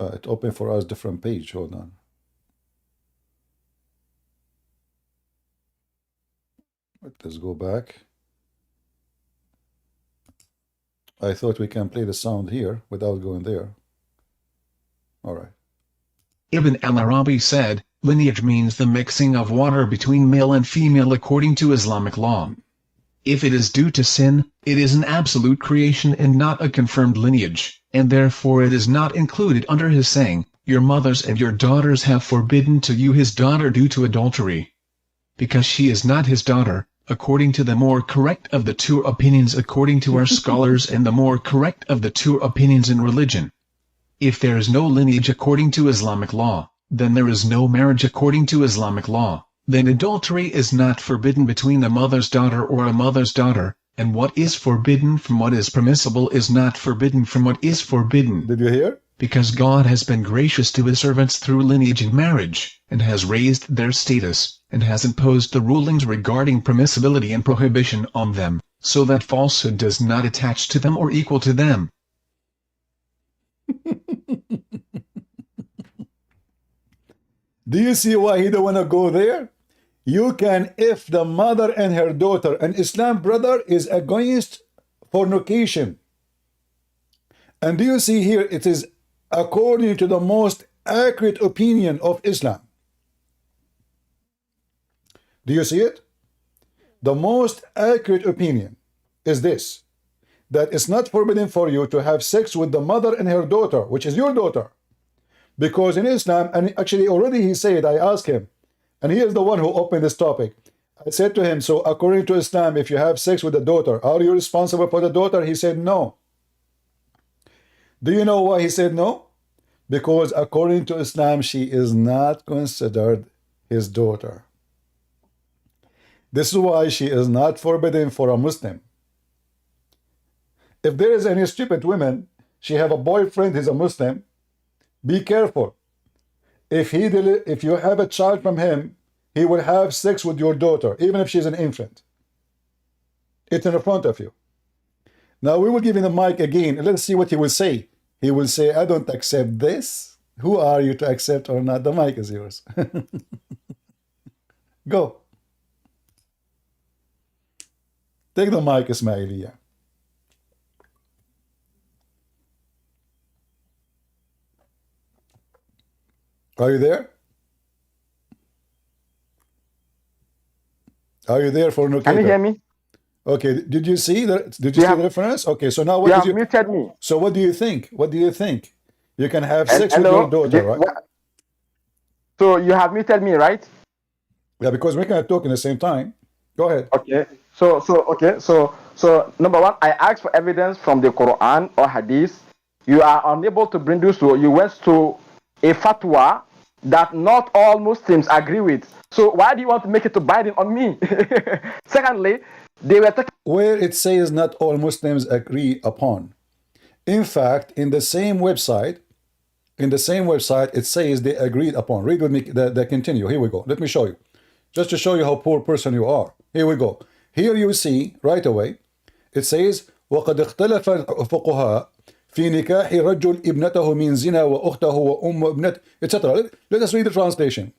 [SPEAKER 1] It opened for us different page. Hold on. Let's go back. I thought we can play the sound here without going there. All right.
[SPEAKER 5] Ibn al-Arabi said, lineage means the mixing of water between male and female according to Islamic law. If it is due to sin, it is an absolute creation and not a confirmed lineage, and therefore it is not included under his saying, your mothers and your daughters have forbidden to you his daughter due to adultery. Because she is not his daughter, according to the more correct of the two opinions according to our scholars and the more correct of the two opinions in religion. If there is no lineage according to Islamic law, then there is no marriage according to Islamic law. Then adultery is not forbidden between a mother's daughter or a mother's daughter, and what is forbidden from what is permissible is not forbidden from what is forbidden.
[SPEAKER 1] Did you hear?
[SPEAKER 5] Because God has been gracious to his servants through lineage and marriage, and has raised their status, and has imposed the rulings regarding permissibility and prohibition on them, so that falsehood does not attach to them or equal to them.
[SPEAKER 1] Do you see why he don't want to go there? You can, if the mother and her daughter, and Islam, brother, is against fornication. And do you see here, it is according to the most accurate opinion of Islam. Do you see it? The most accurate opinion is this, that it's not forbidden for you to have sex with the mother and her daughter, which is your daughter. Because in Islam, and actually already he said, I asked him, and he is the one who opened this topic. I said to him, so according to Islam, if you have sex with the daughter, are you responsible for the daughter? He said no. Do you know why he said no? Because according to Islam, she is not considered his daughter. This is why she is not forbidden for a Muslim. If there is any stupid woman, she have a boyfriend, he's a Muslim, be careful. If you have a child from him, he will have sex with your daughter, even if she's an infant. It's in front of you. Now we will give him the mic again, and let's see what he will say. He will say, I don't accept this. Who are you to accept or not? The mic is yours. Go. Take the mic, Ismailia. Are you there? Are you there for no?
[SPEAKER 4] Can you hear me?
[SPEAKER 1] Okay. Did you see the? Did you see the reference? Okay. So now what?
[SPEAKER 4] You
[SPEAKER 1] did
[SPEAKER 4] have muted me.
[SPEAKER 1] So what do you think? What do you think? You can have sex with
[SPEAKER 4] Hello?
[SPEAKER 1] your daughter, right?
[SPEAKER 4] So you have muted me, right?
[SPEAKER 1] Yeah, because we can talk in the same time. Go ahead.
[SPEAKER 4] Okay. So number one, I asked for evidence from the Quran or Hadith. You are unable to bring this. So you went to a fatwa that not all Muslims agree with. So why do you want to make it to binding on me? Secondly, they were talking
[SPEAKER 1] where it says not all Muslims agree upon. In fact, in the same website, in the same website, it says they agreed upon. Read with me the continue. Here we go. Let me show you. Just to show you how poor person you are. Here we go. Here you see right away, it says وقد اختلف الفقهاء في نكاح رجل ابنته من زنا وأخته وأم ابنته etc. Let us read the translation.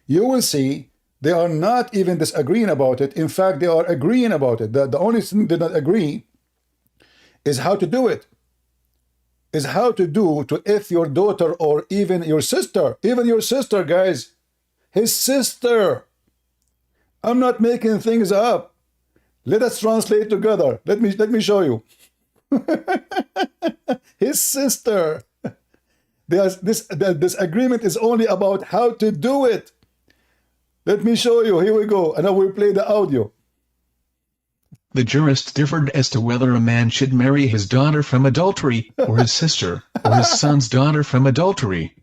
[SPEAKER 1] You will see they are not even disagreeing about it. In fact, they are agreeing about it. The only thing they did not agree is how to do it. Is how to do to if your daughter or even your sister, guys, his sister. I'm not making things up. Let us translate together. Let me show you. His sister. This agreement is only about how to do it. Let me show you. Here we go. And I will play the audio.
[SPEAKER 5] The jurists differed as to whether a man should marry his daughter from adultery, or his sister, or his son's daughter from adultery.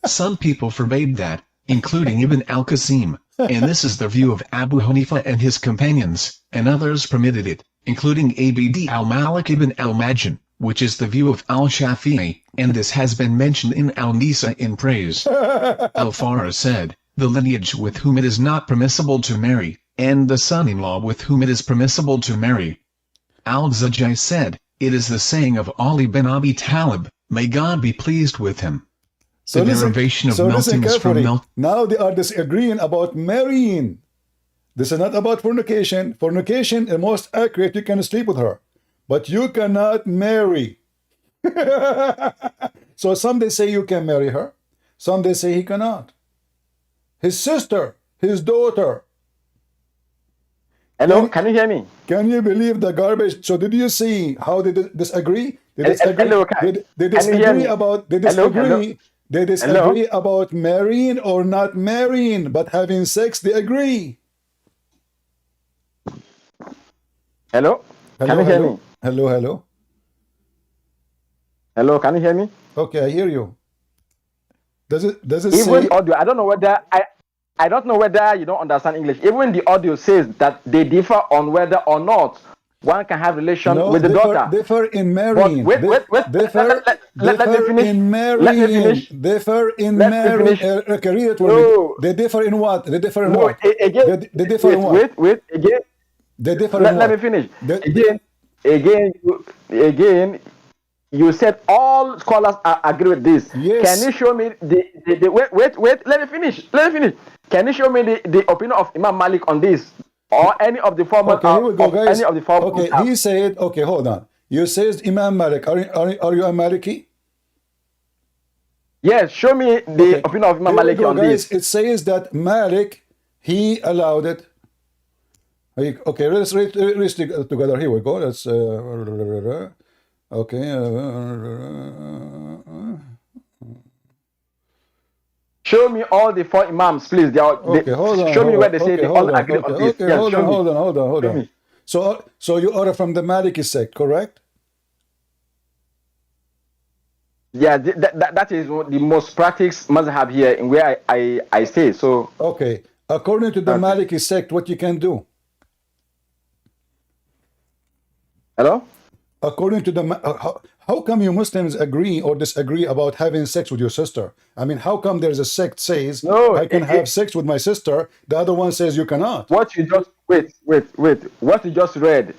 [SPEAKER 5] Some people forbade that, including Ibn al-Qasim, and this is the view of Abu Hanifa and his companions, and others permitted it, including Abd al-Malik ibn al-Majin, which is the view of al-Shafi'i, and this has been mentioned in al-Nisa in praise. Al-Farah said, the lineage with whom it is not permissible to marry, and the son-in-law with whom it is permissible to marry. Al-Zajjaj said, it is the saying of Ali bin Abi Talib, may God be pleased with him. The derivation of melting is from melt.
[SPEAKER 1] Now they are disagreeing about marrying. This is not about fornication. Fornication is most accurate, you can sleep with her. But you cannot marry. So some they say you can marry her. Some they say he cannot. His sister, his daughter.
[SPEAKER 4] Hello, can you hear me?
[SPEAKER 1] Can you believe the garbage? So did you see how they disagree? They disagree.
[SPEAKER 4] Hello,
[SPEAKER 1] they disagree about. They disagree.
[SPEAKER 4] Hello?
[SPEAKER 1] They disagree about marrying or not marrying, but having sex they agree.
[SPEAKER 4] Hello? Can you hear me?
[SPEAKER 1] Hello.
[SPEAKER 4] Hello, can you hear me?
[SPEAKER 1] Okay, I hear you. Does it
[SPEAKER 4] Even
[SPEAKER 1] say
[SPEAKER 4] audio, I don't know whether you don't understand English. Even the audio says that they differ on whether or not one can have relation with the daughter.
[SPEAKER 1] Differ in marrying.
[SPEAKER 4] But wait.
[SPEAKER 1] Differ in marrying.
[SPEAKER 4] Let me finish.
[SPEAKER 1] Differ in
[SPEAKER 4] Let me
[SPEAKER 1] marrying.
[SPEAKER 4] finish.
[SPEAKER 1] Okay, read it for
[SPEAKER 4] No.
[SPEAKER 1] me. They differ in what? They differ in
[SPEAKER 4] No,
[SPEAKER 1] what?
[SPEAKER 4] again.
[SPEAKER 1] They differ in what?
[SPEAKER 4] Wait. Again.
[SPEAKER 1] They differ in
[SPEAKER 4] Let
[SPEAKER 1] what?
[SPEAKER 4] me finish.
[SPEAKER 1] They-
[SPEAKER 4] Again. You said all scholars agree with this.
[SPEAKER 1] Yes.
[SPEAKER 4] Can you show me the wait? Let me finish. Can you show me the opinion of Imam Malik on this, or any of the former?
[SPEAKER 1] Okay, here we go, guys.
[SPEAKER 4] Any of the former?
[SPEAKER 1] Okay, he said. Okay, hold on. You says Imam Malik. Are you a Maliki?
[SPEAKER 4] Yes, show me the opinion of Imam
[SPEAKER 1] Here we
[SPEAKER 4] Malik
[SPEAKER 1] go,
[SPEAKER 4] on
[SPEAKER 1] guys.
[SPEAKER 4] this.
[SPEAKER 1] It says that Malik, he allowed it. Okay, let's read together. Here we go. Let's. Okay.
[SPEAKER 4] Show me all the four imams, please.
[SPEAKER 1] Hold on.
[SPEAKER 4] Show me where they say they all agree on this.
[SPEAKER 1] Okay,
[SPEAKER 4] Yes,
[SPEAKER 1] hold
[SPEAKER 4] show
[SPEAKER 1] on.
[SPEAKER 4] me.
[SPEAKER 1] So you are from the Maliki sect, correct?
[SPEAKER 4] Yeah, that is the most practiced mazhab here in where I stay. So
[SPEAKER 1] Okay. According to the Maliki sect, what you can do?
[SPEAKER 4] hello.
[SPEAKER 1] According to the how come you Muslims agree or disagree about having sex with your sister? I mean, how come there's a sect says
[SPEAKER 4] No,
[SPEAKER 1] I can have sex with my sister, the other one says you cannot?
[SPEAKER 4] What you just wait. What you just read,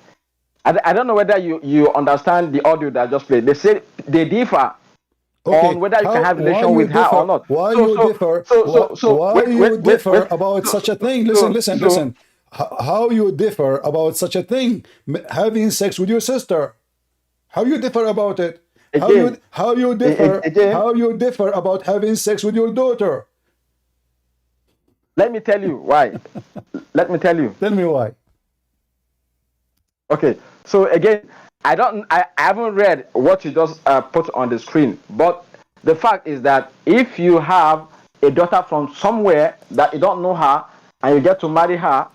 [SPEAKER 4] I don't know whether you understand the audio that I just played. They say they differ on whether you can have relation with her or not.
[SPEAKER 1] Why you differ about such a thing? Listen. How you differ about such a thing? Having sex with your sister. How you differ about it? How you differ about having sex with your daughter?
[SPEAKER 4] Let me tell you why. Let me tell you.
[SPEAKER 1] Tell me why.
[SPEAKER 4] Okay. So again, I haven't read what you just put on the screen, but the fact is that if you have a daughter from somewhere that you don't know her and you get to marry her,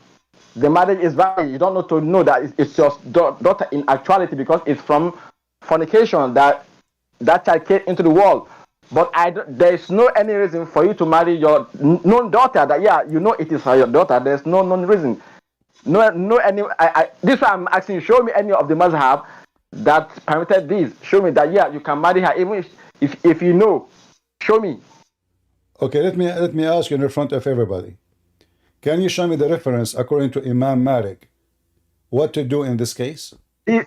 [SPEAKER 4] the marriage is valid. You don't know that it's your daughter in actuality because it's from fornication that child came into the world. But there is no any reason for you to marry your known daughter that it is your daughter. There's no known reason. This is why I'm asking you, show me any of the mazhab that permitted this. Show me that you can marry her even If you know, show me.
[SPEAKER 1] Okay, let me ask you in front of everybody. Can you show me the reference according to Imam Malik what to do in this case?
[SPEAKER 4] You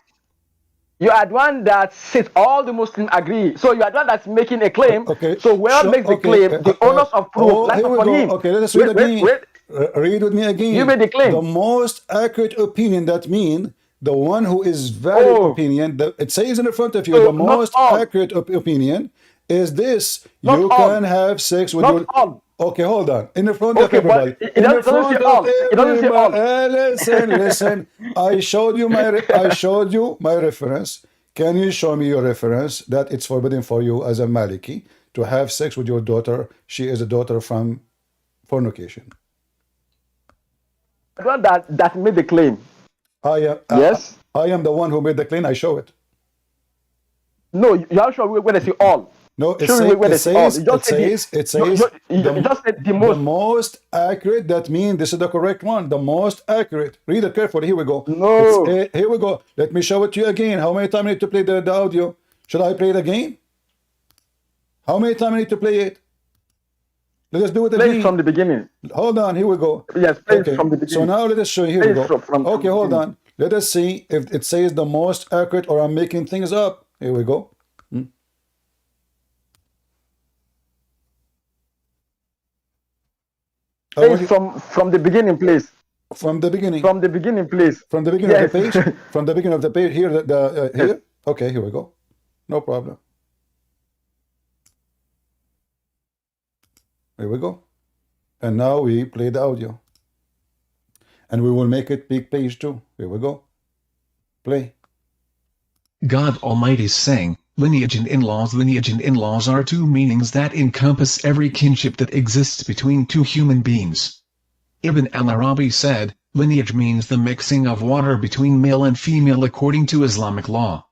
[SPEAKER 4] are the one that says all the Muslims agree. So you are the one that's making a claim.
[SPEAKER 1] Okay.
[SPEAKER 4] So whoever makes the claim, the onus of proof lies
[SPEAKER 1] here we
[SPEAKER 4] upon
[SPEAKER 1] go.
[SPEAKER 4] him.
[SPEAKER 1] Okay, let us read again.
[SPEAKER 4] Wait.
[SPEAKER 1] Read with me again.
[SPEAKER 4] You made the claim.
[SPEAKER 1] The most accurate opinion, that means the one who is valid opinion. It says in front of you, the most accurate opinion is this.
[SPEAKER 4] Not
[SPEAKER 1] you
[SPEAKER 4] all.
[SPEAKER 1] can have sex with
[SPEAKER 4] Not
[SPEAKER 1] your...
[SPEAKER 4] all.
[SPEAKER 1] Okay, hold on. In the front of everybody.
[SPEAKER 4] But it doesn't say all. It doesn't say all.
[SPEAKER 1] Listen. I showed you my reference. Can you show me your reference that it's forbidden for you as a Maliki to have sex with your daughter? She is a daughter from fornication.
[SPEAKER 4] The one that made the claim. Yes.
[SPEAKER 1] I am the one who made the claim. I show it.
[SPEAKER 4] No, you are sure when they say all.
[SPEAKER 1] No, it says the most accurate. That means this is the correct one. The most accurate. Read it carefully. Here we go.
[SPEAKER 4] No.
[SPEAKER 1] Here we go. Let me show it to you again. How many times I need to play the audio? Should I play it again? How many times I need to play it? Let us do it again.
[SPEAKER 4] Play it from the beginning.
[SPEAKER 1] Hold on. Here we go.
[SPEAKER 4] Yes, play it from the beginning.
[SPEAKER 1] So now let us show you. Here we go. Okay, hold on. Let us see if it says the most accurate or I'm making things up. Here we go.
[SPEAKER 4] From the beginning, please.
[SPEAKER 1] From the beginning.
[SPEAKER 4] From the beginning, please.
[SPEAKER 1] From the beginning of the page. From the beginning of the page. Here, here. Okay, here we go. No problem. Here we go. And now we play the audio. And we will make it big page too. Here we go. Play.
[SPEAKER 5] God Almighty's saying, lineage and in-laws. Lineage and in-laws are two meanings that encompass every kinship that exists between two human beings. Ibn al-Arabi said, lineage means the mixing of water between male and female according to Islamic law.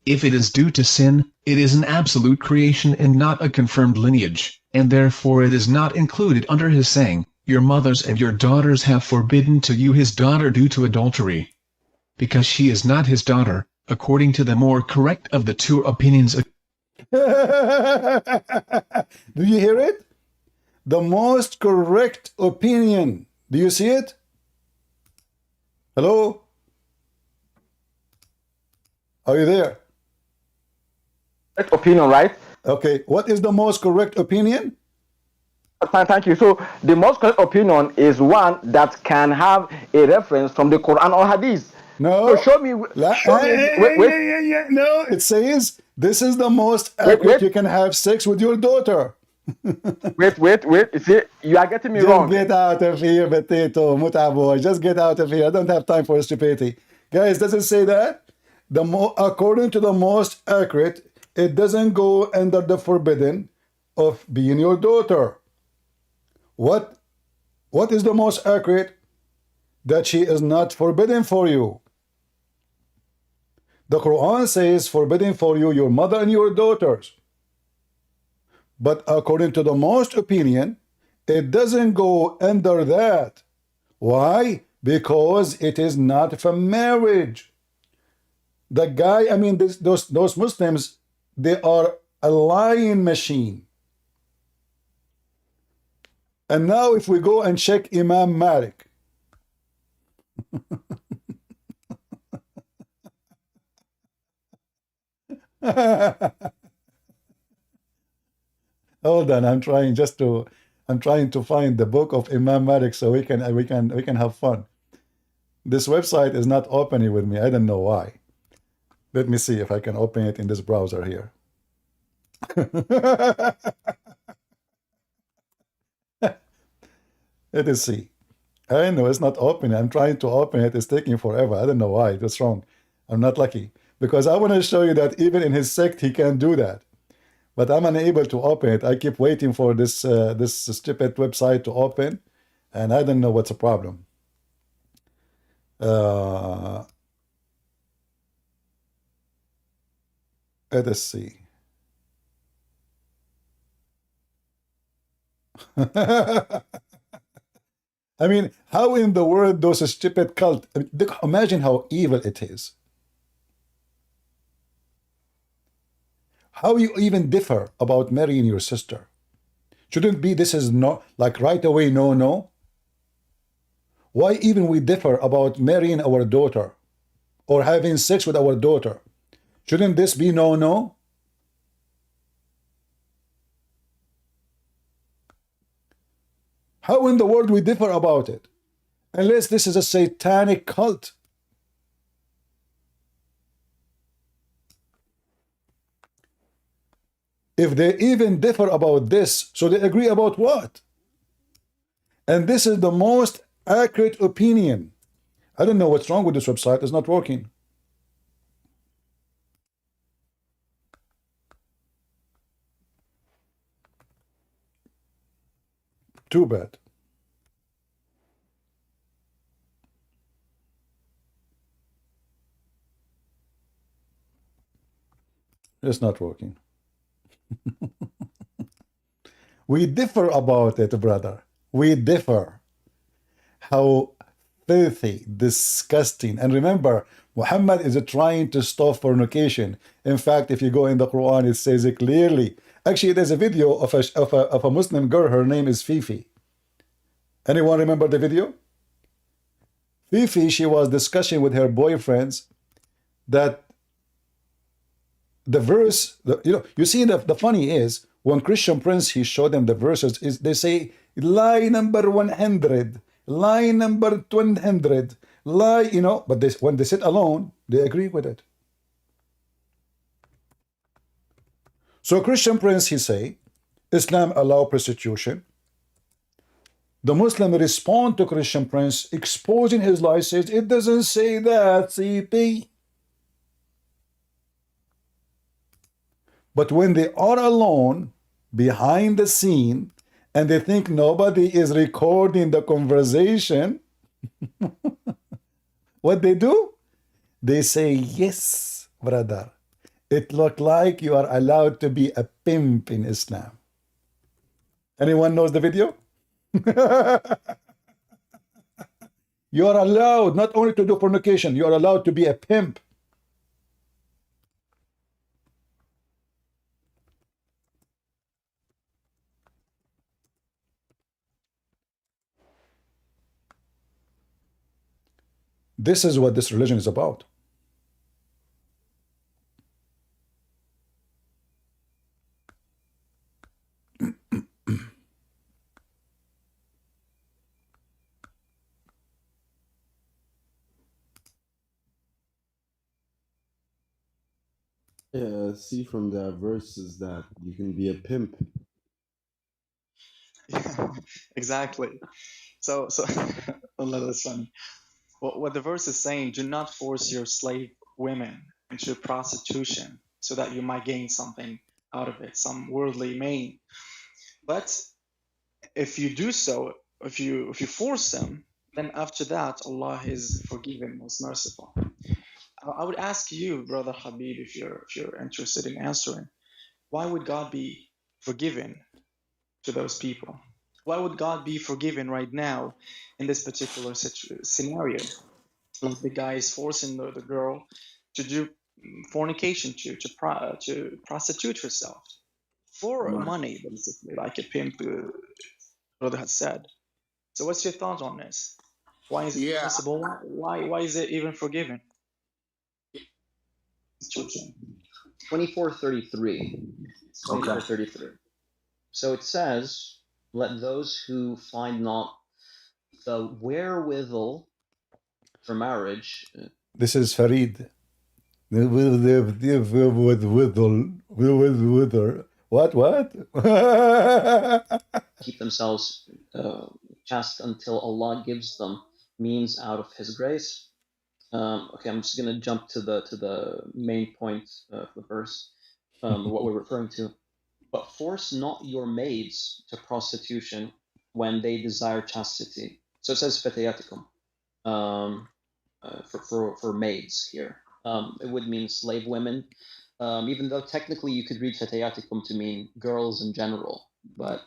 [SPEAKER 5] If it is due to sin, it is an absolute creation and not a confirmed lineage, and therefore it is not included under his saying, your mothers and your daughters have forbidden to you his daughter due to adultery. Because she is not his daughter, according to the more correct of the two opinions.
[SPEAKER 1] Do you hear it? The most correct opinion. Do you see it? Hello? Are you there?
[SPEAKER 4] Correct opinion, right?
[SPEAKER 1] Okay. What is the most correct opinion?
[SPEAKER 4] Thank you. So the most correct opinion is one that can have a reference from the Quran or Hadith.
[SPEAKER 1] No.
[SPEAKER 4] So show me.
[SPEAKER 1] Wait. No, it says this is the most accurate. You can have sex with your daughter.
[SPEAKER 4] wait. You see, you are getting me wrong.
[SPEAKER 1] Just get out of here, Potato, Mutabo. Just get out of here. I don't have time for stupidity. Guys, does it say that? According to the most accurate, it doesn't go under the forbidden of being your daughter. What is the most accurate? That she is not forbidden for you. The Quran says forbidden for you your mother and your daughters. But according to the most opinion, it doesn't go under that. Why? Because it is not from marriage. The guy, I mean, those Muslims, they are a lying machine. And now if we go and check Imam Malik. Hold on, I'm trying to find the book of Imam Malik so we can have fun. This website is not opening with me. I don't know why. Let me see if I can open it in this browser here. Let us see. I know it's not opening. I'm trying to open it. It's taking forever. I don't know why. What's wrong? I'm not lucky. Because I want to show you that even in his sect, he can do that. But I'm unable to open it. I keep waiting for this this stupid website to open. And I don't know what's the problem. Let us see. I mean, how in the world those stupid cult, imagine how evil it is. How you even differ about marrying your sister? Shouldn't be this is not like right away, no, no. Why even we differ about marrying our daughter or having sex with our daughter? Shouldn't this be no, no? How in the world we differ about it? Unless this is a satanic cult. If they even differ about this, so they agree about what? And this is the most accurate opinion. I don't know what's wrong with this website. It's not working. Too bad. It's not working. We differ about it, brother. We differ. How filthy, disgusting. And remember, Muhammad is trying to stop fornication. In fact, if you go in the Quran, it says it clearly. Actually, there's a video of a Muslim girl. Her name is Fifi. Anyone remember the video? Fifi, she was discussing with her boyfriends that the verse, you see, the funny is, when Christian Prince, he showed them the verses, they say, lie number 100, lie number 200, lie, but when they sit alone, they agree with it. So Christian Prince, he say, Islam allow prostitution. The Muslim respond to Christian Prince, exposing his lie, says, it doesn't say that, CP. But when they are alone, behind the scene, and they think nobody is recording the conversation, what they do? They say, yes, brother, it looked like you are allowed to be a pimp in Islam. Anyone knows the video? You are allowed not only to do fornication, you are allowed to be a pimp. This is what this religion is about.
[SPEAKER 6] Yeah, see from that verse is that you can be a pimp.
[SPEAKER 7] Yeah, exactly. So Allah, that's funny. What the verse is saying, do not force your slave women into prostitution so that you might gain something out of it, some worldly gain. But if you do so, if you force them, then after that, Allah is forgiving, most merciful. I would ask you, Brother Habib, if you're interested in answering, why would God be forgiving to those people? Why would God be forgiving right now in this particular scenario? Like the guy is forcing the girl to do fornication, to prostitute herself for money, basically, like a pimp, brother had said. So what's your thought on this? Why is it possible? Why is it even forgiven?
[SPEAKER 8] 24:33. 24:33. So it says, let those who find not the wherewithal for marriage.
[SPEAKER 1] This is Farid. What?
[SPEAKER 8] Keep themselves chaste until Allah gives them means out of His grace. Okay, I'm just going to jump to the main point of the verse, what we're referring to. But force not your maids to prostitution when they desire chastity. So it says fatayatikum for maids here. It would mean slave women, even though technically you could read fatayatikum to mean girls in general. But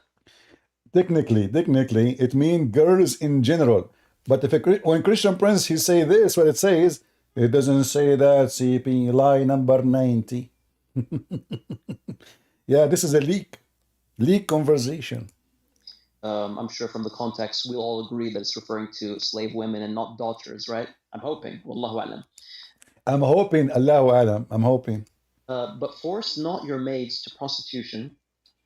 [SPEAKER 1] technically, it means girls in general. But when Christian Prince he say this, what it says, it doesn't say that. CP lie number 90. Yeah, this is a leak conversation.
[SPEAKER 8] I'm sure from the context we'll all agree that it's referring to slave women and not daughters, right? I'm hoping. Wallahu alam.
[SPEAKER 1] I'm hoping, Allahu Alam, I'm hoping.
[SPEAKER 8] But force not your maids to prostitution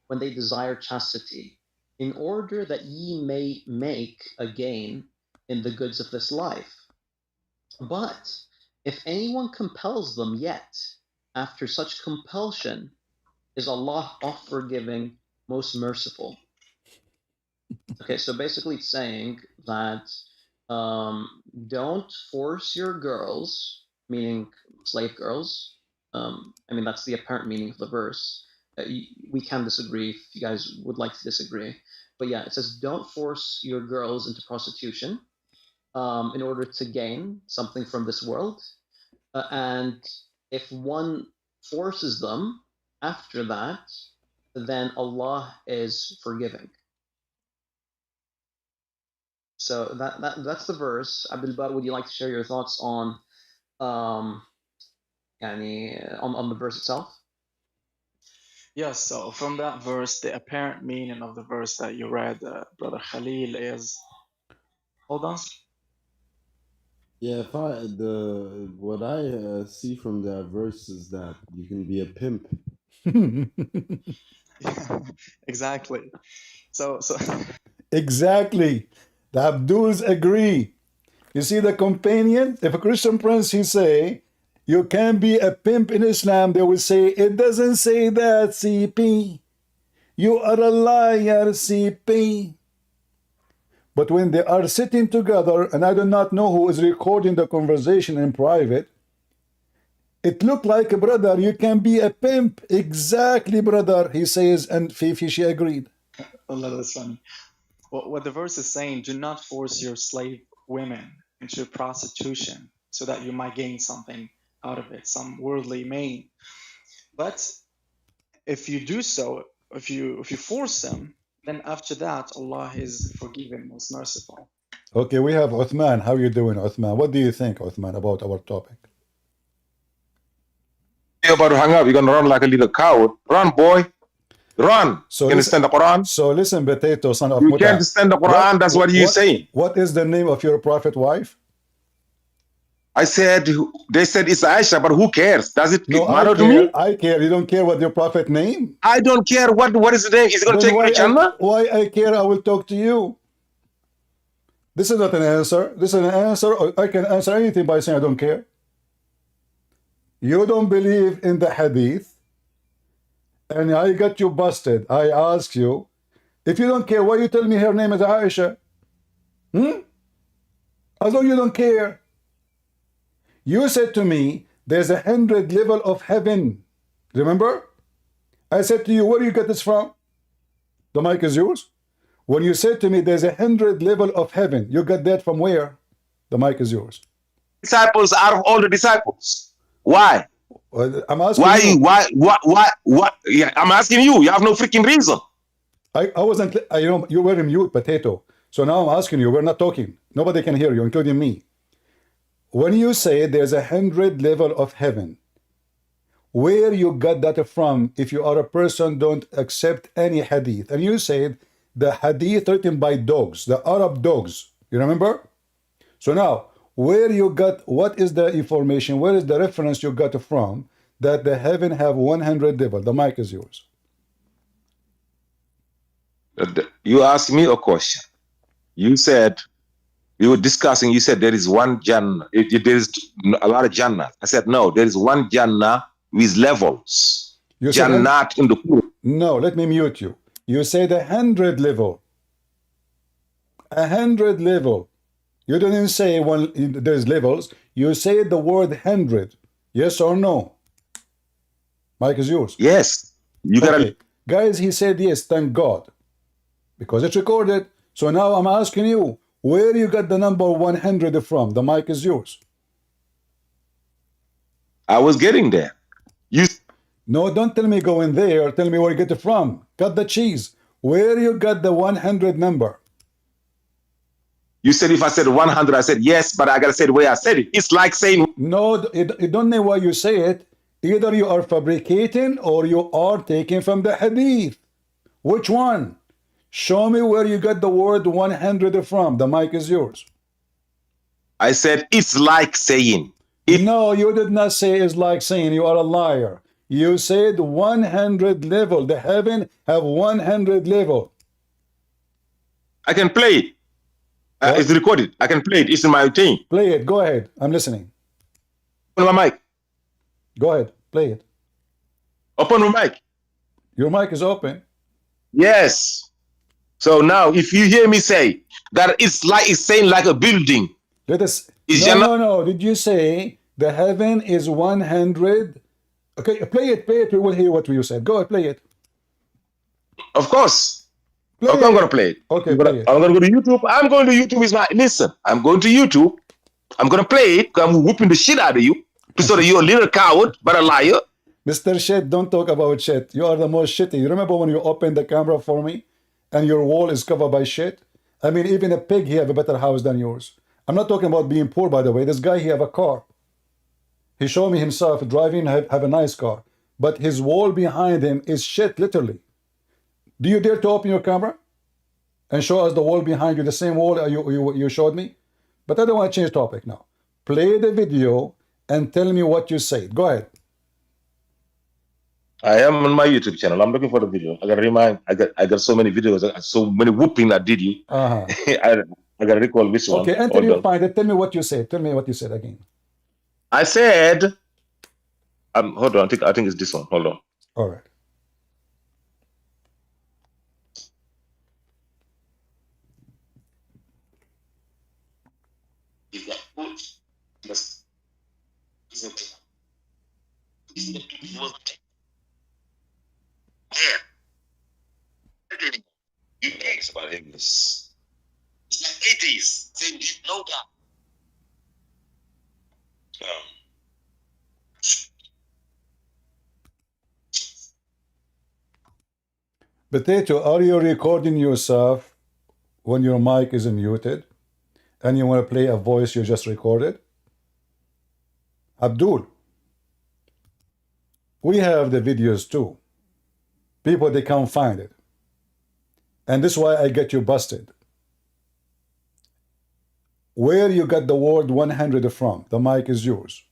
[SPEAKER 8] when they desire chastity, in order that ye may make a gain in the goods of this life. But if anyone compels them yet, after such compulsion, is Allah oft forgiving, most merciful. Okay, so basically it's saying that don't force your girls, meaning slave girls. I mean, that's the apparent meaning of the verse. We can disagree if you guys would like to disagree. But yeah, it says don't force your girls into prostitution in order to gain something from this world. And if one forces them after that, then Allah is forgiving. So that's the verse. Abdul Bar, would you like to share your thoughts on on the verse itself?
[SPEAKER 7] Yes, so from that verse, the apparent meaning of the verse that you read, Brother Khalil, is, hold on.
[SPEAKER 6] Yeah, what I see from that verse is that you can be a pimp.
[SPEAKER 7] Exactly. So
[SPEAKER 1] Exactly. The Abduls agree. You see the companion? If a Christian prince, he say, you can be a pimp in Islam, they will say, it doesn't say that, CP. You are a liar, CP. But when they are sitting together, and I do not know who is recording the conversation in private, it looked like, brother, you can be a pimp. Exactly, brother, he says, and Fifi, she agreed.
[SPEAKER 7] Allah, that's funny. What the verse is saying, do not force your slave women into prostitution so that you might gain something out of it, some worldly gain. But if you do so, if you force them, then after that, Allah is forgiving, most merciful.
[SPEAKER 1] Okay, we have Uthman. How are you doing, Uthman? What do you think, Uthman, about our topic?
[SPEAKER 3] You're about to hang up. You're going to run like a little coward. Run, boy. Run.
[SPEAKER 1] So
[SPEAKER 3] you understand the Quran?
[SPEAKER 1] So listen, Potato, son of
[SPEAKER 3] You
[SPEAKER 1] Muta.
[SPEAKER 3] can't understand the Quran. That's what you're saying.
[SPEAKER 1] What is the name of your prophet wife?
[SPEAKER 3] I said, they said it's Aisha, but who cares? Does it matter to me?
[SPEAKER 1] I care. You don't care what your prophet name?
[SPEAKER 3] I don't care what is the name. Is it going to take me to Jannah?
[SPEAKER 1] Why I care? I will talk to you. This is not an answer. This is an answer. I can answer anything by saying I don't care. You don't believe in the hadith, and I got you busted. I ask you, if you don't care, why you tell me her name is Aisha? As though you don't care. You said to me, there's 100 level of heaven. Remember? I said to you, where do you get this from? The mic is yours. When you said to me, there's 100 level of heaven, you got that from where? The mic is yours.
[SPEAKER 3] Disciples out of all the disciples. Why?
[SPEAKER 1] I'm asking you.
[SPEAKER 3] Why? Yeah, I'm asking you. You have no freaking reason.
[SPEAKER 1] I wasn't, you were in mute, Potato. So now I'm asking you, we're not talking. Nobody can hear you, including me. When you say there's 100 level of heaven, where you got that from if you are a person don't accept any hadith? And you said the hadith written by dogs, the Arab dogs. You remember? So now, where you got, what is the information, where is the reference you got from that the heaven have 100 level? The mic is yours.
[SPEAKER 3] You asked me a question. You said, we were discussing, you said there is one Jannah, there is a lot of Jannah. I said, no, there is one Jannah with levels. Jannah in the Quran.
[SPEAKER 1] No, let me mute you. You said 100 level. 100 level. You didn't say there's levels. You said the word 100. Yes or no? Mic is yours.
[SPEAKER 3] Yes. You gotta.
[SPEAKER 1] Guys, he said yes, thank God. Because it's recorded. So now I'm asking you, where you got the number 100 from? The mic is yours.
[SPEAKER 3] I was getting there.
[SPEAKER 1] No, don't tell me go in there. Tell me where you get it from. Cut the cheese. Where you got the 100 number?
[SPEAKER 3] You said if I said 100, I said yes, but I gotta say the way I said it. It's like saying
[SPEAKER 1] no. You don't know why you say it. Either you are fabricating or you are taking from the hadith. Which one? Show me where you got the word 100 from. The mic is yours.
[SPEAKER 3] I said it's like saying.
[SPEAKER 1] No, you did not say it's like saying. You are a liar. You said 100 level. The heaven have 100 level.
[SPEAKER 3] I can play it. It's recorded. I can play it. It's in my thing.
[SPEAKER 1] Play it. Go ahead. I'm listening.
[SPEAKER 3] Open my mic.
[SPEAKER 1] Go ahead. Play it.
[SPEAKER 3] Open my mic.
[SPEAKER 1] Your mic is open.
[SPEAKER 3] Yes. So now, if you hear me say that it's saying like a building.
[SPEAKER 1] Let us.
[SPEAKER 3] Is
[SPEAKER 1] No. Did you say the heaven is 100? Okay, play it. We will hear what you said. Go ahead, play it.
[SPEAKER 3] Of course.
[SPEAKER 1] Play
[SPEAKER 3] Okay, I'm going to play it.
[SPEAKER 1] Okay,
[SPEAKER 3] I'm
[SPEAKER 1] play it.
[SPEAKER 3] going to go to YouTube. I'm going to YouTube. Listen, I'm going to YouTube. I'm going to play it because I'm whooping the shit out of you. So that you're a little coward, but a liar.
[SPEAKER 1] Mr. Shit, don't talk about shit. You are the most shitty. You remember when you opened the camera for me and your wall is covered by shit? I mean, even a pig, he have a better house than yours. I'm not talking about being poor, by the way. This guy, he have a car. He showed me himself driving, have a nice car. But his wall behind him is shit, literally. Do you dare to open your camera and show us the wall behind you, the same wall you showed me? But I don't want to change topic now. Play the video and tell me what you said. Go ahead.
[SPEAKER 3] I am on my YouTube channel. I'm looking for the video. I gotta remind. I got so many videos. So many whooping I did you. I gotta recall which one.
[SPEAKER 1] Okay, until you find it, tell me what you said. Tell me what you said again.
[SPEAKER 3] I said, hold on. I think it's this one. Hold on.
[SPEAKER 1] All right.
[SPEAKER 3] You ask about English. It's like atheists saying there's no God.
[SPEAKER 1] Potato, are you recording yourself when your mic is muted and you want to play a voice you just recorded? Abdul, we have the videos too. People, they can't find it. And this is why I get you busted. Where you got the word 100 from? The mic is yours.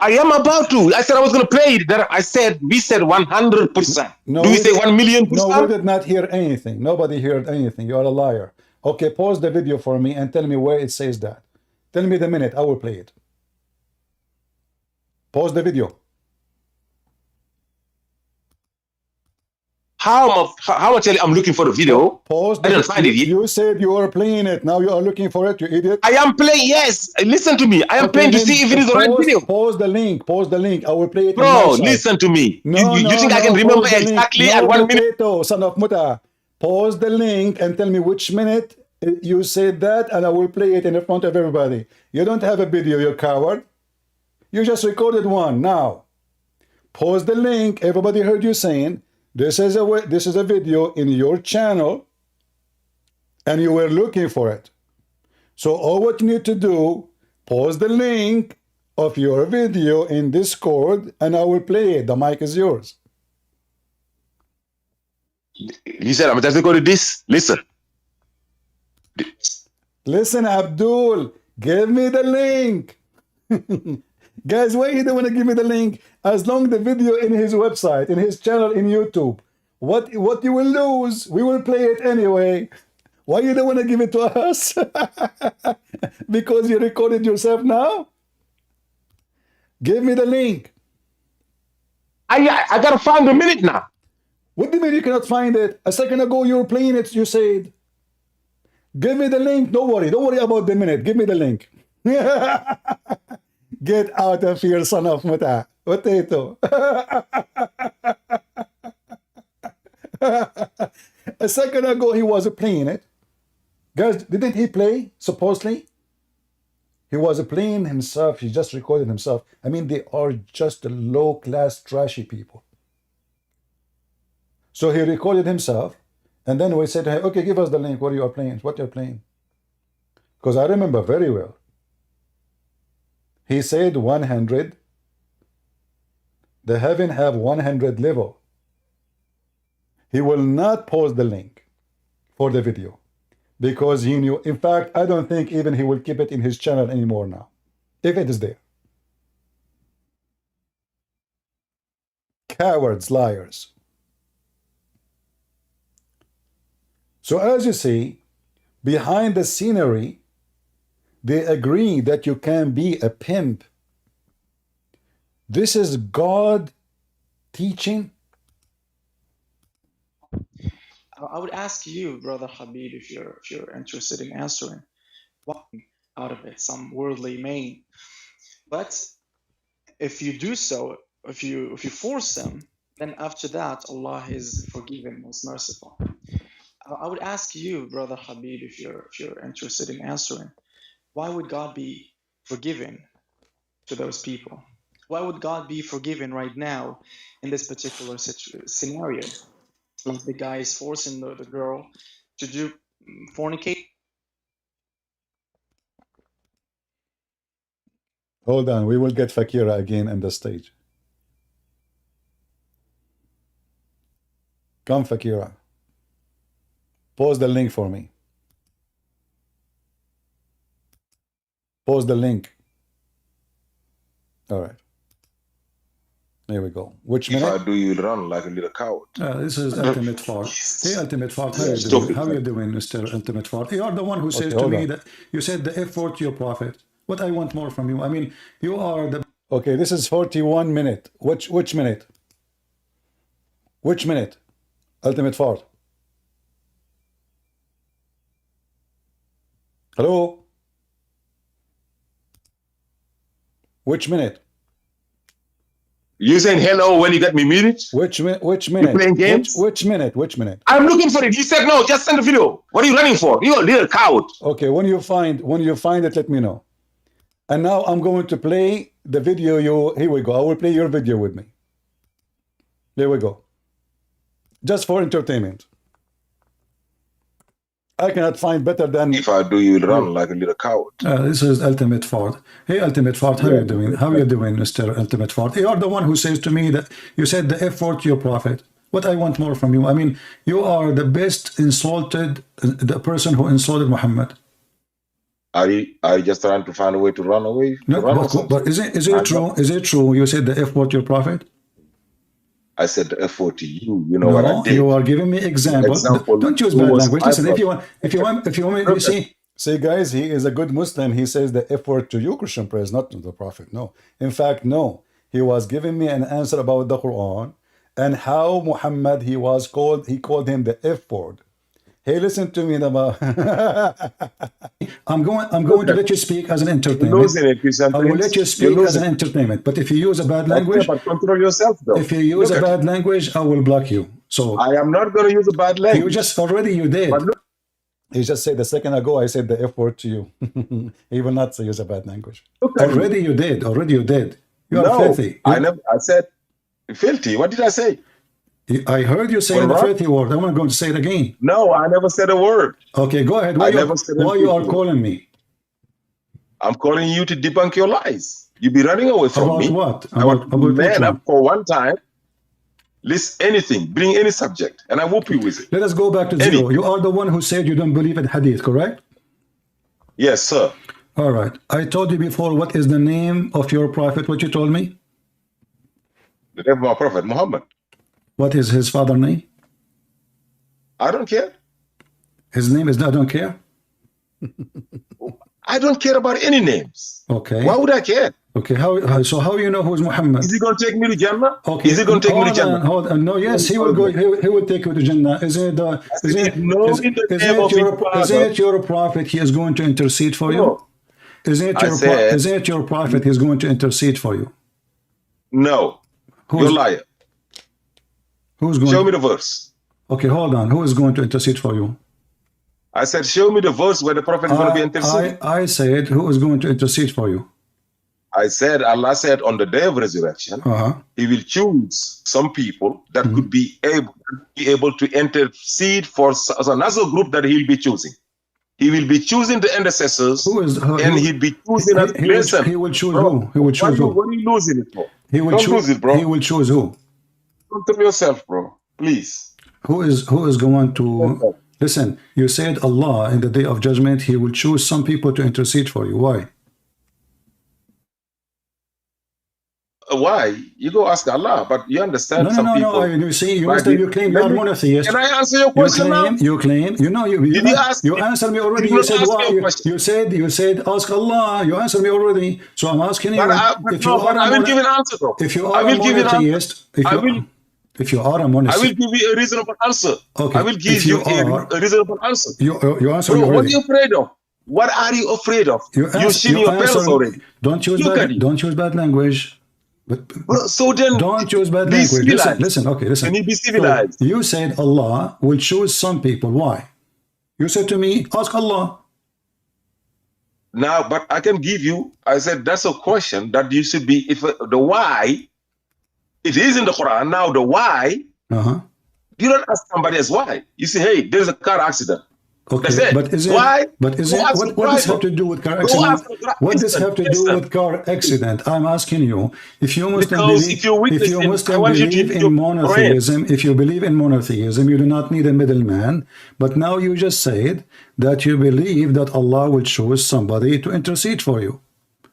[SPEAKER 3] I am about to. I said I was going to play it. We said 100%.
[SPEAKER 1] No,
[SPEAKER 3] Do we say 1,000,000%?
[SPEAKER 1] No, we did not hear anything. Nobody heard anything. You are a liar. Okay, pause the video for me and tell me where it says that. Tell me the minute. I will play it. Pause the video.
[SPEAKER 3] How much I'm looking for the video?
[SPEAKER 1] Pause.
[SPEAKER 3] I didn't find it yet.
[SPEAKER 1] You said you are playing it. Now you are looking for it, you idiot.
[SPEAKER 3] I am playing, yes. Listen to me. I am playing to see if it is the right video.
[SPEAKER 1] Pause the link. Pause the link. I will play it.
[SPEAKER 3] Bro, listen to me. You think I can remember exactly at 1 minute?
[SPEAKER 1] Potato, son of Muta. Pause the link and tell me which minute you said that, and I will play it in front of everybody. You don't have a video, you coward. You just recorded one. Now, pause the link. Everybody heard you saying, this is a video in your channel, and you were looking for it. So all what you need to do, pause the link of your video in Discord, and I will play it. The mic is yours.
[SPEAKER 3] You said I'm just going to this. Listen.
[SPEAKER 1] Listen, Abdul, give me the link. Guys, why he don't want to give me the link? As long the video in his website, in his channel, in YouTube. What you will lose, we will play it anyway. Why you don't want to give it to us? Because you recorded yourself now? Give me the link.
[SPEAKER 3] I got to find the minute now.
[SPEAKER 1] What do you mean you cannot find it? A second ago you were playing it, you said. Give me the link. Don't worry about the minute. Give me the link. Get out of here, son of Muta. Potato. A second ago he was playing it. Guys, didn't he play, supposedly? He was playing himself. He just recorded himself. I mean, they are just low-class, trashy people. So he recorded himself, and then we said to him, okay, give us the link, what you are playing, what you're playing. Because I remember very well. He said 100. The heaven have 100 level. He will not post the link for the video because he knew. In fact, I don't think even he will keep it in his channel anymore now, if it is there. Cowards, liars. So as you see, behind the scenery, they agree that you can be a pimp. This is God teaching.
[SPEAKER 7] I would ask you, Brother Habib, if you're interested in answering, what out of it, some worldly main. But if you do so, if you force them, then after that, Allah is forgiving, most merciful. I would ask you, Brother Habib, if you're interested in answering, why would God be forgiving to those people? Why would God be forgiving right now in this particular scenario? Like the guy is forcing the girl to do fornicate.
[SPEAKER 1] Hold on, we will get Fakira again on the stage. Come, Fakira. Post the link for me. Post the link. All right. There we go. Which minute?
[SPEAKER 3] If I do, you run like a little coward.
[SPEAKER 1] This is Ultimate Fart. Hey, Ultimate Fart, how are you doing? How are you doing, Mr. Ultimate Fart? You are the one who says to me that you said the F-word to your prophet. What I want more from you. I mean, you are the... Okay, this is 41 minute. Which minute? Which minute? Ultimate Fart. Hello? Which minute?
[SPEAKER 3] You saying hello when you got me muted?
[SPEAKER 1] Which minute?
[SPEAKER 3] You playing games?
[SPEAKER 1] Which minute?
[SPEAKER 3] I'm looking for it. You said no, just send the video. What are you running for? You're a little coward.
[SPEAKER 1] Okay, when you find it, let me know. And now I'm going to play the video. Here we go. I will play your video with me. There we go. Just for entertainment. I cannot find better than...
[SPEAKER 3] If I do, you run like a little coward.
[SPEAKER 1] This is Ultimate Fart. Hey, Ultimate Fart, how are you doing? How are you doing, Mr. Ultimate Fart? You are the one who says to me that you said the F-word to your prophet. What I want more from you. I mean, you are the best insulted, the person who insulted Muhammad.
[SPEAKER 3] Are you just trying to find a way to run away?
[SPEAKER 1] No, but is it true? Is it true you said the F-word to your prophet?
[SPEAKER 3] I said the F-word to you. You know what I did.
[SPEAKER 1] You are giving me examples. Don't use bad language. Listen, if you want you see, guys, he is a good Muslim. He says the F-word to you, Christian praise, not to the prophet. No. In fact, no. He was giving me an answer about the Quran and how Muhammad he called him the F-word. Hey, listen to me, I'm going to let you speak as an entertainment. I will let you speak as an entertainment. But if you use a bad language,
[SPEAKER 3] but control yourself, though.
[SPEAKER 1] If you use a bad language, I will block you. So
[SPEAKER 3] I am not going to use a bad language.
[SPEAKER 1] You did. He just said a second ago I said the F-word to you. He will not use a bad language. Already you did. You are filthy.
[SPEAKER 3] I said filthy. What did I say?
[SPEAKER 1] I heard you saying the filthy word. I'm not going to say it again.
[SPEAKER 3] No, I never said a word.
[SPEAKER 1] Okay, go ahead. Why you are calling me?
[SPEAKER 3] I'm calling you to debunk your lies. You be running away from me.
[SPEAKER 1] What?
[SPEAKER 3] About man up for one time. List anything, bring any subject, and I whoop you with it.
[SPEAKER 1] Let us go back to zero. You are the one who said you don't believe in hadith, correct?
[SPEAKER 3] Yes, sir.
[SPEAKER 1] All right. I told you before, what is the name of your prophet? What you told me?
[SPEAKER 3] The name of my prophet, Muhammad.
[SPEAKER 1] What is his father's name?
[SPEAKER 3] I don't care.
[SPEAKER 1] His name is I don't care?
[SPEAKER 3] I don't care about any names.
[SPEAKER 1] Okay.
[SPEAKER 3] Why would I care?
[SPEAKER 1] Okay. So how you know who's Muhammad?
[SPEAKER 3] Is he going to take me to Jannah?
[SPEAKER 1] Okay.
[SPEAKER 3] Is he going to take me to Jannah?
[SPEAKER 1] Hold on. No, yes, he will go. He will take you to Jannah. Is it your prophet? He is going to intercede for you.
[SPEAKER 3] No.
[SPEAKER 1] Is it your prophet? He's going to intercede for you.
[SPEAKER 3] No. You're a liar.
[SPEAKER 1] Who's going?
[SPEAKER 3] Show me the verse.
[SPEAKER 1] Okay, hold on. Who is going to intercede for you?
[SPEAKER 3] I said, show me the verse where the prophet is going to be interceding.
[SPEAKER 1] I said, who is going to intercede for you? I
[SPEAKER 3] said, Allah said on the day of resurrection, He will choose some people that could be able to intercede for another group that He'll be choosing. He will be choosing the intercessors, and he'll be choosing us. Listen,
[SPEAKER 1] he will choose
[SPEAKER 3] bro,
[SPEAKER 1] who? He will choose who?
[SPEAKER 3] What are you losing it for?
[SPEAKER 1] He will
[SPEAKER 3] Don't
[SPEAKER 1] choose
[SPEAKER 3] lose it, bro.
[SPEAKER 1] He will choose who?
[SPEAKER 3] Control yourself, bro. Please.
[SPEAKER 1] Who is going to listen? You said Allah in the day of judgment, He will choose some people to intercede for you. Why?
[SPEAKER 3] Why? You go ask Allah, but you understand some people.
[SPEAKER 1] No. You see, you claim you are
[SPEAKER 3] Let me-
[SPEAKER 1] monotheist.
[SPEAKER 3] Can I answer your question now?
[SPEAKER 1] You claim. You know,
[SPEAKER 3] Did you ask
[SPEAKER 1] you
[SPEAKER 3] me?
[SPEAKER 1] answered me already.
[SPEAKER 3] Did
[SPEAKER 1] You
[SPEAKER 3] not
[SPEAKER 1] said
[SPEAKER 3] ask
[SPEAKER 1] why?
[SPEAKER 3] me a question.
[SPEAKER 1] You said ask Allah. You answered me already. So I'm asking you.
[SPEAKER 3] But I will give an answer, though.
[SPEAKER 1] If you are
[SPEAKER 3] I will
[SPEAKER 1] a
[SPEAKER 3] give you an answer.
[SPEAKER 1] monotheist, if you are a
[SPEAKER 3] I
[SPEAKER 1] monotheist,
[SPEAKER 3] will give you a reasonable answer.
[SPEAKER 1] Okay,
[SPEAKER 3] I will give
[SPEAKER 1] if
[SPEAKER 3] you
[SPEAKER 1] you are-
[SPEAKER 3] a reasonable answer.
[SPEAKER 1] you answered
[SPEAKER 3] Bro,
[SPEAKER 1] me
[SPEAKER 3] what are
[SPEAKER 1] already.
[SPEAKER 3] you afraid of? What are you afraid of? You shit your pants
[SPEAKER 1] answered-
[SPEAKER 3] already.
[SPEAKER 1] Don't use
[SPEAKER 3] Look at
[SPEAKER 1] bad.
[SPEAKER 3] you.
[SPEAKER 1] Don't use bad language. But
[SPEAKER 3] Bro, so then
[SPEAKER 1] don't use bad
[SPEAKER 3] be
[SPEAKER 1] language.
[SPEAKER 3] civilized.
[SPEAKER 1] Listen. Okay, listen.
[SPEAKER 3] Can you be civilized?
[SPEAKER 1] So you said Allah will choose some people. Why? You said to me, ask Allah.
[SPEAKER 3] Now, but I can give you, I said that's a question that you should be, if the why, it is in the Quran. Now the why, you don't ask somebody else why. You say, hey, there's a car accident.
[SPEAKER 1] Okay,
[SPEAKER 3] That's it.
[SPEAKER 1] but is it?
[SPEAKER 3] Why?
[SPEAKER 1] But is
[SPEAKER 3] Go
[SPEAKER 1] it?
[SPEAKER 3] ask
[SPEAKER 1] What
[SPEAKER 3] the
[SPEAKER 1] does
[SPEAKER 3] driver.
[SPEAKER 1] have to do with car
[SPEAKER 3] Go
[SPEAKER 1] accident?
[SPEAKER 3] ask the driver.
[SPEAKER 1] What does have to do
[SPEAKER 3] Listen.
[SPEAKER 1] with car accident? I'm asking you. If you Muslim
[SPEAKER 3] Because
[SPEAKER 1] believe,
[SPEAKER 3] if you witness it, I
[SPEAKER 1] Muslim
[SPEAKER 3] want you to
[SPEAKER 1] believe
[SPEAKER 3] use
[SPEAKER 1] in
[SPEAKER 3] your
[SPEAKER 1] monotheism, if you believe in monotheism, you do not need a middleman. But now you just said that you believe that Allah will choose somebody to intercede for you.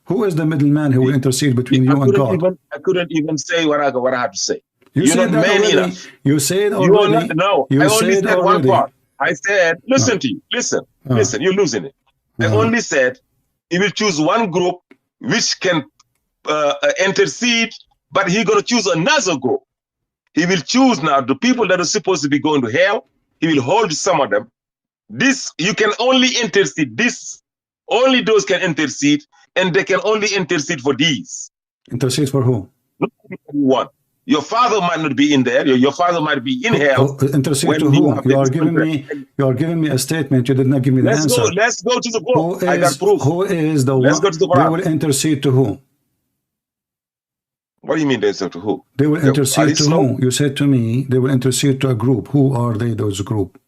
[SPEAKER 1] Who is the middleman who will intercede between you and God?
[SPEAKER 3] I couldn't even say what I had to say.
[SPEAKER 1] You
[SPEAKER 3] You're
[SPEAKER 1] said
[SPEAKER 3] not
[SPEAKER 1] that
[SPEAKER 3] man
[SPEAKER 1] already.
[SPEAKER 3] enough.
[SPEAKER 1] You said
[SPEAKER 3] You are
[SPEAKER 1] already.
[SPEAKER 3] not, no,
[SPEAKER 1] You
[SPEAKER 3] I only said one
[SPEAKER 1] already.
[SPEAKER 3] part. I said, listen to you, listen, you're losing it. I only said he will choose one group which can intercede, but he's going to choose another group. He will choose now the people that are supposed to be going to hell. He will hold some of them. This, you can only intercede. This, only those can intercede, and they can only intercede for these.
[SPEAKER 1] Intercede for who?
[SPEAKER 3] One. Your father might not be in there. Your father might be in hell.
[SPEAKER 1] Intercede to whom? You are giving me a statement. You did not give me the answer.
[SPEAKER 3] Let's go to the book. I got proof.
[SPEAKER 1] Who is the
[SPEAKER 3] Let's
[SPEAKER 1] one?
[SPEAKER 3] go to the
[SPEAKER 1] They
[SPEAKER 3] Quran.
[SPEAKER 1] will intercede to whom?
[SPEAKER 3] What do you mean they intercede to who?
[SPEAKER 1] They will
[SPEAKER 3] Are
[SPEAKER 1] intercede
[SPEAKER 3] you
[SPEAKER 1] to
[SPEAKER 3] slow?
[SPEAKER 1] whom? You said to me they will intercede to a group. Who are they? Those group.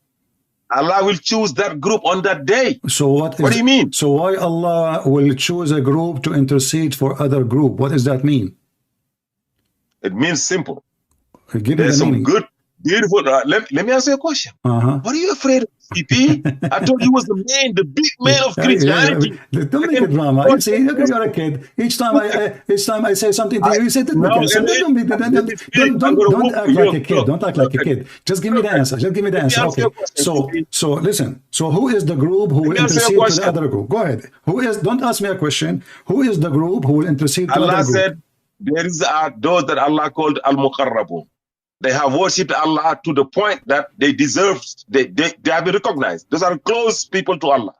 [SPEAKER 3] Allah will choose that group on that day.
[SPEAKER 1] So what
[SPEAKER 3] do you mean?
[SPEAKER 1] So why Allah will choose a group to intercede for other group? What does that mean?
[SPEAKER 3] It means simple.
[SPEAKER 1] Give me
[SPEAKER 3] There's
[SPEAKER 1] the
[SPEAKER 3] some
[SPEAKER 1] meaning.
[SPEAKER 3] good, beautiful. Let me answer your question. What are you afraid of, CP? I told you was the man, the big man of Christianity.
[SPEAKER 1] Don't make it drama. You see, look, you're a kid. Each time I say something to you, you say that.
[SPEAKER 3] No,
[SPEAKER 1] Don't act like a kid. Don't act like a kid. Just give me the answer. Just give me the answer. Okay. So listen. So who is the group who will intercede to the other group? Go ahead. Who is? Don't ask me a question. Who is the group who will intercede to the
[SPEAKER 3] Allah
[SPEAKER 1] other group?
[SPEAKER 3] said there is those that Allah called al-muqarrabun. They have worshipped Allah to the point that they deserve, they have been recognized. Those are close people to Allah.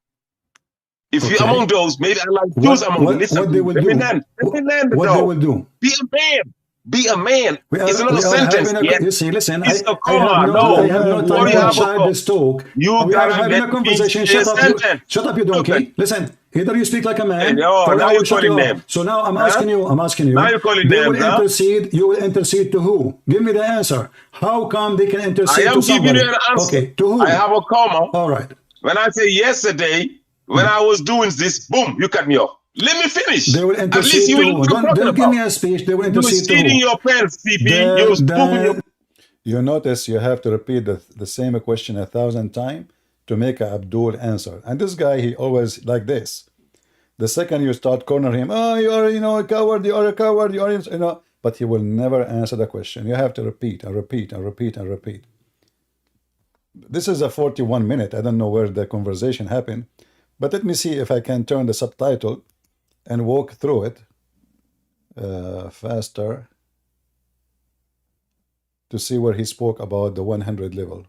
[SPEAKER 3] If you among those, maybe Allah choose among them. Listen,
[SPEAKER 1] what they will
[SPEAKER 3] let
[SPEAKER 1] do?
[SPEAKER 3] me land. Let me land
[SPEAKER 1] What they will do?
[SPEAKER 3] Be a man. Be a man. It's not
[SPEAKER 1] we
[SPEAKER 3] a
[SPEAKER 1] are
[SPEAKER 3] sentence
[SPEAKER 1] having
[SPEAKER 3] yet.
[SPEAKER 1] you see, listen,
[SPEAKER 3] It's a
[SPEAKER 1] I
[SPEAKER 3] comma.
[SPEAKER 1] have no time to childish talk.
[SPEAKER 3] You
[SPEAKER 1] We are
[SPEAKER 3] gotta
[SPEAKER 1] having a
[SPEAKER 3] let
[SPEAKER 1] conversation.
[SPEAKER 3] me
[SPEAKER 1] Shut up,
[SPEAKER 3] sentence.
[SPEAKER 1] shut up, you donkey.
[SPEAKER 3] Okay.
[SPEAKER 1] Listen, either you speak like a man,
[SPEAKER 3] No,
[SPEAKER 1] or
[SPEAKER 3] now
[SPEAKER 1] I
[SPEAKER 3] you're
[SPEAKER 1] will shut
[SPEAKER 3] calling
[SPEAKER 1] you up.
[SPEAKER 3] names.
[SPEAKER 1] So now I'm
[SPEAKER 3] Huh?
[SPEAKER 1] asking you.
[SPEAKER 3] Now you're calling
[SPEAKER 1] they
[SPEAKER 3] names,
[SPEAKER 1] will intercede. You will intercede to who? Give me the answer. How come they can
[SPEAKER 3] I
[SPEAKER 1] intercede
[SPEAKER 3] am
[SPEAKER 1] to
[SPEAKER 3] giving
[SPEAKER 1] somebody?
[SPEAKER 3] you an answer.
[SPEAKER 1] Okay, to who?
[SPEAKER 3] I have a comma.
[SPEAKER 1] All right.
[SPEAKER 3] When I say yesterday, when I was doing this, boom, you cut me off. Let me finish.
[SPEAKER 1] They will
[SPEAKER 3] At
[SPEAKER 1] intercede
[SPEAKER 3] least you
[SPEAKER 1] to
[SPEAKER 3] will
[SPEAKER 1] who?
[SPEAKER 3] know what I'm talking
[SPEAKER 1] Don't give me
[SPEAKER 3] about.
[SPEAKER 1] a speech. They will
[SPEAKER 3] You're
[SPEAKER 1] intercede to
[SPEAKER 3] shitting
[SPEAKER 1] who?
[SPEAKER 3] your pants, CP. You're spoofing your.
[SPEAKER 1] You notice you have to repeat the same question 1,000 times to make Abdul answer. And this guy, he always like this. The second you start cornering him, oh, you are, a coward, you are a coward, you are, but he will never answer the question. You have to repeat and repeat and repeat and repeat. This is a 41 minute. I don't know where the conversation happened, but let me see if I can turn the subtitle and walk through it faster to see where he spoke about the 100 level.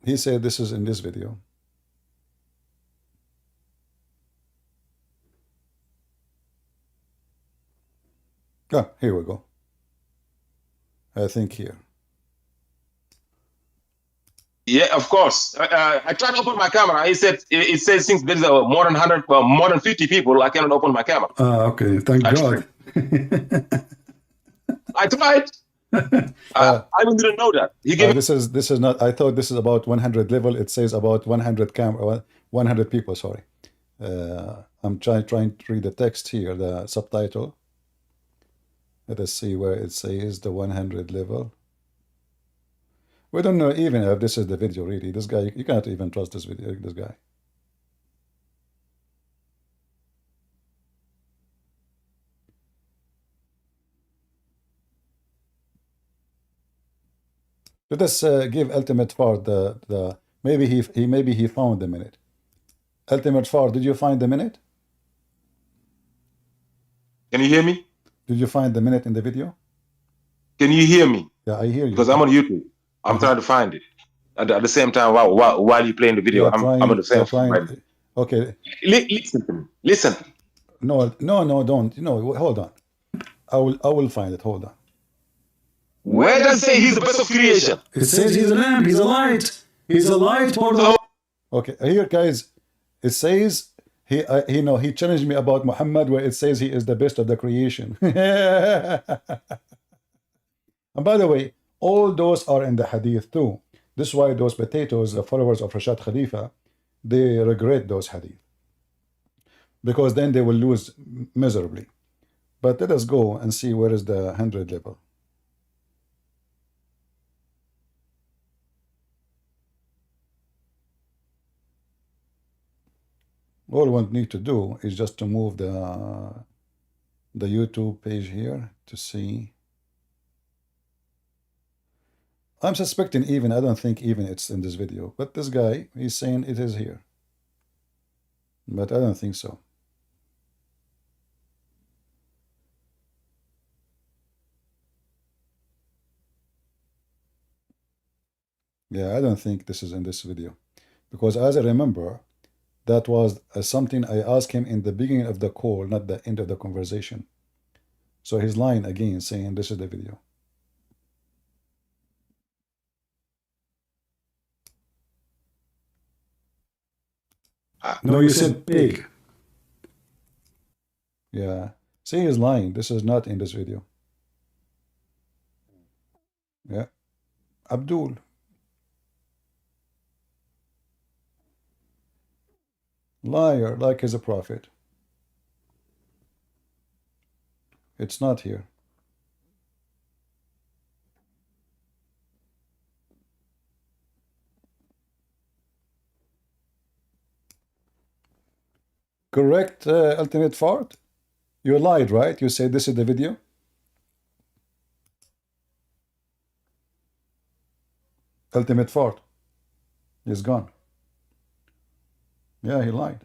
[SPEAKER 1] He said this is in this video. Ah, here we go. I think here.
[SPEAKER 3] Yeah, of course. I tried to open my camera. It says since there is more than 100, more than 50 people, I cannot open my camera.
[SPEAKER 1] Ah, okay. Thank God.
[SPEAKER 3] I tried. I even didn't know that. He gave me
[SPEAKER 1] this is not. I thought this is about 100 level. It says about 100 camera, 100 people. Sorry. I'm trying to read the text here, the subtitle. Let us see where it says the 100 level. We don't know even if this is the video really. This guy, you cannot even trust this video. This guy. Let us give Ultimate Fard the maybe he found the minute. Ultimate Fard, did you find the minute?
[SPEAKER 3] Can you hear me?
[SPEAKER 1] Did you find the minute in the video?
[SPEAKER 3] Can you hear me?
[SPEAKER 1] Yeah, I hear you.
[SPEAKER 3] Because I'm on YouTube. I'm trying to find it. At the same time, while you're playing the video, I'm on the same phone. Right?
[SPEAKER 1] Okay.
[SPEAKER 3] Listen to me. Listen.
[SPEAKER 1] No, don't. No, hold on. I will find it. Hold on.
[SPEAKER 3] Where does it say he's the best of creation?
[SPEAKER 1] It says he's a lamp. He's a light. He's a light for the. Okay, here, guys. It says he challenged me about Muhammad, where it says he is the best of the creation. And by the way, all those are in the hadith too. This is why those potatoes, the followers of Rashad Khalifa, they regret those hadith, because then they will lose miserably. But let us go and see where is the 100 level. All we need to do is just to move the YouTube page here to see. I'm suspecting even, I don't think even it's in this video, but this guy, he's saying it is here. But I don't think so. Yeah, I don't think this is in this video. Because as I remember, that was something I asked him in the beginning of the call, not the end of the conversation. So he's lying again, saying this is the video. No, you said pig. Yeah. See, he's lying. This is not in this video. Yeah. Abdul. Liar, like he's a prophet. It's not here. Correct, Ultimate Fart? You lied, right? You said this is the video? Ultimate Fart. He's gone. Yeah, he lied.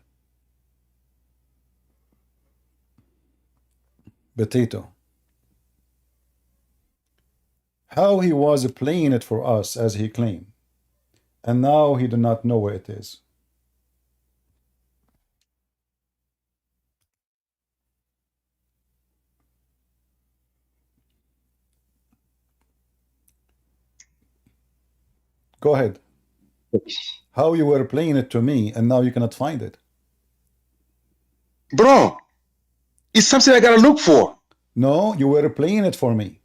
[SPEAKER 1] Potato. How he was playing it for us as he claimed. And now he do not know where it is. Go ahead. How you were playing it to me and now you cannot find it.
[SPEAKER 3] Bro, it's something I gotta look for.
[SPEAKER 1] No, you were playing it for me.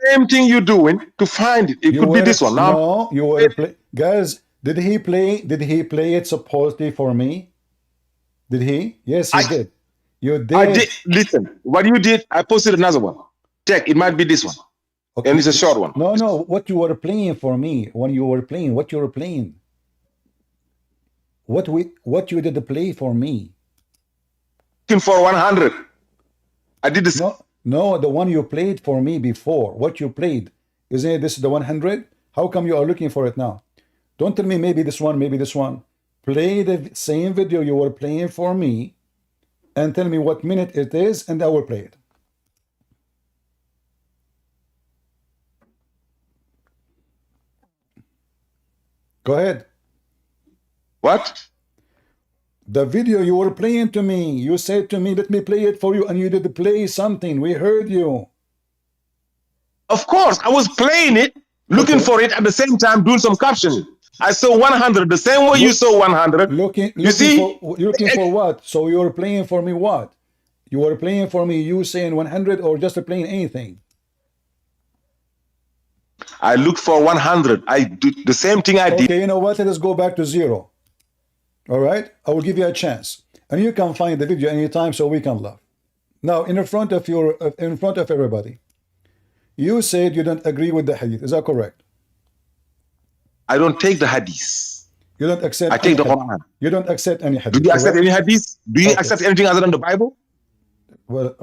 [SPEAKER 3] Same thing you're doing to find it. It could be this one. Now,
[SPEAKER 1] no, you were guys, did he play it supposedly for me? Did he? Yes, he did. You did.
[SPEAKER 3] I did. Listen, what you did, I posted another one. Check, it might be this one.
[SPEAKER 1] Okay.
[SPEAKER 3] And it's a short one.
[SPEAKER 1] No, what you were playing for me, when you were playing, what you were playing. What you did play for me.
[SPEAKER 3] Looking for 100. I did this.
[SPEAKER 1] No, the one you played for me before. What you played, isn't this the 100? How come you are looking for it now? Don't tell me maybe this one, maybe this one. Play the same video you were playing for me and tell me what minute it is and I will play it. Go ahead.
[SPEAKER 3] What?
[SPEAKER 1] The video you were playing to me, you said to me, let me play it for you, and you did play something. We heard you.
[SPEAKER 3] Of course, I was playing it, looking for it at the same time, doing some captioning. I saw 100, the same way you saw 100.
[SPEAKER 1] Looking for what? So you were playing for me what? You were playing for me, you saying 100 or just playing anything?
[SPEAKER 3] I looked for 100. I do the same thing I did.
[SPEAKER 1] Okay, you know what? Let us go back to 0. All right? I will give you a chance. And you can find the video anytime so we can laugh. Now, in front of everybody, you said you don't agree with the hadith. Is that correct?
[SPEAKER 3] I don't take the hadith.
[SPEAKER 1] You don't accept
[SPEAKER 3] I take the
[SPEAKER 1] hadith.
[SPEAKER 3] Quran.
[SPEAKER 1] You don't accept any hadith.
[SPEAKER 3] Do you accept
[SPEAKER 1] correct?
[SPEAKER 3] any hadith? Do you
[SPEAKER 1] Okay.
[SPEAKER 3] accept anything other than the Bible?
[SPEAKER 1] Well,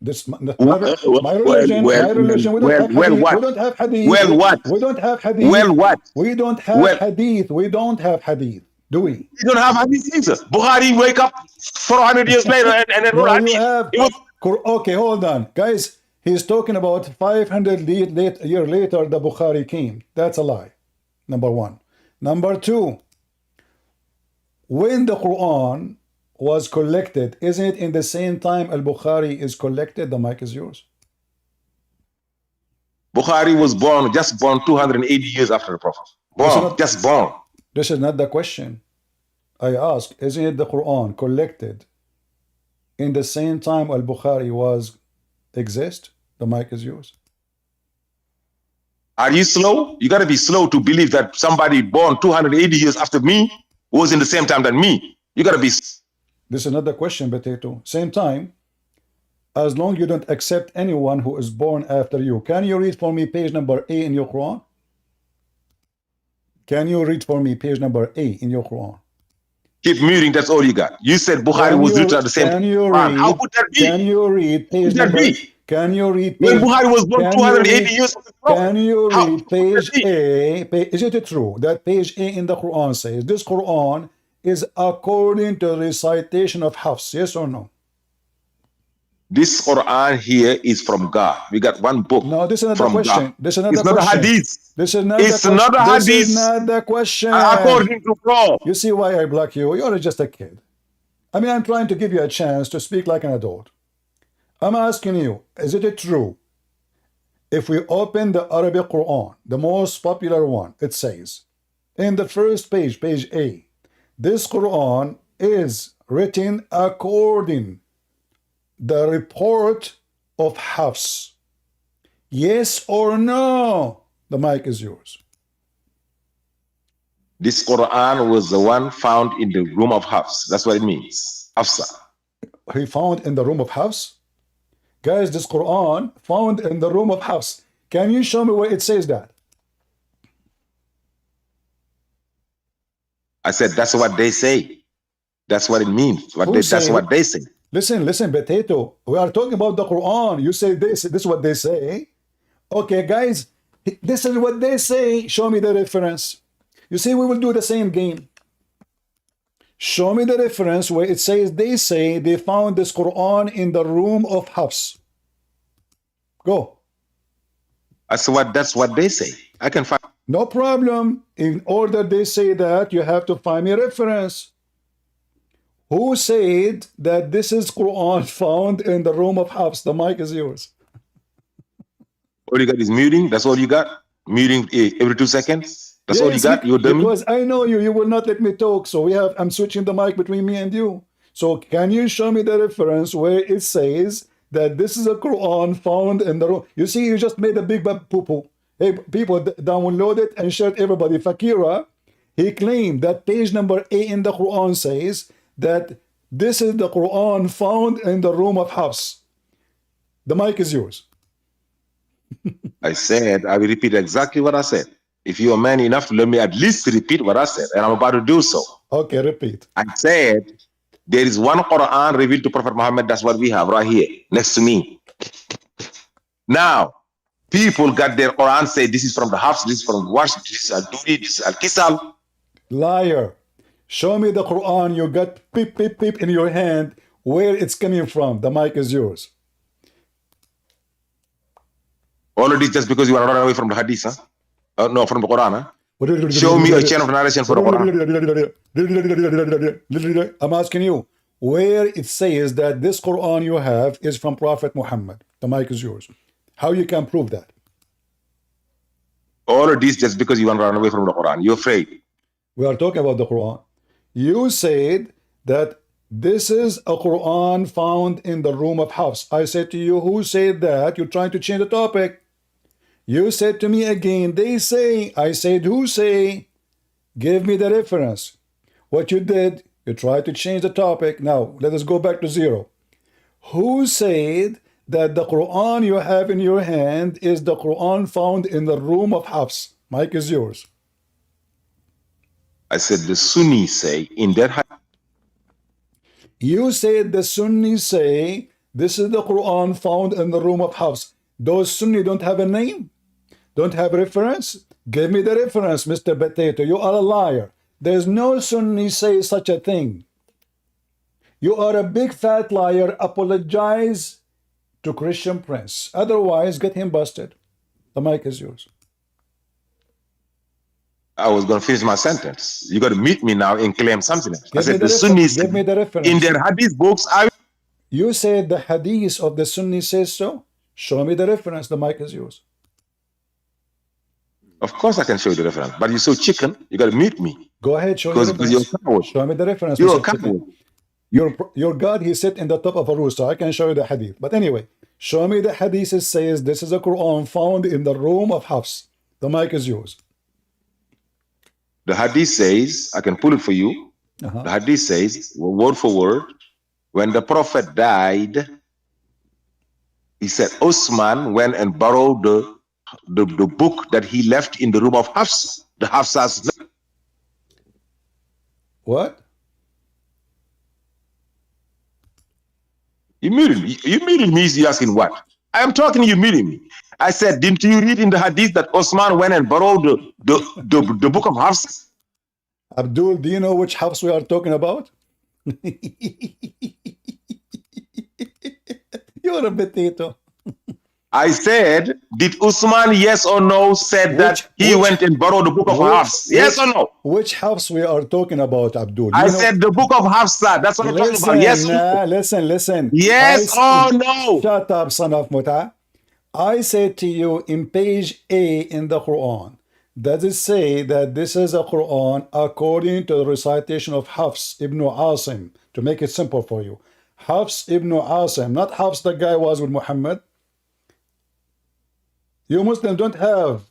[SPEAKER 1] this my
[SPEAKER 3] Well,
[SPEAKER 1] religion.
[SPEAKER 3] well,
[SPEAKER 1] My religion. We don't
[SPEAKER 3] well,
[SPEAKER 1] have
[SPEAKER 3] well,
[SPEAKER 1] hadith.
[SPEAKER 3] what?
[SPEAKER 1] We don't have hadith.
[SPEAKER 3] Well, what?
[SPEAKER 1] We don't have hadith.
[SPEAKER 3] Well, what?
[SPEAKER 1] We don't have
[SPEAKER 3] Well-
[SPEAKER 1] hadith. We don't have hadith. Do we?
[SPEAKER 3] You don't have hadith either. Bukhari wake up 400 years later and then
[SPEAKER 1] No,
[SPEAKER 3] wrote
[SPEAKER 1] you
[SPEAKER 3] hadith.
[SPEAKER 1] have.
[SPEAKER 3] It was-
[SPEAKER 1] Okay, hold on, guys. He's talking about 500 years later the Bukhari came. That's a lie. Number one. Number two. When the Quran was collected, isn't it in the same time Al-Bukhari is collected? The mic is yours.
[SPEAKER 3] Bukhari was just born 280 years after the Prophet. Born, just born.
[SPEAKER 1] This is not the question. I ask, isn't it the Quran collected in the same time Al-Bukhari was exist? The mic is yours.
[SPEAKER 3] Are you slow? You got to be slow to believe that somebody born 280 years after me was in the same time than me. You got to be.
[SPEAKER 1] This is not the question, Potato. Same time, as long you don't accept anyone who is born after you. Can you read for me page number A in your Quran? Can you read for me page number A in your Quran?
[SPEAKER 3] Keep muting, that's all you got. You said Bukhari was written at the same
[SPEAKER 1] Can you
[SPEAKER 3] time.
[SPEAKER 1] read?
[SPEAKER 3] How could that be?
[SPEAKER 1] Can you read page
[SPEAKER 3] Could that
[SPEAKER 1] number?
[SPEAKER 3] be?
[SPEAKER 1] Can you read?
[SPEAKER 3] When
[SPEAKER 1] Page,
[SPEAKER 3] Bukhari was born
[SPEAKER 1] can
[SPEAKER 3] 280
[SPEAKER 1] you read-
[SPEAKER 3] years after the Prophet.
[SPEAKER 1] Can you
[SPEAKER 3] How
[SPEAKER 1] read
[SPEAKER 3] could
[SPEAKER 1] page
[SPEAKER 3] that be?
[SPEAKER 1] A? Is it true that page A in the Quran says this Quran is according to the recitation of Hafs? Yes or no?
[SPEAKER 3] This Quran here is from God. We got one book.
[SPEAKER 1] No, this is not the
[SPEAKER 3] from
[SPEAKER 1] question.
[SPEAKER 3] God.
[SPEAKER 1] This is not
[SPEAKER 3] It's
[SPEAKER 1] the
[SPEAKER 3] not a
[SPEAKER 1] question.
[SPEAKER 3] hadith.
[SPEAKER 1] This is not
[SPEAKER 3] It's
[SPEAKER 1] the question.
[SPEAKER 3] not a
[SPEAKER 1] This
[SPEAKER 3] hadith.
[SPEAKER 1] is not the question.
[SPEAKER 3] According to God.
[SPEAKER 1] You see why I block you? You're just a kid. I mean, I'm trying to give you a chance to speak like an adult. I'm asking you, is it true? If we open the Arabic Quran, the most popular one, it says, in the first page, page A, this Quran is written according the report of Hafs. Yes or no? The mic is yours.
[SPEAKER 3] This Quran was the one found in the room of Hafs. That's what it means. Hafsa.
[SPEAKER 1] He found in the room of Hafs? Guys, this Quran found in the room of Hafs. Can you show me where it says that?
[SPEAKER 3] I said that's what they say. That's what it means. That's
[SPEAKER 1] saying
[SPEAKER 3] what
[SPEAKER 1] it?
[SPEAKER 3] they say.
[SPEAKER 1] Listen, Potato. We are talking about the Quran. You say this is what they say. Okay, guys, this is what they say. Show me the reference. You see, we will do the same game. Show me the reference where it says they say they found this Quran in the room of Hafs. Go.
[SPEAKER 3] That's what they say. I can find.
[SPEAKER 1] No problem. In order they say that, you have to find me a reference. Who said that this is Quran found in the room of Hafs? The mic is yours.
[SPEAKER 3] All you got is muting. That's all you got. Muting every 2 seconds. That's all you got. You're dummy.
[SPEAKER 1] Because I know you. You will not let me talk. So I'm switching the mic between me and you. So can you show me the reference where it says that this is a Quran found in the room? You see, you just made a big poo-poo. Hey, people, download it and share it everybody. Fakira, he claimed that page number A in the Quran says that this is the Quran found in the room of Hafs. The mic is yours.
[SPEAKER 3] I said, I will repeat exactly what I said. If you're man enough to let me at least repeat what I said, and I'm about to do so.
[SPEAKER 1] Okay, repeat.
[SPEAKER 3] I said, there is one Quran revealed to Prophet Muhammad. That's what we have right here, next to me. Now, people got their Quran, say this is from the Hafs, this is from Warsh, this is Al-Duri, this is Al-Kisal.
[SPEAKER 1] Liar. Show me the Quran you got peep, peep, peep in your hand, where it's coming from. The mic is yours.
[SPEAKER 3] All of this just because you want to run away from the Hadith, huh? No, from the Quran, huh? Show me a chain of narration for the
[SPEAKER 1] Quran. I'm asking you, where it says that this Quran you have is from Prophet Muhammad. The mic is yours. How you can prove that?
[SPEAKER 3] All of this just because you want to run away from the Quran. You're afraid.
[SPEAKER 1] We are talking about the Quran. You said that this is a Quran found in the room of Hafs. I said to you, who said that? You're trying to change the topic. You said to me again, they say. I said, who say? Give me the reference. What you did, you tried to change the topic. Now, let us go back to zero. Who said that the Quran you have in your hand is the Quran found in the room of Hafs? Mike is yours.
[SPEAKER 3] I said the Sunnis say in that hadith.
[SPEAKER 1] You said the Sunnis say this is the Quran found in the room of Hafs. Those Sunni don't have a name? Don't have reference? Give me the reference, Mr. Potato. You are a liar. There's no Sunni say such a thing. You are a big fat liar. Apologize to Christian Prince. Otherwise, get him busted. The mic is yours.
[SPEAKER 3] I was going to finish my sentence. You got to meet me now and claim something else. I
[SPEAKER 1] Give me
[SPEAKER 3] said
[SPEAKER 1] the
[SPEAKER 3] the Sunnis
[SPEAKER 1] give me the reference.
[SPEAKER 3] in their hadith books.
[SPEAKER 1] You said the hadith of the Sunni says so. Show me the reference. The mic is yours.
[SPEAKER 3] Of course, I can show you the reference, but you're so chicken. You got to meet me.
[SPEAKER 1] Go ahead. Show me the
[SPEAKER 3] Because you're a
[SPEAKER 1] reference.
[SPEAKER 3] coward.
[SPEAKER 1] Show me the reference.
[SPEAKER 3] You're a
[SPEAKER 1] Mr. Chicken.
[SPEAKER 3] coward.
[SPEAKER 1] Your God, he sit in the top of a rooster. I can show you the hadith. But anyway, show me the hadith that says this is a Quran found in the room of Hafs. The mic is yours.
[SPEAKER 3] The hadith says, I can pull it for you. The hadith says, word for word, when the Prophet died, he said, Osman went and borrowed the book that he left in the room of Hafs. The Hafsas.
[SPEAKER 1] What?
[SPEAKER 3] You muted me. You muted me. You asking what? I am talking. You muted me. I said, didn't you read in the hadith that Osman went and borrowed the book of Hafs?
[SPEAKER 1] Abdul, do you know which Hafs we are talking about? You're a potato.
[SPEAKER 3] I said, did Usman, yes or no, said that he went and borrowed the book of Hafs? Yes or no?
[SPEAKER 1] Which Hafs we are talking about, Abdul?
[SPEAKER 3] I said the book of Hafsa. That's what I'm talking about. Yes or no?
[SPEAKER 1] Listen.
[SPEAKER 3] Yes or no?
[SPEAKER 1] Shut up, son of Muta. I said to you in page A in the Quran, does it say that this is a Quran according to the recitation of Hafs ibn Asim? To make it simple for you. Hafs ibn Asim, not Hafs the guy was with Muhammad. You Muslims don't have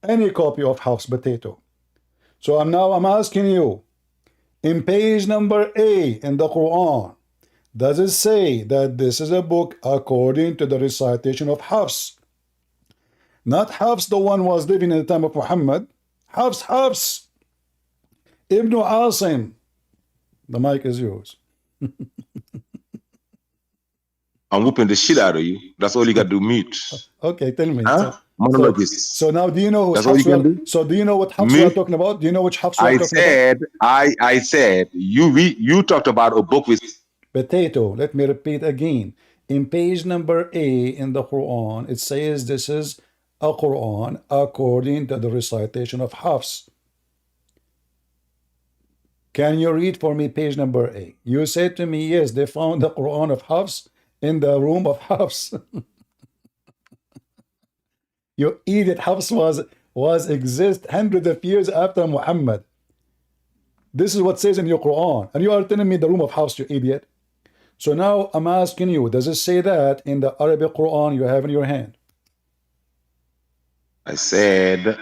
[SPEAKER 1] any copy of Hafs potato. So I'm asking you, in page number A in the Quran, does it say that this is a book according to the recitation of Hafs? Not Hafs, the one was living in the time of Muhammad. Hafs Ibn Asim. The mic is yours.
[SPEAKER 3] I'm whooping the shit out of you. That's all you got to do, mute.
[SPEAKER 1] Okay, tell me.
[SPEAKER 3] Huh? Monologist.
[SPEAKER 1] So now do you know
[SPEAKER 3] That's all you can do?
[SPEAKER 1] So do you know what Hafs we are talking about? Do you know which Hafs we are talking about?
[SPEAKER 3] I said you talked about a book with
[SPEAKER 1] Potato. Let me repeat again. In page number A in the Quran, it says this is a Quran according to the recitation of Hafs. Can you read for me page number A? You said to me, yes, they found the Quran of Hafs in the room of Hafs. You idiot. Hafs was exist hundreds of years after Muhammad. This is what says in your Quran, and you are telling me the room of Hafs, you idiot. So now I'm asking you, does it say that in the Arabic Quran you have in your hand?
[SPEAKER 3] I said,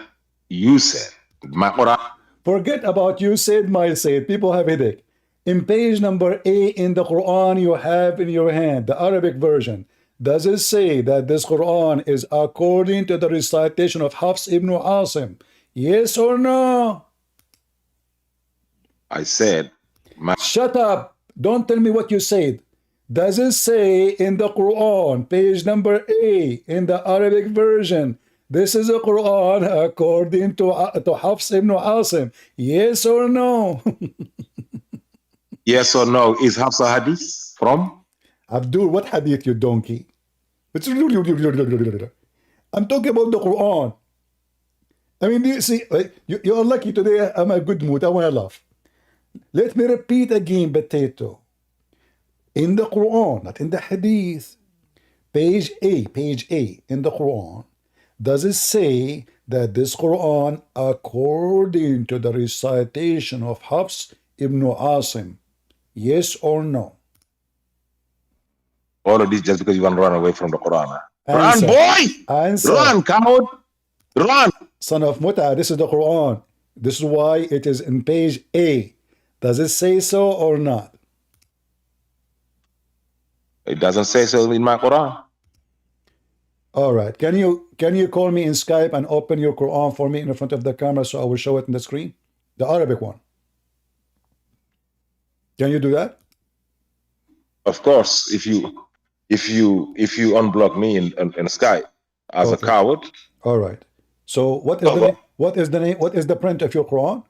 [SPEAKER 3] you said, my Quran.
[SPEAKER 1] Forget about you said, my said. People have headache. In page number A in the Quran you have in your hand, the Arabic version, does it say that this Quran is according to the recitation of Hafs ibn Asim? Yes or no?
[SPEAKER 3] I said,
[SPEAKER 1] shut up. Don't tell me what you said. Does it say in the Quran, page number A in the Arabic version, this is a Quran according to Hafs ibn Asim? Yes or no?
[SPEAKER 3] Yes or no? Is Hafs a hadith from?
[SPEAKER 1] Abdul, what hadith, you donkey? I'm talking about the Quran. I mean, you see, you are lucky today. I'm in a good mood. I want to laugh. Let me repeat again, potato. In the Quran, not in the hadith, page A in the Quran, does it say that this Quran, according to the recitation of Hafs ibn Asim, yes or no?
[SPEAKER 3] All of this just because you want to run away from the Quran. Huh?
[SPEAKER 1] Answer.
[SPEAKER 3] Run, boy!
[SPEAKER 1] Answer.
[SPEAKER 3] Run, coward! Run.
[SPEAKER 1] Son of Muta, this is the Quran. This is why it is in page A. Does it say so or not?
[SPEAKER 3] It doesn't say so in my Quran.
[SPEAKER 1] All right. Can you call me in Skype and open your Quran for me in front of the camera so I will show it on the screen? The Arabic one. Can you do that?
[SPEAKER 3] Of course, if you unblock me in Skype as a
[SPEAKER 1] Okay.
[SPEAKER 3] coward.
[SPEAKER 1] All right. So what is the name? What is the name? What is the print of your Quran?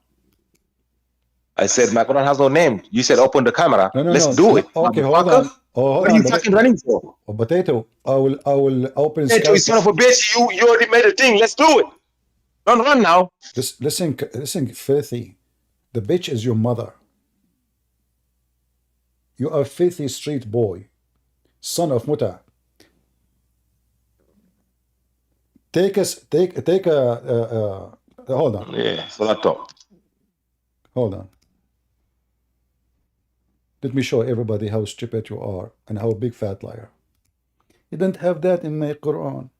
[SPEAKER 3] I said my Quran has no name. You said open the camera.
[SPEAKER 1] No,
[SPEAKER 3] Let's do it.
[SPEAKER 1] Okay, hold on. Oh, hold
[SPEAKER 3] what are
[SPEAKER 1] on.
[SPEAKER 3] you fucking running for?
[SPEAKER 1] Oh, Potato. I will open
[SPEAKER 3] Potato,
[SPEAKER 1] Skype.
[SPEAKER 3] son of a bitch. You already made a thing. Let's do it. Don't run now.
[SPEAKER 1] Listen, filthy. The bitch is your mother. You are filthy street boy, son of Muta. Take a hold on.
[SPEAKER 3] Yeah, so I thought.
[SPEAKER 1] Hold on. Let me show everybody how stupid you are and how big fat liar. You don't have that in my Quran.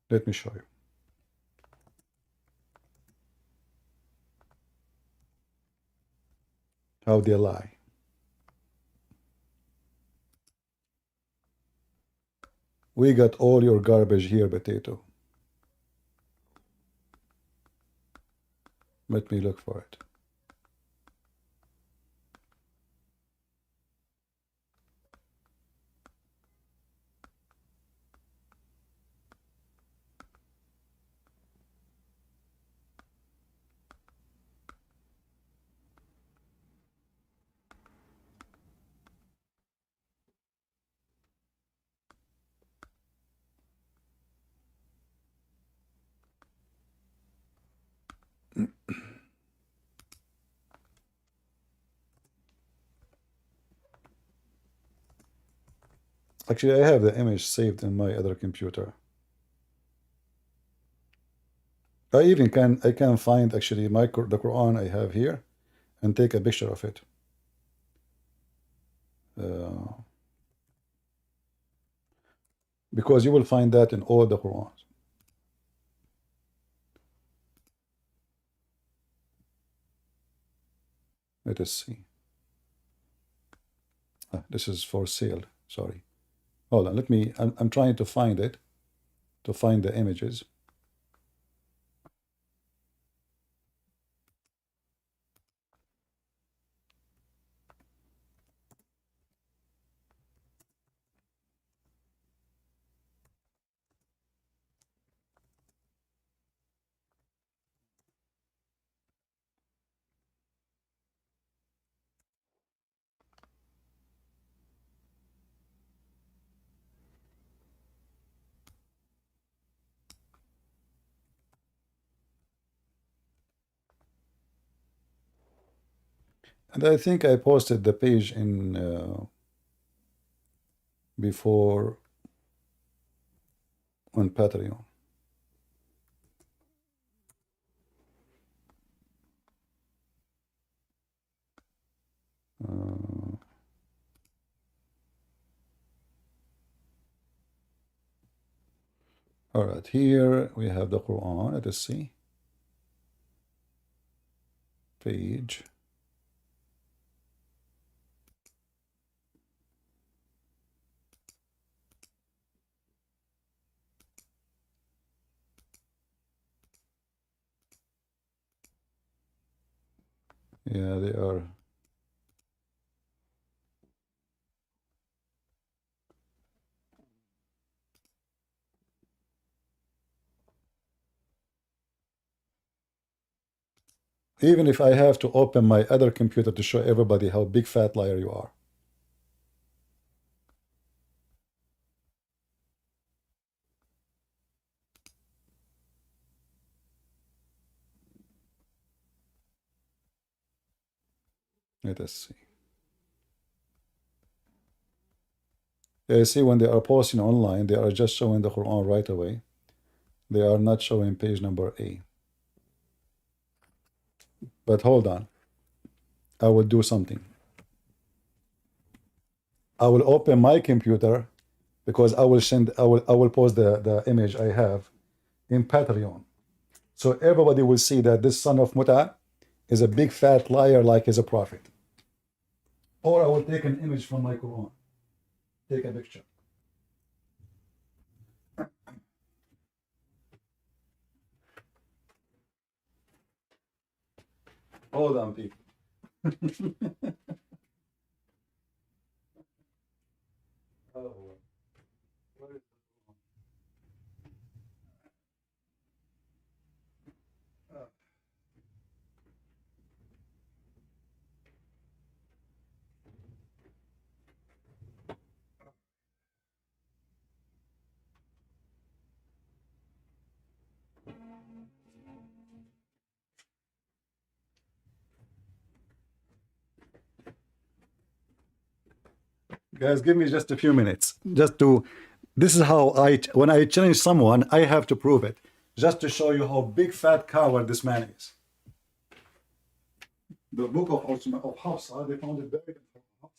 [SPEAKER 1] Let me show you. How they lie. We got all your garbage here, Potato. Let me look for it. Actually, I have the image saved in my other computer. I can find actually the Quran I have here and take a picture of it. Because you will find that in all the Qurans. Let us see. This is for sale. Sorry. Hold on. I'm trying to find it, to find the images. And I think I posted the page in before on Patreon. All right, here we have the Quran. Let us see. Page. Yeah, they are. Even if I have to open my other computer to show everybody how big fat liar you are. Let us see. Yeah, see, when they are posting online, they are just showing the Quran right away. They are not showing page number A. But hold on. I will do something. I will open my computer because I will post the image I have in Patreon. So everybody will see that this son of Muta is a big fat liar like he's a prophet. Or I will take an image from my Quran. Take a picture. Hold on, people. Oh, what is- Guys, give me just a few minutes. This is how when I challenge someone, I have to prove it. Just to show you how big fat coward this man is. The book of Hafsa, they found it buried in Hafsa.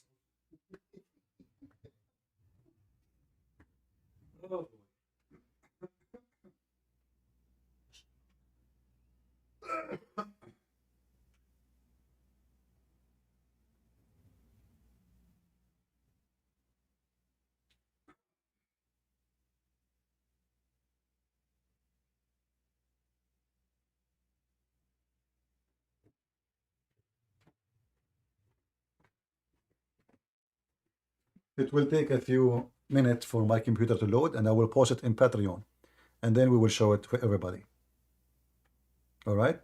[SPEAKER 1] Oh. It will take a few minutes for my computer to load, and I will post it in Patreon. And then we will show it to everybody. All right?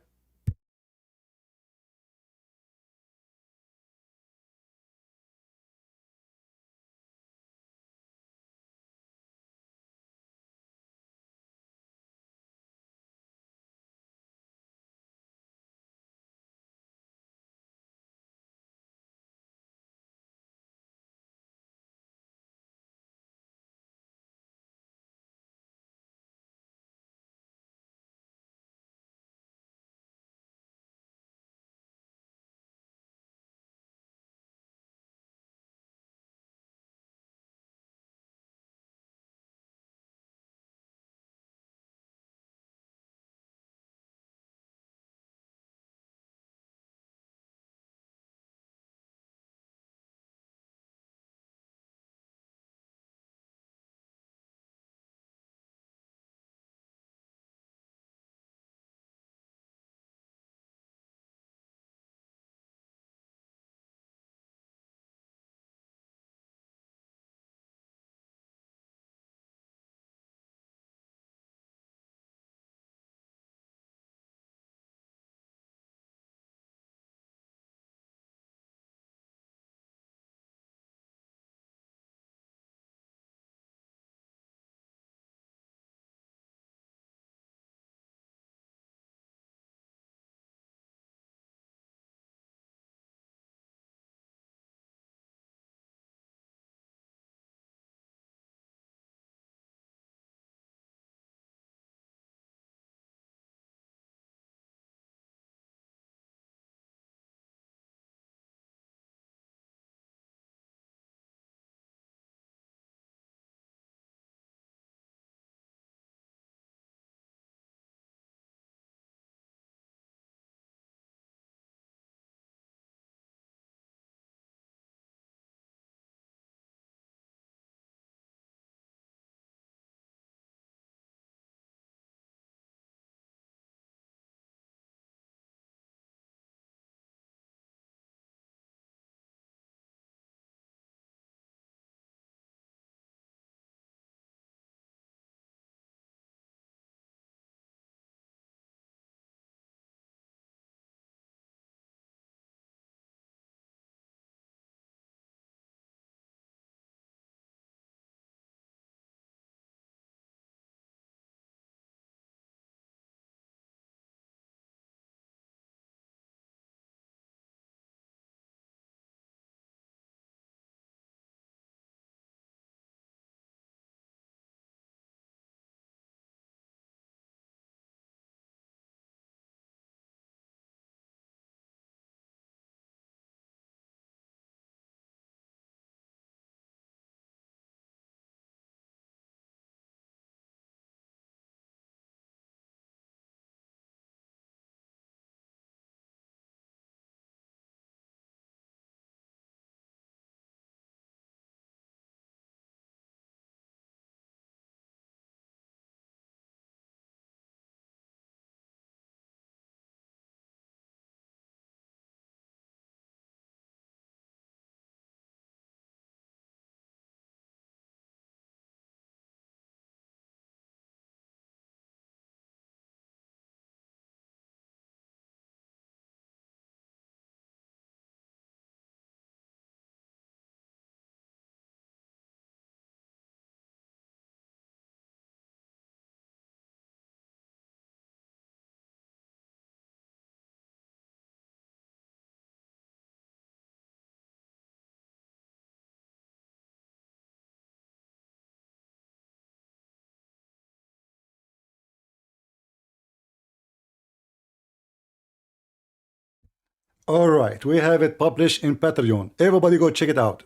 [SPEAKER 1] All right, we have it published in Patreon. Everybody go check it out.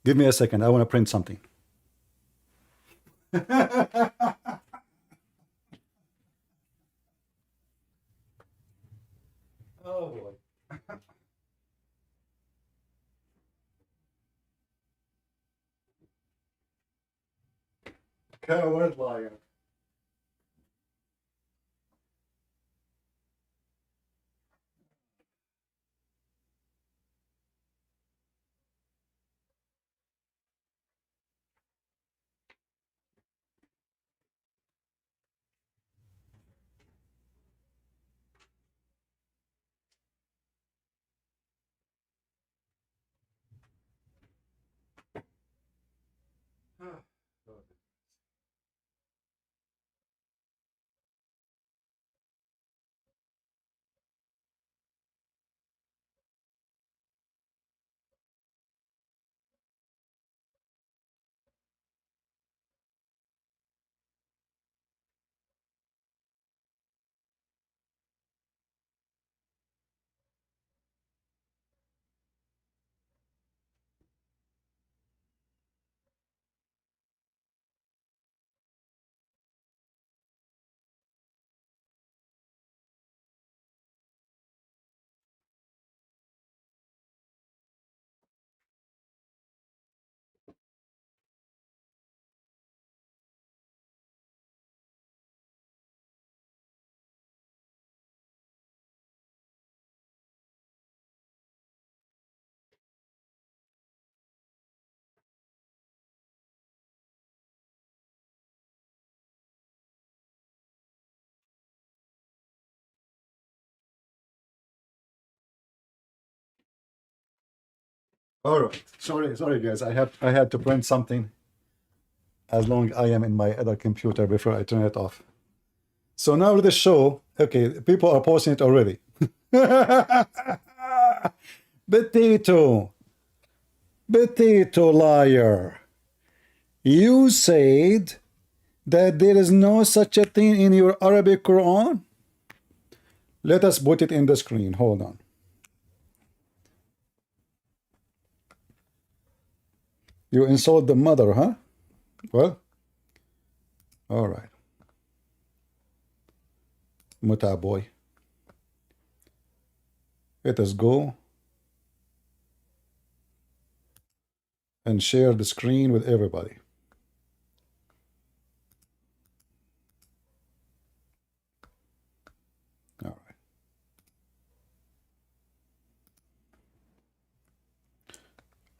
[SPEAKER 1] Give me a second. I want to print something. Oh boy. Coward liar. All right. Sorry guys. I had to print something as long as I am in my other computer before I turn it off. So now the show, okay, people are posting it already. Potato liar. You said that there is no such a thing in your Arabic Quran. Let us put it in the screen. Hold on. You insult the mother, huh? Well, all right. Muta boy. Let us go and share the screen with everybody. All right.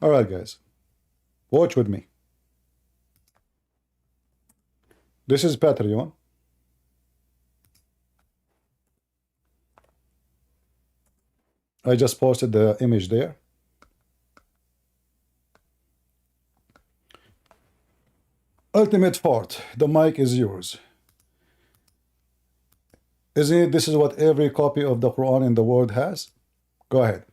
[SPEAKER 1] All right, guys. Watch with me. This is Patreon. I just posted the image there. Ultimate Fort, the mic is yours. Isn't it this is what every copy of the Quran in the world has? Go ahead.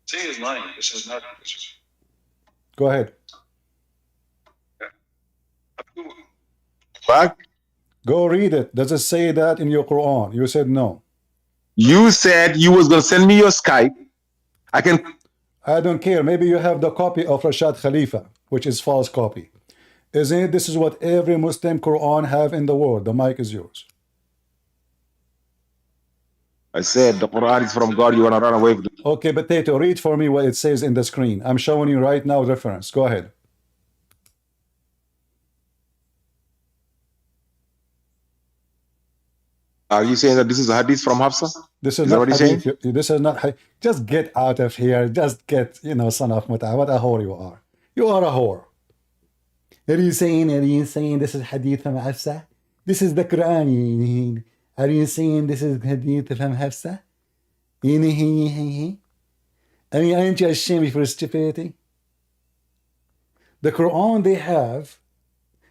[SPEAKER 9] Say is lying. This is not. This is...
[SPEAKER 1] Go ahead.
[SPEAKER 3] Back.
[SPEAKER 1] Go read it. Does it say that in your Quran? You said no.
[SPEAKER 3] You said you was gonna send me your Skype.
[SPEAKER 1] I don't care. Maybe you have the copy of Rashad Khalifa, which is false copy. Isn't it this is what every Muslim Quran have in the world? The mic is yours.
[SPEAKER 3] I said the Quran is from God. You wanna run away with it.
[SPEAKER 1] Okay, Potato, read for me what it says in the screen. I'm showing you right now reference. Go ahead.
[SPEAKER 3] Are you saying that this is a hadith from Hafsa?
[SPEAKER 1] This is
[SPEAKER 3] that
[SPEAKER 1] not
[SPEAKER 3] what he's saying?
[SPEAKER 1] hadith. This is not. Just get out of here. Just get, son of Muta. What a whore you are. You are a whore. Are you saying this is hadith from Hafsa? This is the Quran. Are you saying this is hadith from Hafsa? I mean, aren't you ashamed of your stupidity? The Quran they have,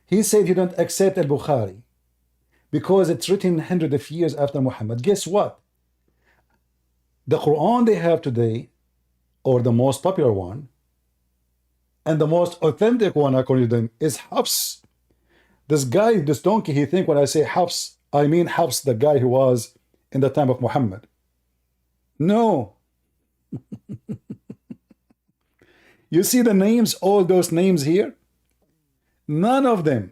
[SPEAKER 1] he said you don't accept al-Bukhari because it's written hundreds of years after Muhammad. Guess what? The Quran they have today, or the most popular one, and the most authentic one according to them, is Hafs. This guy, this donkey, he think when I say Hafs, I mean Hafs, the guy who was in the time of Muhammad. No. You see the names, all those names here? None of them.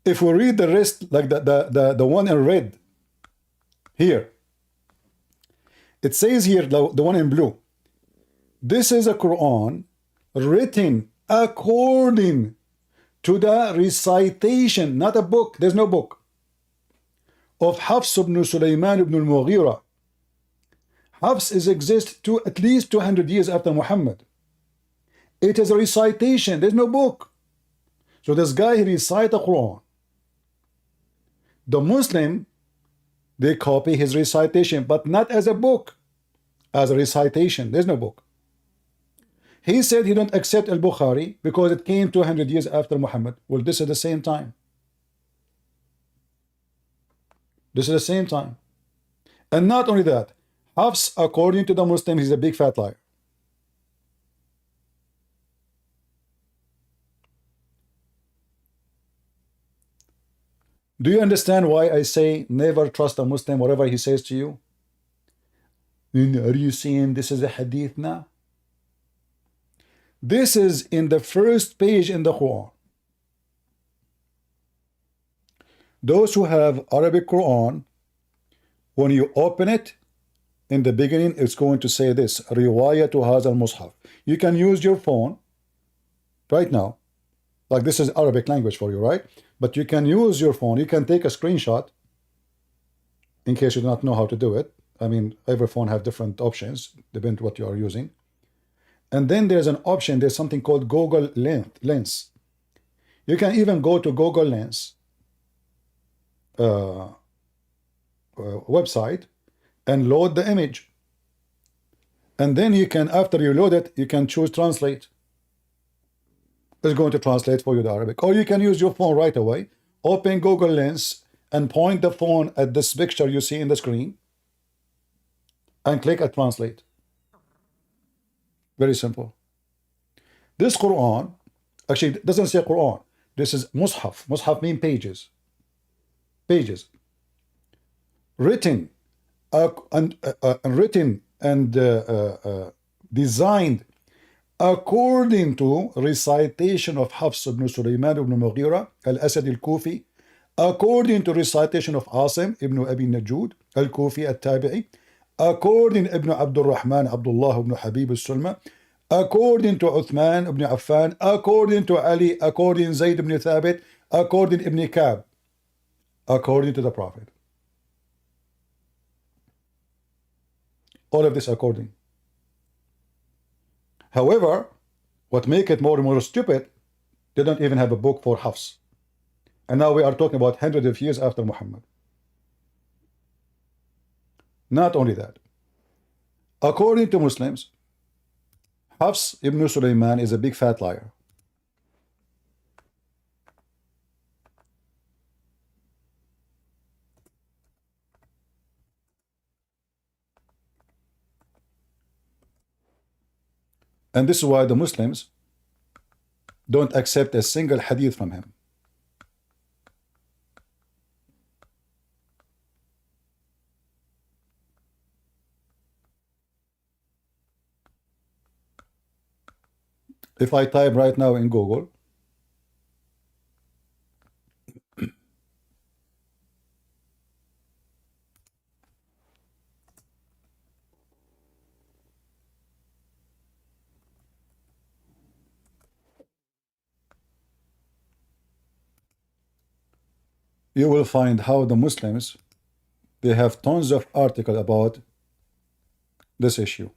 [SPEAKER 1] If we read the rest, like the one in red, here, it says here, the one in blue, this is a Quran written according to the recitation, not a book, there's no book, of Hafs ibn Sulaiman ibn al-Mughira. Hafs exists to at least 200 years after Muhammad. It is a recitation, there's no book. So this guy, he recite the Quran. The Muslim, they copy his recitation, but not as a book, as a recitation. There's no book. He said he don't accept al-Bukhari because it came 200 years after Muhammad. Well, this is the same time. This is the same time. And not only that, Hafs, according to the Muslims, he's a big fat liar. Do you understand why I say never trust a Muslim, whatever he says to you? Are you saying this is a hadith now? This is in the first page in the Quran. Those who have Arabic Quran, when you open it, in the beginning, it's going to say this, Riwayah to Hazal Mus'haf. You can use your phone right now. Like this is Arabic language for you, right? But you can use your phone. You can take a screenshot in case you do not know how to do it. I mean, every phone have different options, depending on what you are using. And then there's an option, there's something called Google Lens. You can even go to Google Lens website and load the image. And then you can, after you load it, you can choose translate. It's going to translate for you the Arabic. Or you can use your phone right away, open Google Lens and point the phone at this picture you see in the screen and click at translate. Very simple. This Quran, actually it doesn't say Quran. This is Mus'haf. Mus'haf means pages. Pages. Written and designed according to recitation of Hafs ibn Sulaiman ibn Mughira al-Asad al-Kufi, according to recitation of Asim ibn Abi Najud al-Kufi al-Tabi'i, according Ibn Abdul Rahman Abdullah ibn Habib al-Sulma, according to Uthman ibn Affan, according to Ali, according Zayd ibn Thabit, according Ibn Kab, according to the Prophet. All of this according. However, what make it more and more stupid, they don't even have a book for Hafs. And now we are talking about hundreds of years after Muhammad. Not only that, according to Muslims, Hafs ibn Sulaiman is a big fat liar. And this is why the Muslims don't accept a single hadith from him. If I type right now in Google, you will find how the Muslims, they have tons of articles about this issue.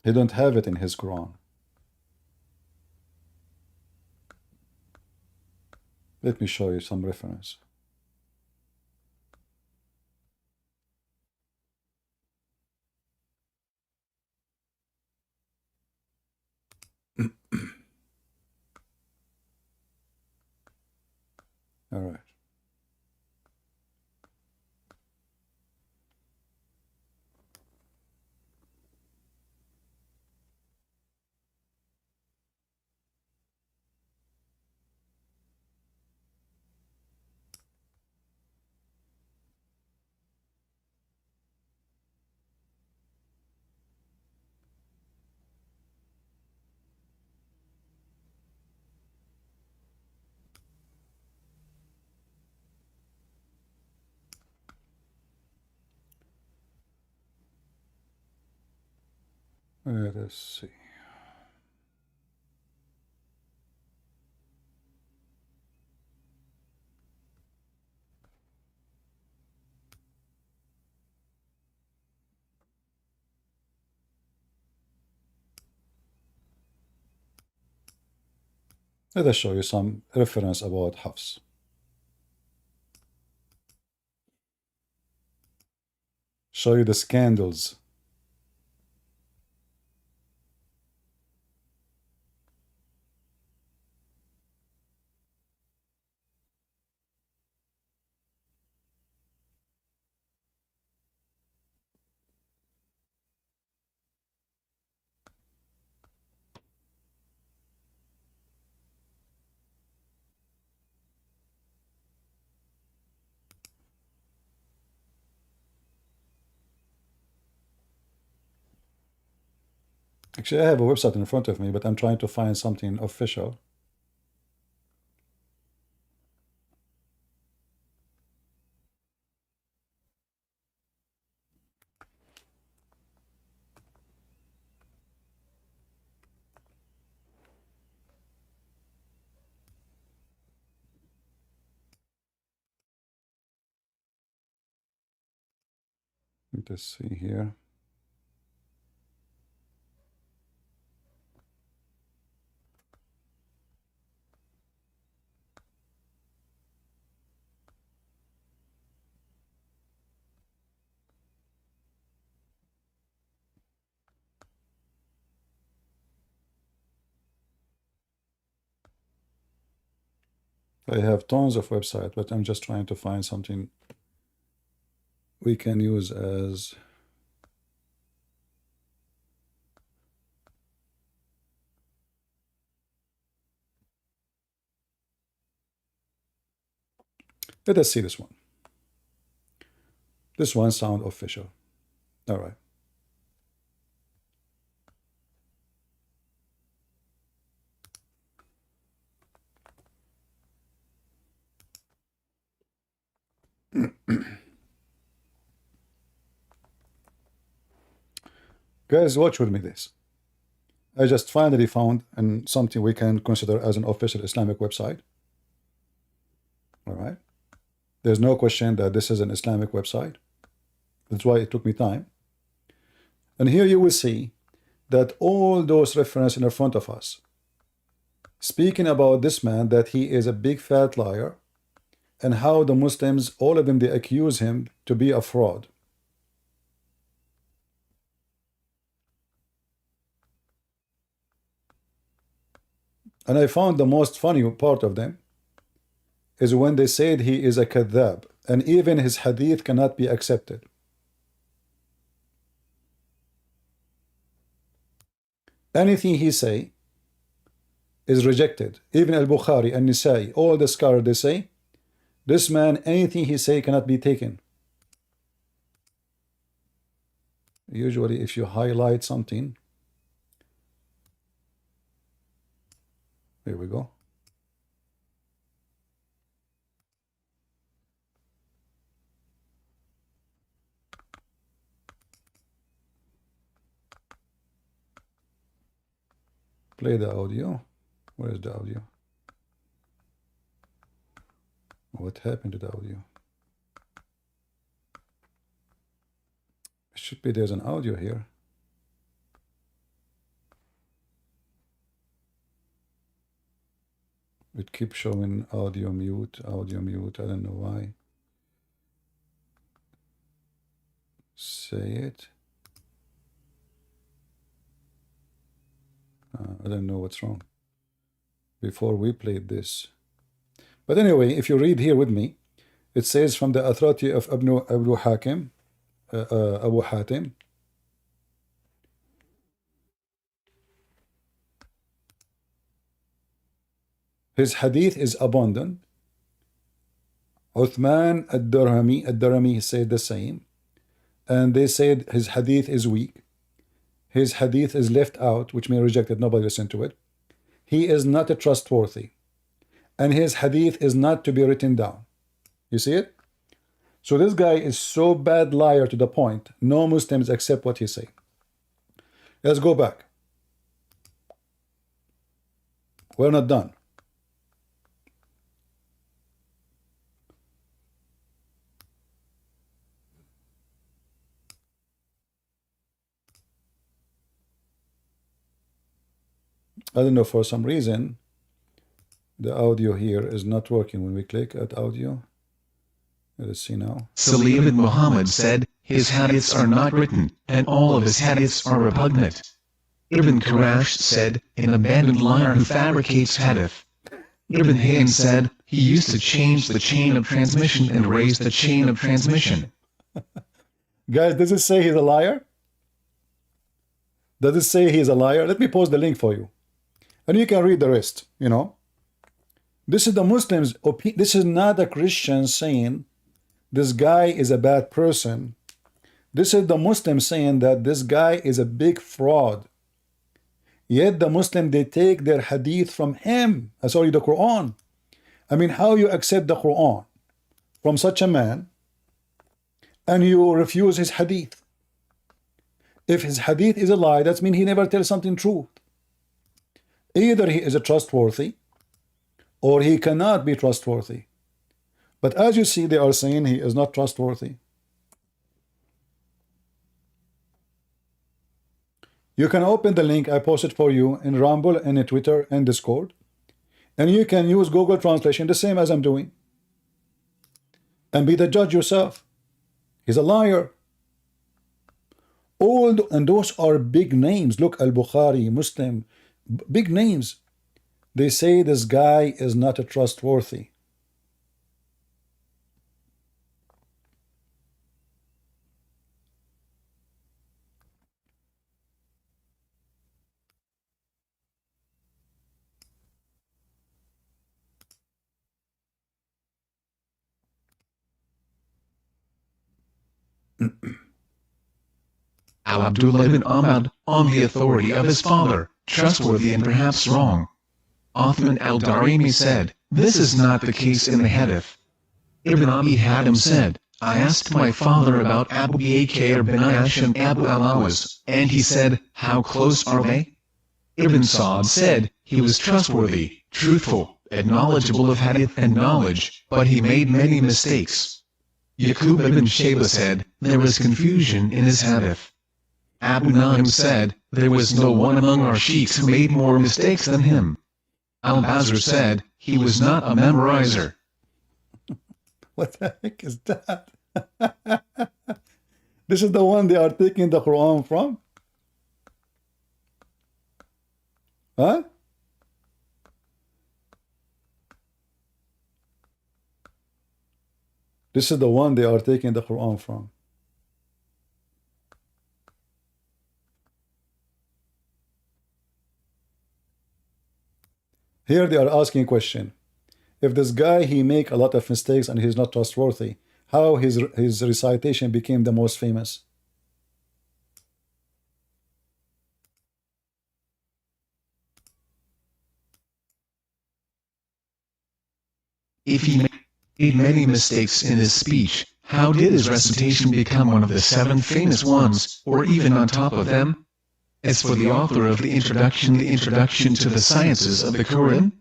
[SPEAKER 1] He don't have it in his Quran. Let me show you some reference. All right. Let us see. Let us show you some reference about Hafs. Show you the scandals. Actually, I have a website in front of me, but I'm trying to find something official. Let us see here. I have tons of websites, but I'm just trying to find something we can use as let us see this one. This one sounds official. All right. Guys, watch with me this. I just finally found something we can consider as an official Islamic website. All right. There's no question that this is an Islamic website. That's why it took me time. And here you will see that all those references in front of us, speaking about this man, that he is a big fat liar, and how the Muslims, all of them, they accuse him to be a fraud. And I found the most funny part of them is when they said he is a kadhab, and even his hadith cannot be accepted. Anything he say is rejected. Even Al-Bukhari and Nisai, all the scholars, they say, this man, anything he say cannot be taken. Usually if you highlight something, here we go. Play the audio. Where is the audio? What happened to the audio? It should be there's an audio here. It keeps showing audio mute, audio mute. I don't know why. Say it. I don't know what's wrong. Before we played this, But anyway, if you read here with me, it says from the authority of Abu Hatim, Abu Hatim. His hadith is abundant. Uthman ad-Darimi said the same. And they said his hadith is weak. His hadith is left out, which means rejected. Nobody listened to it. He is not a trustworthy. And his hadith is not to be written down. You see it? So this guy is so bad liar to the point, no Muslims accept what he say. Let's go back. We're not done. I don't know, for some reason the audio here is not working when we click at audio. Let's see now.
[SPEAKER 5] Salih ibn Muhammad said, his hadiths are not written, and all of his hadiths are repugnant. Ibn Karash said, an abandoned liar who fabricates hadith. Ibn Hayyan said, he used to change the chain of transmission and raise the chain of transmission.
[SPEAKER 1] Guys, does it say he's a liar? Does it say he's a liar? Let me post the link for you. And you can read the rest, you know. This is the Muslims' opinion. This is not a Christian saying this guy is a bad person. This is the Muslim saying that this guy is a big fraud. Yet the Muslim, they take their hadith from him. Sorry, the Quran. I mean, how you accept the Quran from such a man and you refuse his hadith? If his hadith is a lie, that means he never tells something true. Either he is a trustworthy or he cannot be trustworthy. But as you see, they are saying he is not trustworthy. You can open the link I posted for you in Rumble and in Twitter and Discord. And you can use Google Translation the same as I'm doing. And be the judge yourself. He's a liar. And those are big names. Look, Al-Bukhari, Muslim, big names. They say this guy is not a trustworthy.
[SPEAKER 5] Abdullah ibn Ahmad, on the authority of his father, trustworthy and perhaps wrong. Uthman al-Darimi said, this is not the case in the hadith. Ibn Abi Hatim said, I asked my father about Abu Bakr bin Ayyash and Abu al-Awaz, and he said, how close are they? Ibn Sa'd said, he was trustworthy, truthful, and knowledgeable of hadith and knowledge, but he made many mistakes. Yaqub ibn Shayba said, there was confusion in his hadith. Abu Naim said, there was no one among our sheikhs who made more mistakes than him. Al-Bazr said, he was not a memorizer.
[SPEAKER 1] What the heck is that? This is the one they are taking the Quran from? Huh? This is the one they are taking the Quran from. Here they are asking a question. If this guy, he make a lot of mistakes and he's not trustworthy, how his recitation became the most famous?
[SPEAKER 5] If he made many mistakes in his speech, how did his recitation become one of the 7 famous ones, or even on top of them? As for the author of the introduction to the sciences of the Quran,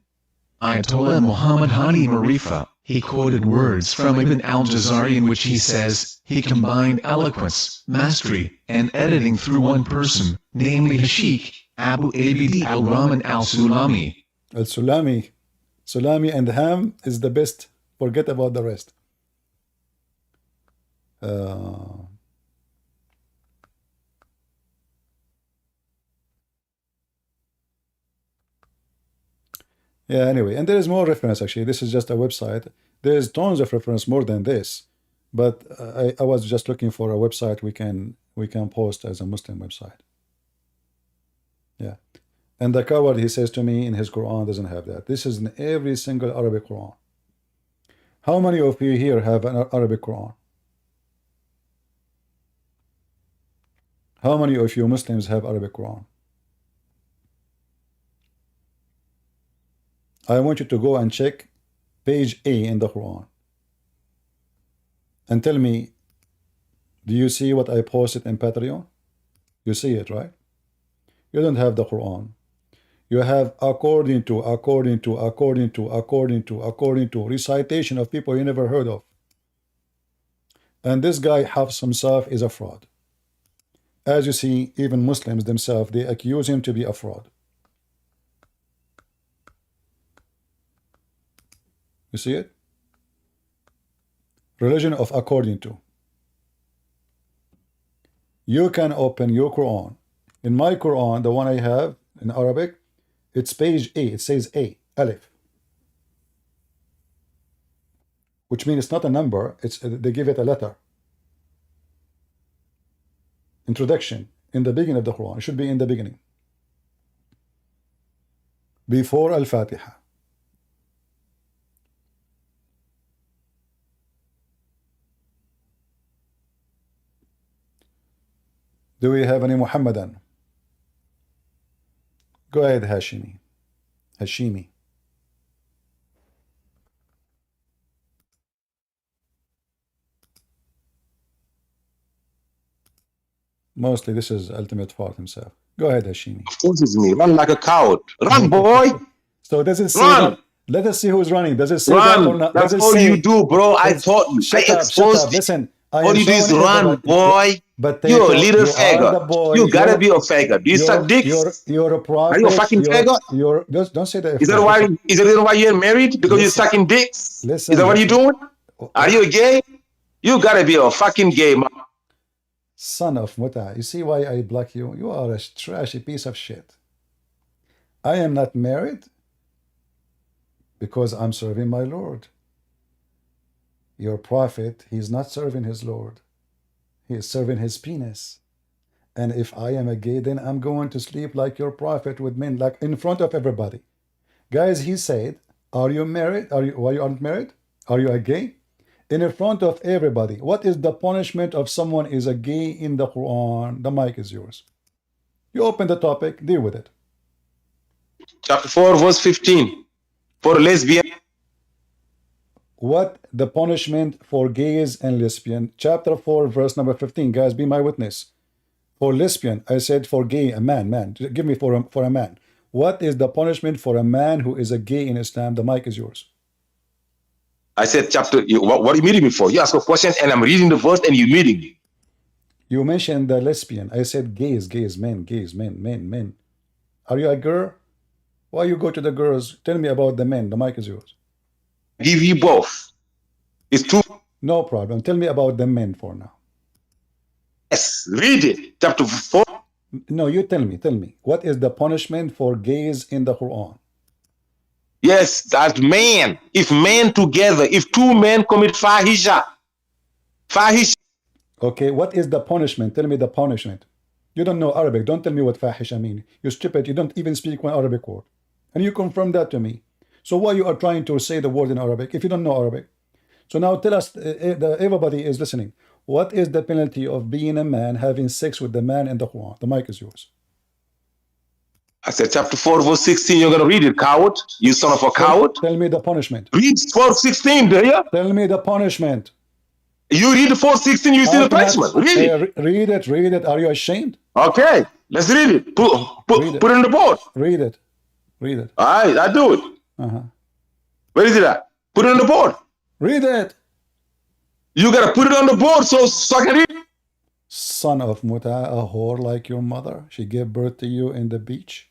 [SPEAKER 5] Ayatollah Muhammad Hadi Marifa, he quoted words from Ibn al-Jazari in which he says, he combined eloquence, mastery, and editing through one person, namely Sheikh Abu Abd al-Rahman al-Sulami.
[SPEAKER 1] Al-Sulami. Sulami and Ham is the best. Forget about the rest. Yeah, anyway, and there is more reference actually. This is just a website. There is tons of reference more than this, but I was just looking for a website we can post as a Muslim website. Yeah, and the coward, he says to me, in his Quran doesn't have that. This is in every single Arabic Quran. How many of you here have an Arabic Quran? How many of you Muslims have Arabic Quran? I want you to go and check page A in the Quran and tell me, do you see what I posted in Patreon? You see it, right? You don't have the Quran. You have according to recitation of people you never heard of. And this guy Hafs himself is a fraud. As you see, even Muslims themselves, they accuse him to be a fraud. You see it? Religion of according to. You can open your Quran. In my Quran, the one I have in Arabic, it's page A. It says A, Alif. Which means it's not a number, they give it a letter. Introduction, in the beginning of the Quran. It should be in the beginning. Before Al-Fatiha. Do we have any Muhammadan? Go ahead, Hashimi. Hashimi. Mostly this is ultimate fault himself. Go ahead, Hashimi.
[SPEAKER 3] Of course it's me. Run like a coward. Run, boy.
[SPEAKER 1] So does it say
[SPEAKER 3] Run.
[SPEAKER 1] Let us see who's running. Does it say
[SPEAKER 3] Run.
[SPEAKER 1] that or not?
[SPEAKER 3] That's
[SPEAKER 1] Does it
[SPEAKER 3] all
[SPEAKER 1] say,
[SPEAKER 3] you do, bro. I taught you.
[SPEAKER 1] Shut
[SPEAKER 3] I
[SPEAKER 1] up,
[SPEAKER 3] exposed you.
[SPEAKER 1] Listen, I
[SPEAKER 3] All
[SPEAKER 1] am
[SPEAKER 3] you do is
[SPEAKER 1] showing
[SPEAKER 3] run,
[SPEAKER 1] everybody.
[SPEAKER 3] boy.
[SPEAKER 1] But
[SPEAKER 3] You're a
[SPEAKER 1] Tato,
[SPEAKER 3] little
[SPEAKER 1] you are the
[SPEAKER 3] faggot.
[SPEAKER 1] boy.
[SPEAKER 3] You gotta be a faggot. Do you suck dicks?
[SPEAKER 1] You're a prophet.
[SPEAKER 3] Are you a fucking faggot?
[SPEAKER 1] Don't say that.
[SPEAKER 3] Is that why? Is that the reason why you're married? Because you're sucking dicks?
[SPEAKER 1] Listen,
[SPEAKER 3] Is that what you're doing? Are you a gay? You gotta be a fucking gay, man.
[SPEAKER 1] Son of Muta, you see why I block you? You are a trashy piece of shit. I am not married because I'm serving my Lord. Your prophet, he's not serving his Lord. He is serving his penis. And if I am a gay, then I'm going to sleep like your prophet with men, like in front of everybody. Guys, he said, are you married? Why you aren't married? Are you a gay? In front of everybody. What is the punishment of someone is a gay in the Quran? The mic is yours. You open the topic, deal with it.
[SPEAKER 3] Chapter 4, verse 15. For a lesbian.
[SPEAKER 1] What the punishment for gays and lesbian? Chapter 4, verse number 15. Guys, be my witness. For lesbian, I said for gay, a man. Give me for a man. What is the punishment for a man who is a gay in Islam? The mic is yours.
[SPEAKER 3] I said chapter, what are you meeting me for? You ask a question and I'm reading the verse and you're meeting me.
[SPEAKER 1] You mentioned the lesbian. I said gays, men. Are you a girl? Why you go to the girls? Tell me about the men. The mic is yours.
[SPEAKER 3] Give you both. It's two.
[SPEAKER 1] No problem. Tell me about the men for now.
[SPEAKER 3] Yes, read it. Chapter 4.
[SPEAKER 1] No, you tell me. What is the punishment for gays in the Quran?
[SPEAKER 3] Yes, that man. If men together, if two men commit fahisha.
[SPEAKER 1] Okay, what is the punishment? Tell me the punishment. You don't know Arabic. Don't tell me what fahisha mean. You're stupid. You don't even speak one Arabic word. And you confirm that to me. So why you are trying to say the word in Arabic if you don't know Arabic? So now tell us, everybody is listening. What is the penalty of being a man having sex with the man in the Quran? The mic is yours.
[SPEAKER 3] I said chapter 4, verse 16. You're going to read it, coward. You son of a coward.
[SPEAKER 1] Tell me the punishment.
[SPEAKER 3] Read 4:16, do you?
[SPEAKER 1] Tell me the punishment.
[SPEAKER 3] You read the 4:16, you see the punishment. Read it.
[SPEAKER 1] Read it. Are you ashamed?
[SPEAKER 3] Okay, let's read it. Put it on the board.
[SPEAKER 1] Read it.
[SPEAKER 3] All right, I do it. Where is it at? Put it on the board.
[SPEAKER 1] Read it.
[SPEAKER 3] You got to put it on the board so I can read it.
[SPEAKER 1] Son of Muta, a whore like your mother. She gave birth to you in the beach.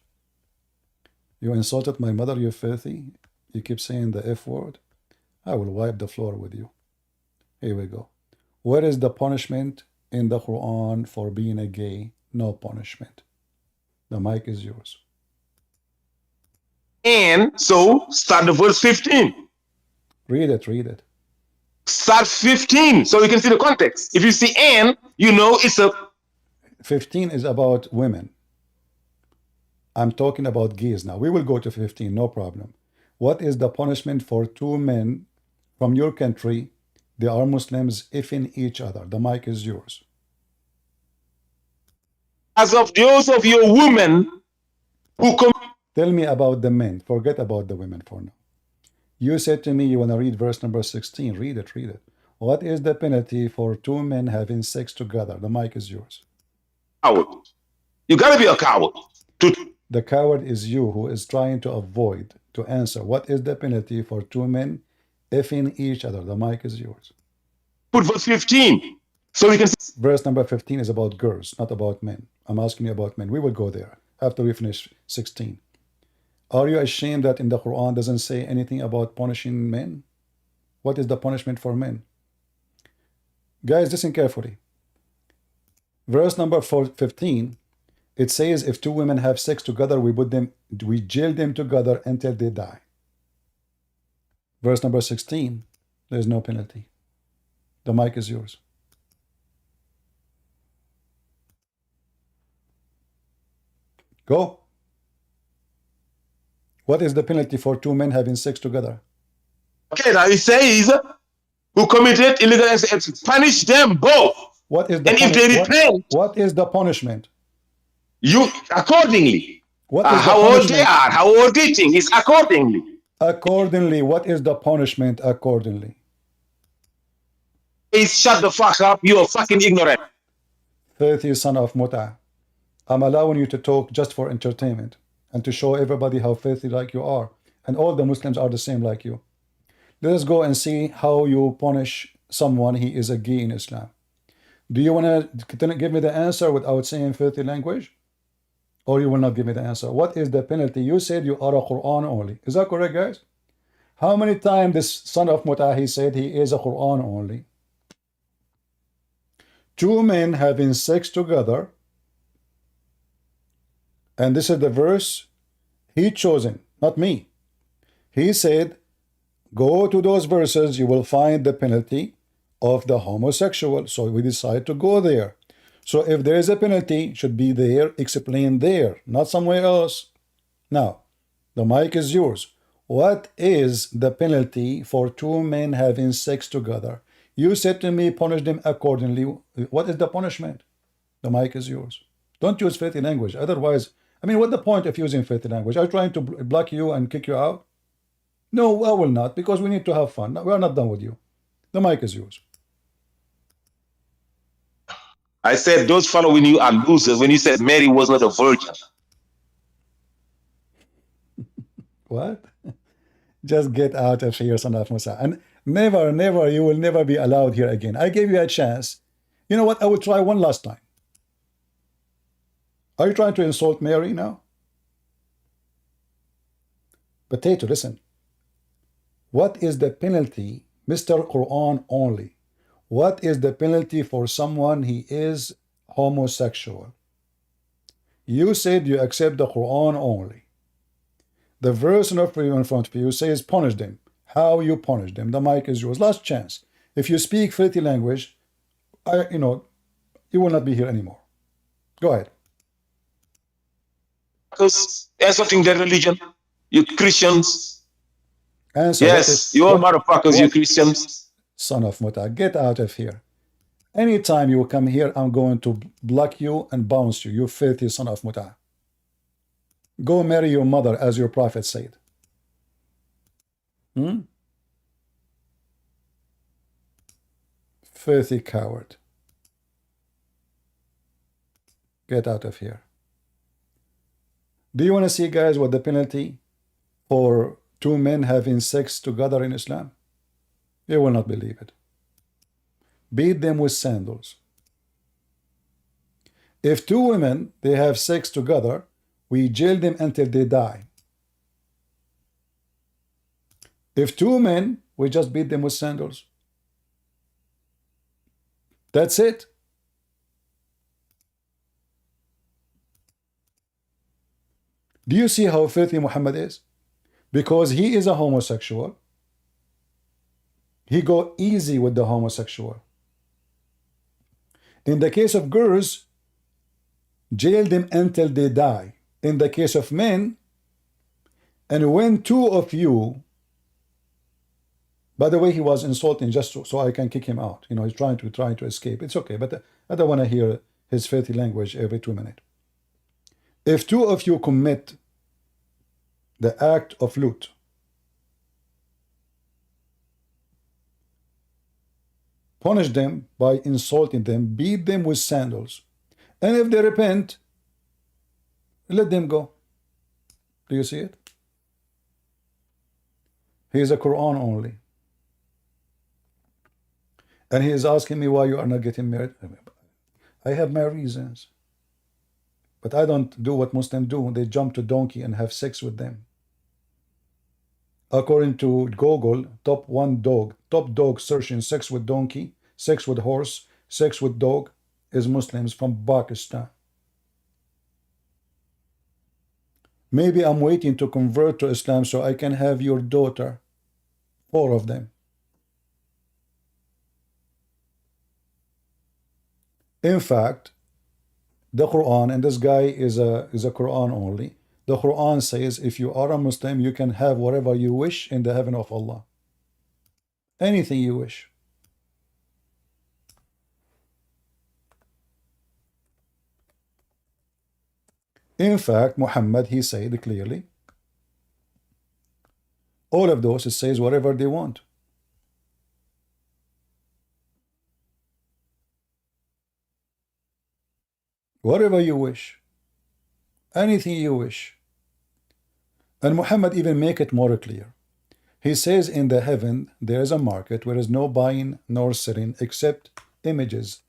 [SPEAKER 1] You insulted my mother, you filthy. You keep saying the F word. I will wipe the floor with you. Here we go. Where is the punishment in the Quran for being a gay? No punishment. The mic is yours.
[SPEAKER 3] And so start the verse 15.
[SPEAKER 1] Read it, read it.
[SPEAKER 3] Start 15 so you can see the context. If you see and, you know it's a
[SPEAKER 1] 15 is about women. I'm talking about geese now. We will go to 15, no problem. What is the punishment for two men from your country? They are Muslims effing each other. The mic is yours.
[SPEAKER 3] as of those of your women who come.
[SPEAKER 1] Tell me about the men. Forget about the women for now. You said to me you want to read verse number 16. Read it, read it. What is the penalty for two men having sex together? The mic is yours.
[SPEAKER 3] Coward. You gotta be a coward.
[SPEAKER 1] The coward is you who is trying to avoid to answer. What is the penalty for two men effing each other? The mic is yours.
[SPEAKER 3] Put verse 15 so we can see.
[SPEAKER 1] Verse number 15 is about girls, not about men. I'm asking you about men. We will go there after we finish 16. Are you ashamed that in the Quran doesn't say anything about punishing men? What is the punishment for men? Guys, listen carefully. Verse number 15, it says if two women have sex together, we jail them together until they die. Verse number 16, there is no penalty. The mic is yours. Go. What is the penalty for two men having sex together?
[SPEAKER 3] Okay, now it says who committed illegal acts, punish them both.
[SPEAKER 1] What is the
[SPEAKER 3] and if they repent,
[SPEAKER 1] what is the punishment?
[SPEAKER 3] You accordingly.
[SPEAKER 1] What is the
[SPEAKER 3] how old they
[SPEAKER 1] punishment?
[SPEAKER 3] are, how old they think is accordingly.
[SPEAKER 1] Accordingly, what is the punishment accordingly?
[SPEAKER 3] Please shut the fuck up, you are fucking ignorant.
[SPEAKER 1] Filthy son of Muta. I'm allowing you to talk just for entertainment and to show everybody how filthy like you are. And all the Muslims are the same like you. Let us go and see how you punish someone he is a gay in Islam. Do you want to give me the answer without saying filthy language? Or you will not give me the answer? What is the penalty? You said you are a Quran only. Is that correct, guys? How many times this son of Mutahi said he is a Quran only? Two men having sex together, and this is the verse he chosen, not me. He said, go to those verses, you will find the penalty of the homosexual. So we decide to go there. So if there is a penalty, it should be there, explained there, not somewhere else. Now, the mic is yours. What is the penalty for two men having sex together? You said to me, punish them accordingly. What is the punishment? The mic is yours. Don't use filthy language. Otherwise, I mean, what's the point of using filthy language? Are you trying to block you and kick you out? No, I will not, because we need to have fun. We are not done with you. The mic is yours.
[SPEAKER 3] I said those following you are losers when you said Mary was not a virgin.
[SPEAKER 1] What? Just get out of here, son of Musa. And never, never, you will never be allowed here again. I gave you a chance. You know what? I will try one last time. Are you trying to insult Mary now? Potato, listen. What is the penalty, Mr. Quran only? What is the penalty for someone he is homosexual? You said you accept the Quran only. The verse in front of you says punish them. How you punish them? The mic is yours. Last chance. If you speak filthy language, you will not be here anymore. Go ahead.
[SPEAKER 3] Because insulting their religion, you Christians.
[SPEAKER 1] Answer.
[SPEAKER 3] Yes, you all motherfuckers, you Christians.
[SPEAKER 1] Son of Muta, get out of here. Anytime you come here, I'm going to block you and bounce you, you filthy son of Muta. Go marry your mother, as your prophet said. Filthy coward. Get out of here. Do you want to see, guys, what the penalty for two men having sex together in Islam? You will not believe it. Beat them with sandals. If two women, they have sex together, we jail them until they die. If two men, we just beat them with sandals. That's it. Do you see how filthy Muhammad is? because he is a homosexual, he go easy with the homosexual. In the case of girls, jail them until they die. In the case of men, and when two of you, by the way, he was insulting just so I can kick him out. You know, he's trying to escape. It's okay, but I don't want to hear his filthy language every 2 minutes. If two of you commit the act of loot, punish them by insulting them, beat them with sandals, and if they repent, let them go. Do you see it? He is a Quran only. And he is asking me why you are not getting married. I have my reasons. But I don't do what Muslims do. They jump to donkey and have sex with them. According to Google, top dog searching sex with donkey, sex with horse, sex with dog is Muslims from Pakistan. Maybe I'm waiting to convert to Islam so I can have your daughter. 4 of them. In fact, the Quran, and this guy is a Quran only. The Quran says if you are a Muslim, you can have whatever you wish in the heaven of Allah. Anything you wish. In fact, Muhammad, he said clearly, all of those, it says whatever they want. Whatever you wish. Anything you wish. And Muhammad even make it more clear. He says in the heaven there is a market where there is no buying nor selling except images.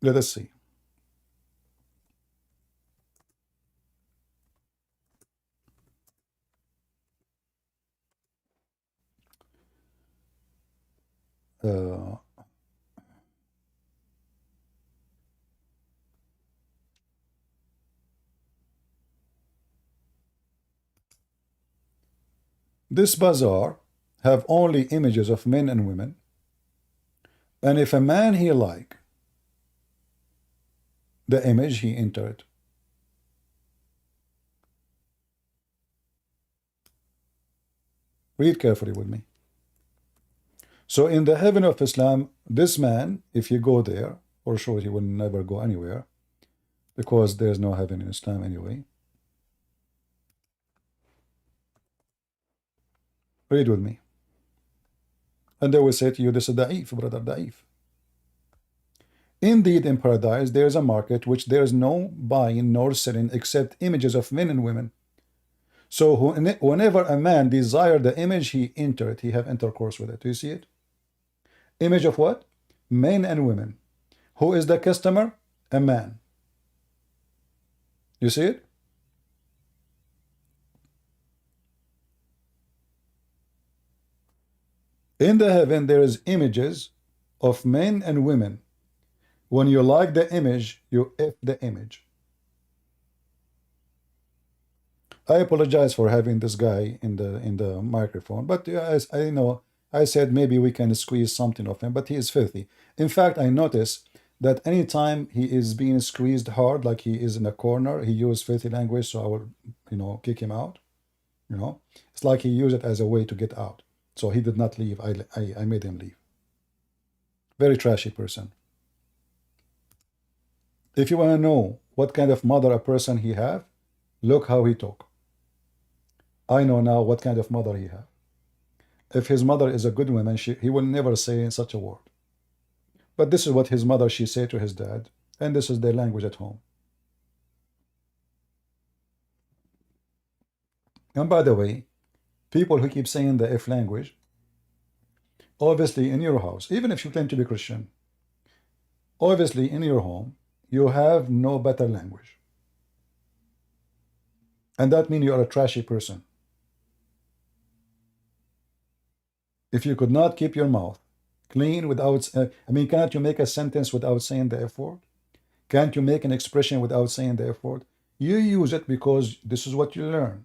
[SPEAKER 1] Let us see. This bazaar have only images of men and women, and if a man he like the image, he enter it. Read carefully with me. So in the heaven of Islam, this man, if you go there, for sure he will never go anywhere, because there's no heaven in Islam anyway. Read with me. And they will say to you, this is da'if, brother, da'if. Indeed, in paradise, there is a market which there is no buying nor selling except images of men and women. So whenever a man desire the image, he enter it, he have intercourse with it. Do you see it? Image of what? Men and women. Who is the customer? A man. You see it? In the heaven, there is images of men and women. When you like the image, you F the image. I apologize for having this guy in the microphone, but as I know, I said maybe we can squeeze something of him, but he is filthy. In fact, I notice that anytime he is being squeezed hard, like he is in a corner, he used filthy language, so I will, kick him out. It's like he used it as a way to get out. So he did not leave. I made him leave. Very trashy person. If you want to know what kind of mother a person he have, look how he talk. I know now what kind of mother he have. If his mother is a good woman, he will never say such a word. But this is what his mother, she said to his dad, and this is their language at home. And by the way, people who keep saying the F language, obviously in your house, even if you claim to be Christian, obviously in your home, you have no better language. And that means you are a trashy person. If you could not keep your mouth clean without, cannot you make a sentence without saying the F word? Can't you make an expression without saying the F word? You use it because this is what you learn.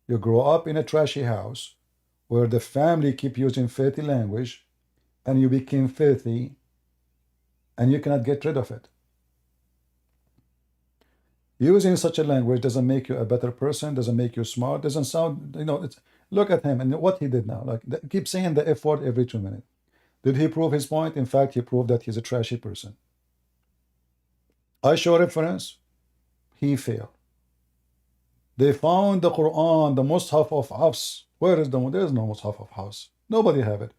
[SPEAKER 1] You grow up in a trashy house where the family keep using filthy language, and you became filthy, and you cannot get rid of it. Using such a language doesn't make you a better person, doesn't make you smart, doesn't sound, it's, look at him and what he did now. Like, keep saying the F word every 2 minutes. Did he prove his point? In fact, he proved that he's a trashy person. I show reference, he failed. They found the Quran, the Mus'haf of Hafs. Where is there is no Mus'haf of Hafs. Nobody have it.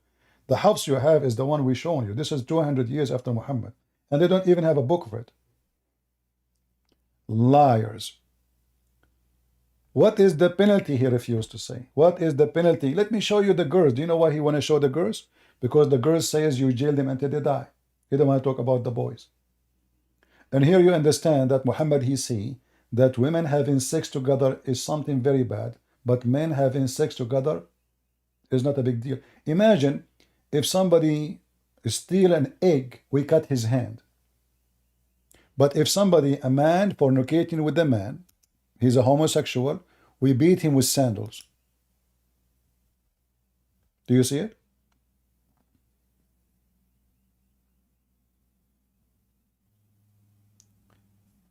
[SPEAKER 1] The Hafs you have is the one we showing you. This is 200 years after Muhammad. And they don't even have a book of it. Liars. What is the penalty, he refused to say. What is the penalty? Let me show you the girls. Do you know why he want to show the girls? Because the girls says you jail them until they die. He don't want to talk about the boys. And here you understand that Muhammad, he see that women having sex together is something very bad, but men having sex together is not a big deal. Imagine if somebody steal an egg, we cut his hand. But if somebody, a man fornicating with a man, he's a homosexual, we beat him with sandals. Do you see it?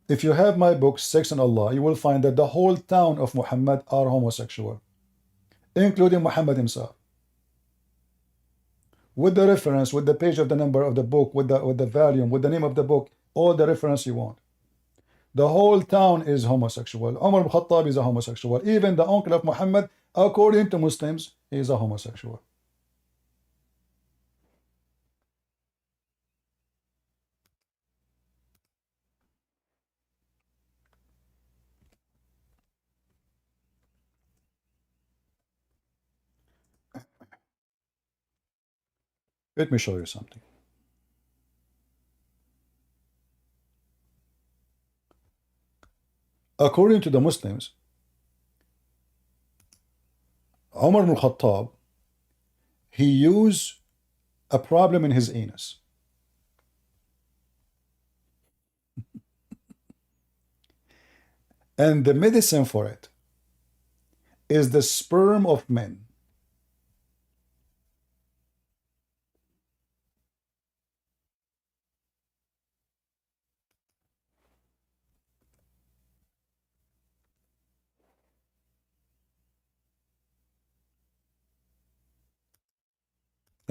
[SPEAKER 1] If you have my book, Sex and Allah, you will find that the whole town of Muhammad are homosexual, including Muhammad himself. With the reference, with the page of the number of the book, with the volume, with the name of the book, all the reference you want. The whole town is homosexual. Umar ibn Khattab is a homosexual. Even the uncle of Muhammad, according to Muslims, is a homosexual. Let me show you something. According to the Muslims, Umar ibn Khattab, he used a problem in his anus. And the medicine for it is the sperm of men.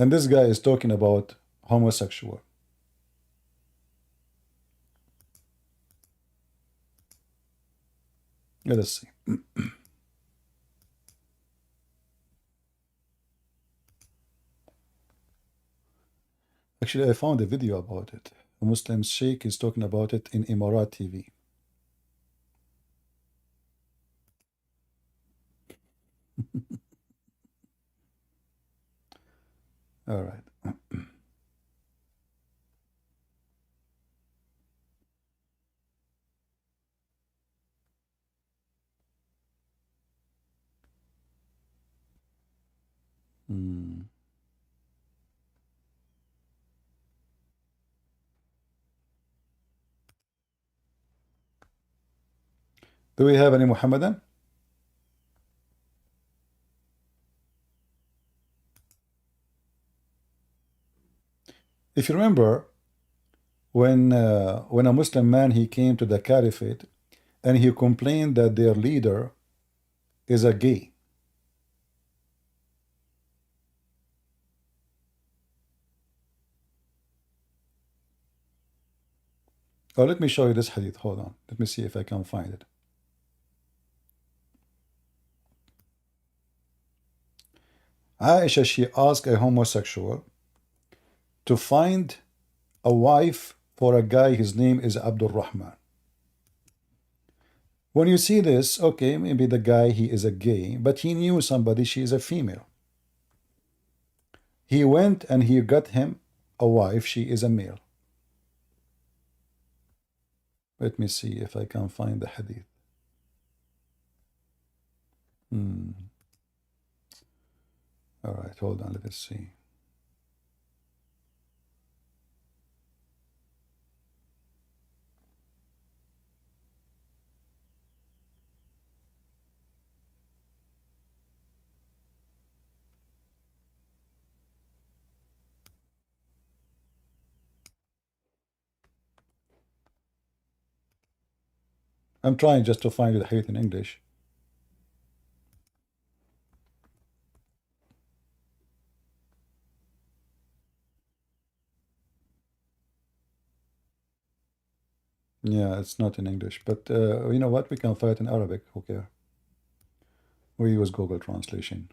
[SPEAKER 1] And this guy is talking about homosexual. Let us see. Actually, I found a video about it. A Muslim sheikh is talking about it in Emirat TV. All right. Do we have any Muhammadan? If you remember, when a Muslim man, he came to the caliphate and he complained that their leader is a gay. Oh, let me show you this hadith. Hold on. Let me see if I can find it. Aisha, she asked a homosexual to find a wife for a guy, his name is Abdul Rahman. When you see this, okay, maybe the guy, he is a gay, but he knew somebody, she is a female. He went and he got him a wife, she is a male. Let me see if I can find the hadith. All right, hold on, let us see. I'm trying just to find the hadith in English. Yeah, it's not in English, but you know what? We can find it in Arabic. Who cares? We use Google Translation.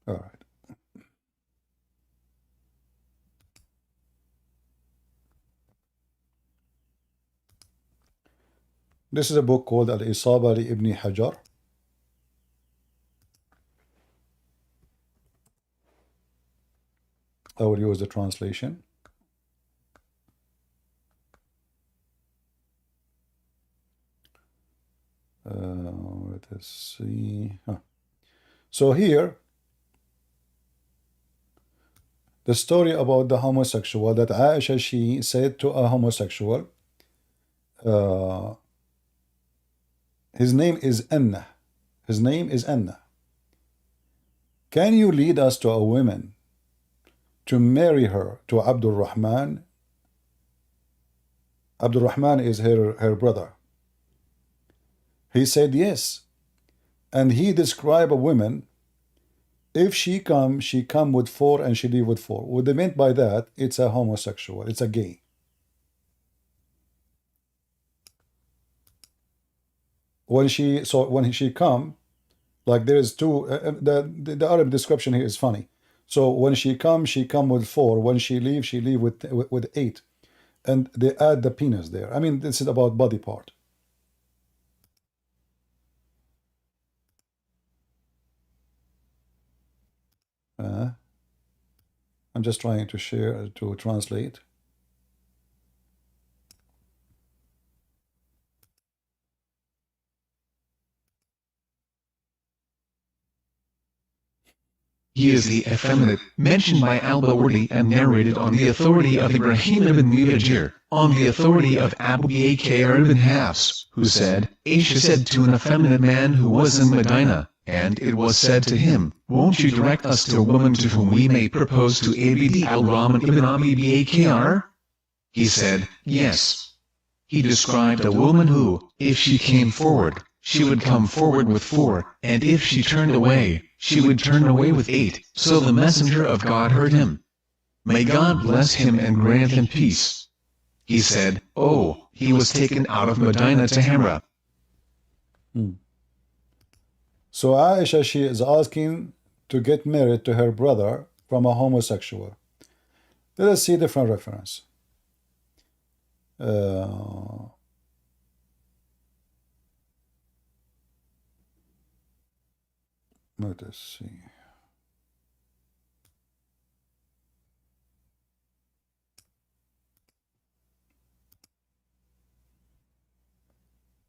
[SPEAKER 1] All right. This is a book called Al-Isaba li Ibn Hajar. I will use the translation. Let us see. So here, the story about the homosexual that Aisha, she said to a homosexual, his name is Anna. His name is Anna. Can you lead us to a woman to marry her to Abdul Rahman? Abdul Rahman is her brother. He said yes. And he described a woman, if she come with 4 and she leave with 4. What they meant by that, it's a homosexual, it's a gay. When she come, like there is 2, the Arab description here is funny. So when she come with 4. When she leave with 8. And they add the penis there. I mean, this is about body part. I'm just trying to share, to translate.
[SPEAKER 5] He is the effeminate, mentioned by al-Bawardi and narrated on the authority of Ibrahim ibn Muhajir, on the authority of Abu Bakr ibn Hafs, who said, Aisha said to an effeminate man who was in Medina, and it was said to him, won't you direct us to a woman to whom we may propose to Abd al-Rahman ibn Abi Bakr? He said, yes. He described a woman who, if she came forward, she would come forward with 4, and if she turned away, she would turn away with 8. So the messenger of God heard him. May God bless him and grant him peace. He said, oh, he was taken out of Medina to Hamra.
[SPEAKER 1] So Aisha, she is asking to get married to her brother from a homosexual. Let us see different reference. Let us see.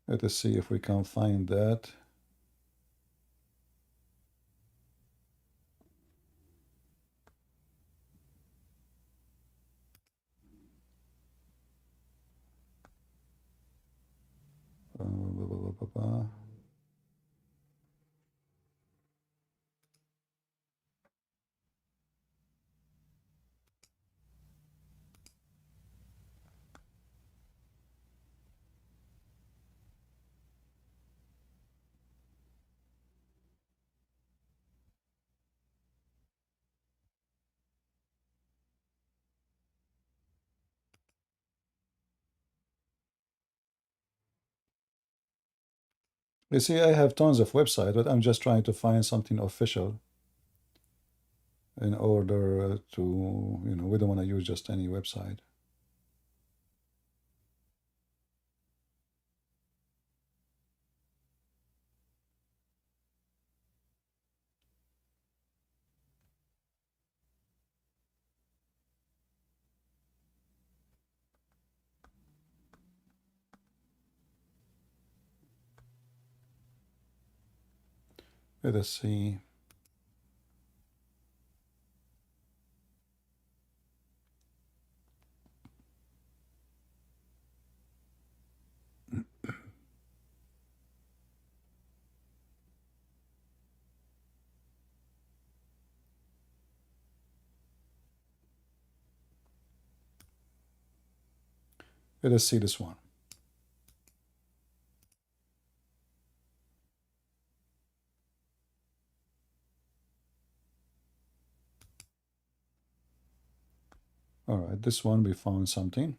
[SPEAKER 1] Let us see if we can find that. You see, I have tons of websites, but I'm just trying to find something official in order to, we don't want to use just any website. Let us see. Let us see this one. All right, this one we found something.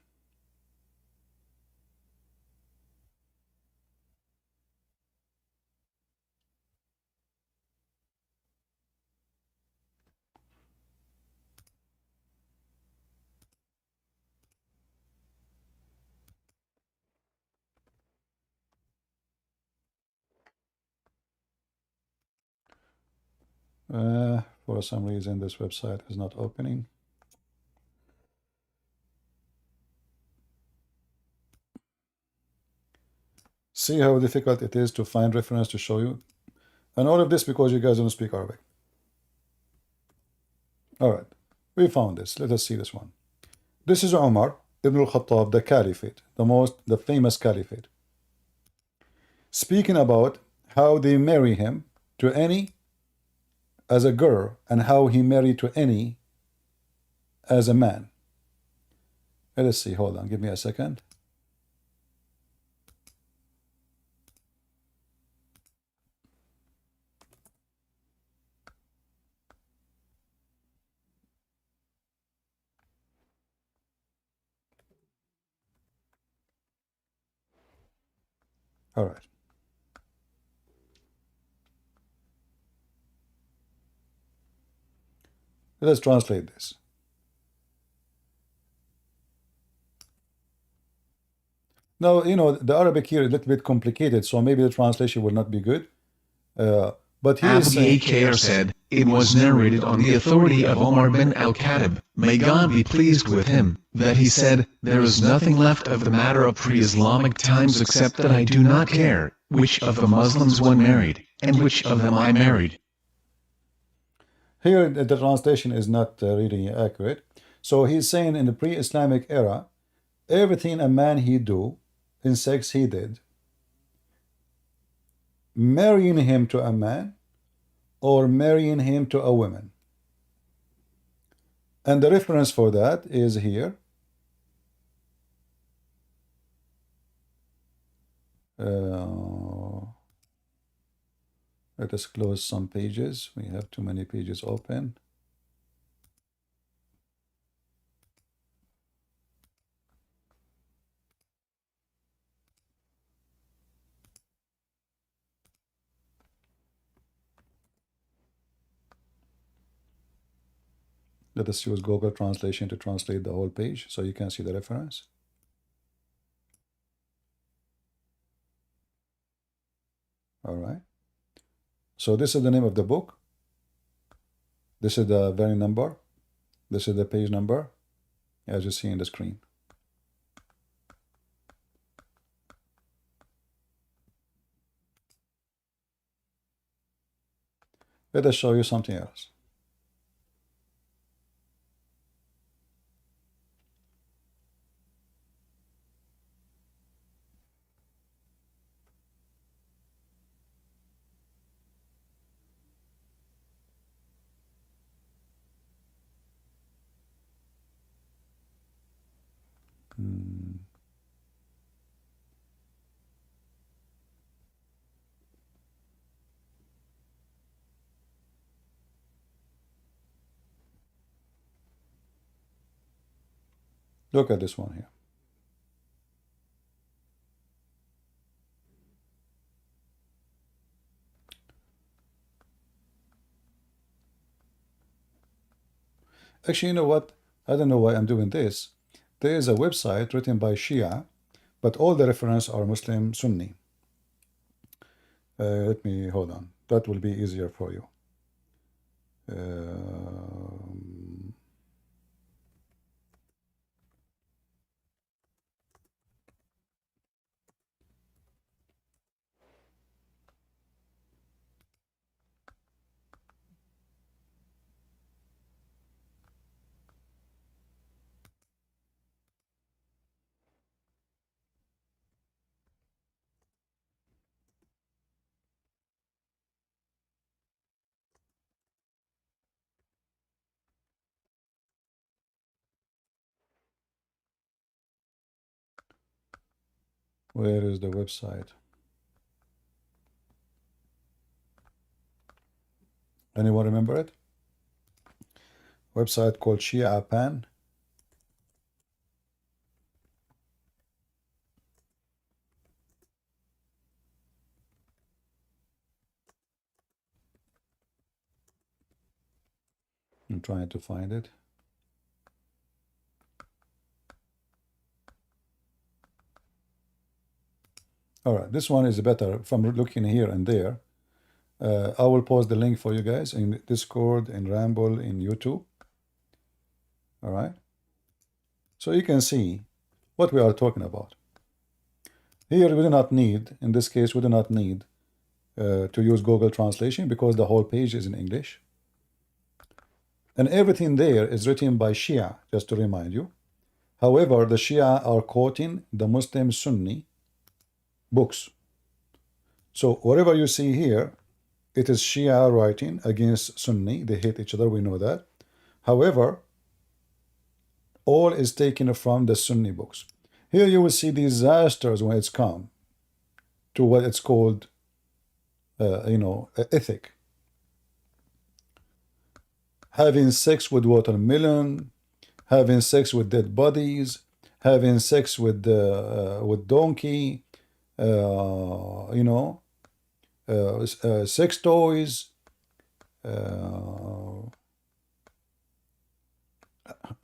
[SPEAKER 1] For some reason, this website is not opening. See how difficult it is to find reference to show you? And all of this because you guys don't speak Arabic. All right, we found this. Let us see this one. This is Umar ibn al-Khattab, the caliphate, the famous caliphate, speaking about how they marry him to any as a girl and how he married to any as a man. Let us see. Hold on. Give me a second. All right. Let us translate this. Now, you know, the Arabic here is a little bit complicated, so maybe the translation will not be good. But he is
[SPEAKER 5] Abu
[SPEAKER 1] saying,
[SPEAKER 5] Bakr said, it was narrated on the authority of Omar bin al-Khattab, may God be pleased with him, that he said, there is nothing left of the matter of pre-Islamic times except that I do not care, which of the Muslims one married, and which of them I married.
[SPEAKER 1] Here, the translation is not really accurate. So he's saying in the pre-Islamic era, everything a man he do in sex he did. Marrying him to a man or marrying him to a woman. And the reference for that is here. Let us close some pages. We have too many pages open. Let us use Google Translation to translate the whole page so you can see the reference. All right. So this is the name of the book. This is the very number. This is the page number, as you see in the screen. Let us show you something else. Look at this one here. Actually, you know what? I don't know why I'm doing this. There is a website written by Shia, but all the references are Muslim Sunni. Let me hold on. That will be easier for you. Where is the website? Anyone remember it? Website called Shia Pan. I'm trying to find it. All right, this one is better from looking here and there. I will post the link for you guys in Discord, in Ramble, in YouTube. All right. So you can see what we are talking about. Here we do not need, in this case, we do not need to use Google Translation because the whole page is in English. And everything there is written by Shia, just to remind you. However, the Shia are quoting the Muslim Sunni books. So whatever you see here, it is Shia writing against Sunni. They hate each other, we know that. However, all is taken from the Sunni books. Here you will see disasters when it's come to what it's called, ethic. Having sex with watermelon, having sex with dead bodies, having sex with donkey, sex toys.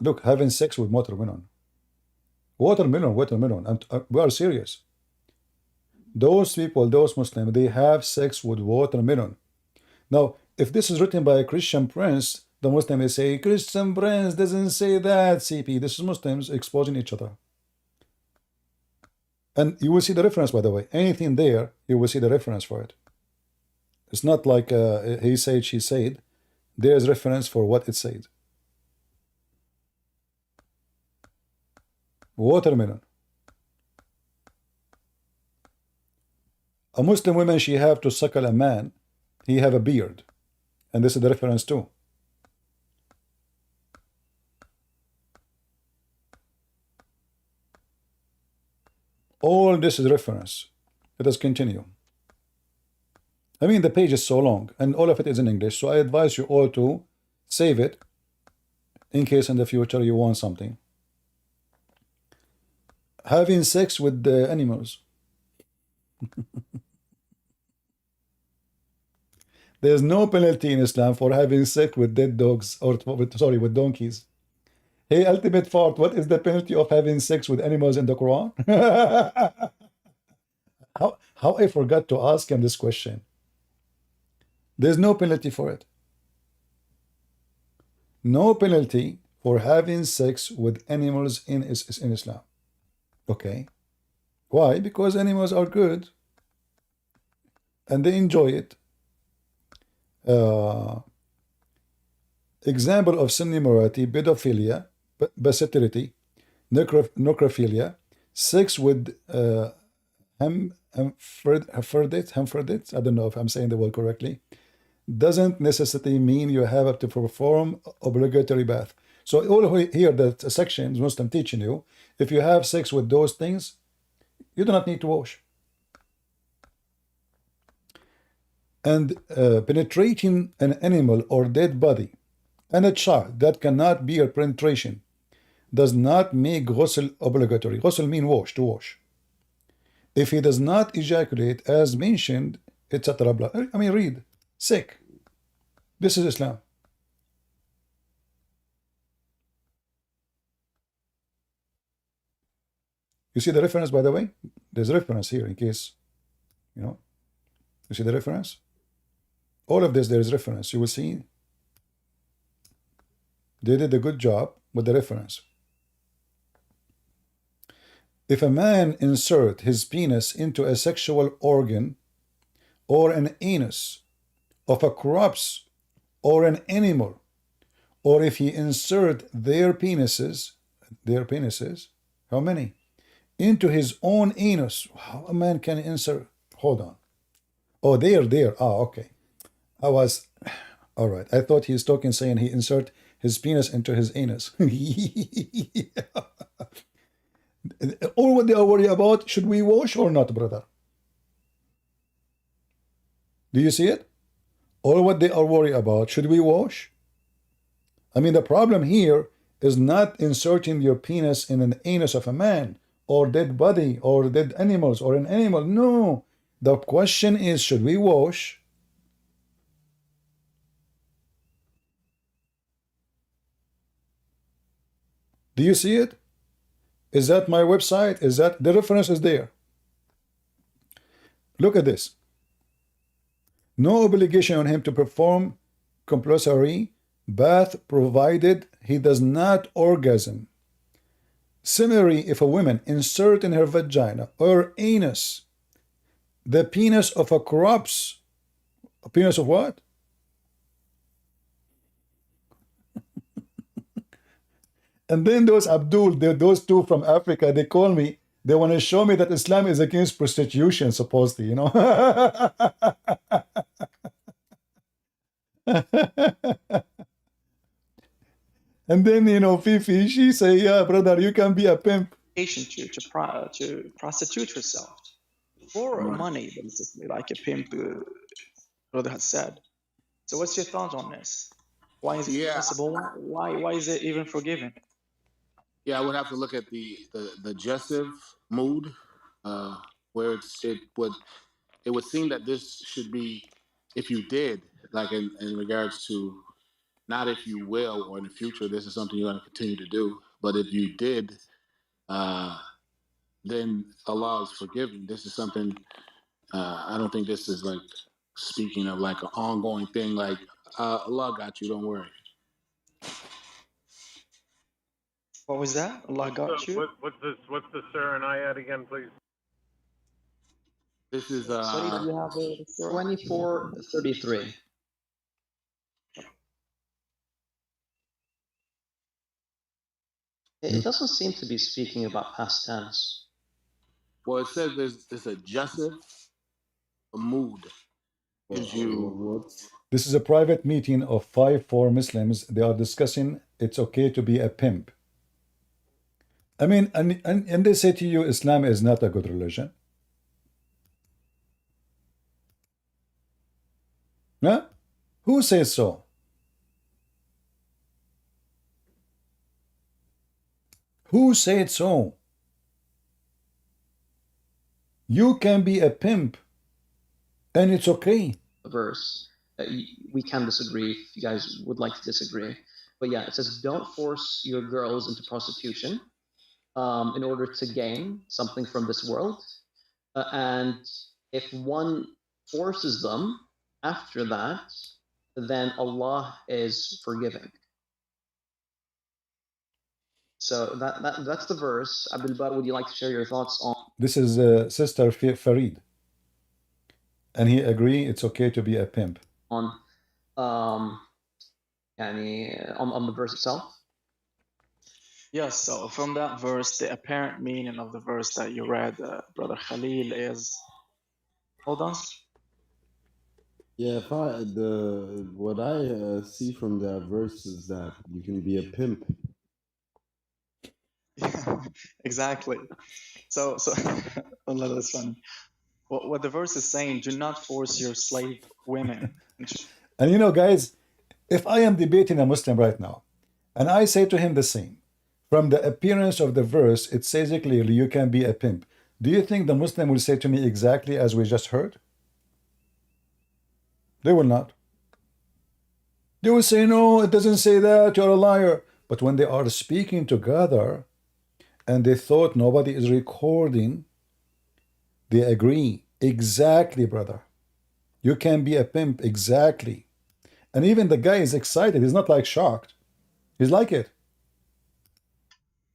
[SPEAKER 1] Look, having sex with watermelon. Watermelon, and we are serious. Those people, those Muslims, they have sex with watermelon. Now, if this is written by a Christian prince, the Muslim may say, Christian prince doesn't say that, CP. This is Muslims exposing each other. And you will see the reference, by the way. Anything there, you will see the reference for it. It's not like he said, she said. There's reference for what it said. Watermelon. A Muslim woman, she have to suckle a man. He have a beard. And this is the reference too. All this is reference. Let us continue. I mean, the page is so long, and all of it is in English, so I advise you all to save it in case in the future you want something. Having sex with the animals. There's no penalty in Islam for having sex with dead dogs, or with donkeys. Hey, ultimate fart, what is the penalty of having sex with animals in the Quran? How I forgot to ask him this question. There's no penalty for it. No penalty for having sex with animals in Islam. Okay. Why? Because animals are good and they enjoy it. Example of sin immorality: pedophilia, bestiality, necrophilia, sex with hermaphrodites. I don't know if I'm saying the word correctly. Doesn't necessarily mean you have to perform obligatory bath. So all here, that section is Muslim teaching you, if you have sex with those things, you do not need to wash. And penetrating an animal or dead body and a child that cannot be a penetration does not make ghusl obligatory. Ghusl means wash, to wash. If he does not ejaculate as mentioned, etc. I mean, read. Sick. This is Islam. You see the reference, by the way? There's a reference here in case, you see the reference? All of this, there is reference. You will see they did a good job with the reference. If a man insert his penis into a sexual organ or an anus of a corpse or an animal, or if he insert their penises, how many? Into his own anus. How a man can insert? Hold on. Oh, there. Ah, okay. All right. I thought he's talking, saying he insert his penis into his anus. All what they are worried about, should we wash or not, brother? Do you see it? All what they are worried about, should we wash? I mean, the problem here is not inserting your penis in an anus of a man or dead body or dead animals or an animal. No. The question is, should we wash? Do you see it? Is that my website? Is that the reference is there? Look at this. No obligation on him to perform compulsory bath provided he does not orgasm. Similarly, if a woman insert in her vagina or anus the penis of a corpse, a penis of what? And then those Abdul, those two from Africa, they call me, they want to show me that Islam is against prostitution, supposedly, you know. And then, you know, Fifi, she say, yeah, brother, you can be a pimp.
[SPEAKER 7] To prostitute herself for money, basically, like a pimp, brother has said. So, what's your thought on this? Why is it possible? Why is it even forgiven?
[SPEAKER 10] Yeah, I would have to look at the adjective mood, where it would seem that this should be, if you did, like in regards to, not if you will or in the future, this is something you're going to continue to do, but if you did, then Allah is forgiving. This is something, I don't think this is like speaking of like an ongoing thing, like Allah got you, don't worry.
[SPEAKER 7] What was that? Allah got you?
[SPEAKER 11] What's the Surah and ayat again, please?
[SPEAKER 10] This is
[SPEAKER 7] Sorry, do you have
[SPEAKER 8] 24:33. It doesn't seem to be speaking about past tense.
[SPEAKER 10] Well, it says there's adjective, a mood.
[SPEAKER 1] This is a private meeting of 4 Muslims. They are discussing it's okay to be a pimp. I mean, and they say to you, Islam is not a good religion. Huh? Who says so? Who said so? You can be a pimp and it's okay.
[SPEAKER 8] Verse. We can disagree if you guys would like to disagree. But yeah, it says, don't force your girls into prostitution in order to gain something from this world. And if one forces them after that, then Allah is forgiving. So that's the verse. Abdul Bar, would you like to share your thoughts on?
[SPEAKER 1] This is Sister Farid. And he agree it's okay to be a pimp.
[SPEAKER 8] On the verse itself?
[SPEAKER 7] Yes, so from that verse, the apparent meaning of the verse that you read, Brother Khalil, is... Hold on.
[SPEAKER 6] Yeah, what I see from that verse is that you can be a pimp.
[SPEAKER 7] Yeah, exactly. So Allah, that's funny. What the verse is saying, do not force your slave women.
[SPEAKER 1] And you know, guys, if I am debating a Muslim right now, and I say to him the same, from the appearance of the verse, it says clearly you can be a pimp. Do you think the Muslim will say to me exactly as we just heard? They will not. They will say, no, it doesn't say that, you're a liar. But when they are speaking together, and they thought nobody is recording, they agree. Exactly, brother. You can be a pimp, exactly. And even the guy is excited. He's not like shocked. He's like it.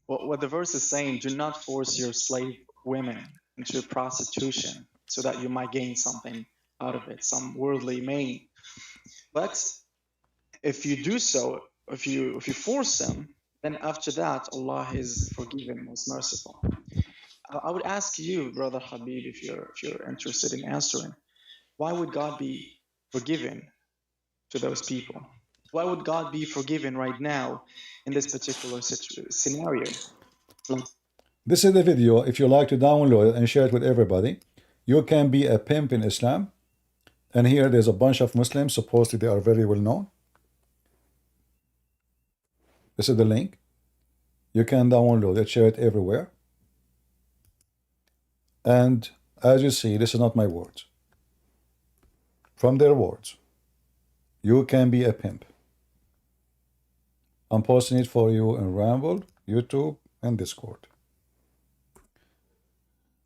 [SPEAKER 7] What the verse is saying, do not force your slave women into prostitution so that you might gain something out of it, some worldly gain. But if you do so, if you force them, then after that, Allah is forgiving, most merciful. I would ask you, Brother Habib, if you're interested in answering, why would God be forgiving to those people? Why would God be forgiven right now in this particular scenario?
[SPEAKER 1] This is the video. If you like to download it and share it with everybody, you can be a pimp in Islam. And here there's a bunch of Muslims. Supposedly they are very well known. This is the link. You can download it, share it everywhere. And as you see, this is not my words. From their words, you can be a pimp. I'm posting it for you in Rumble, YouTube, and Discord.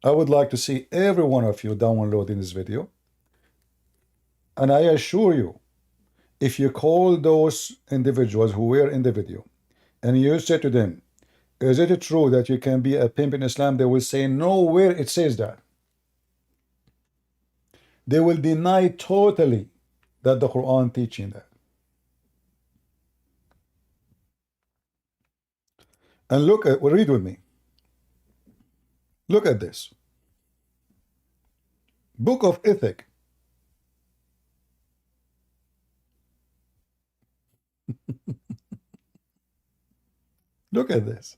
[SPEAKER 1] I would like to see every one of you downloading this video. And I assure you, if you call those individuals who were in the video and you say to them, is it true that you can be a pimp in Islam? They will say, nowhere it says that. They will deny totally that the Quran teaching that. And look at, read with me. Look at this. Book of Ethic. Look at this.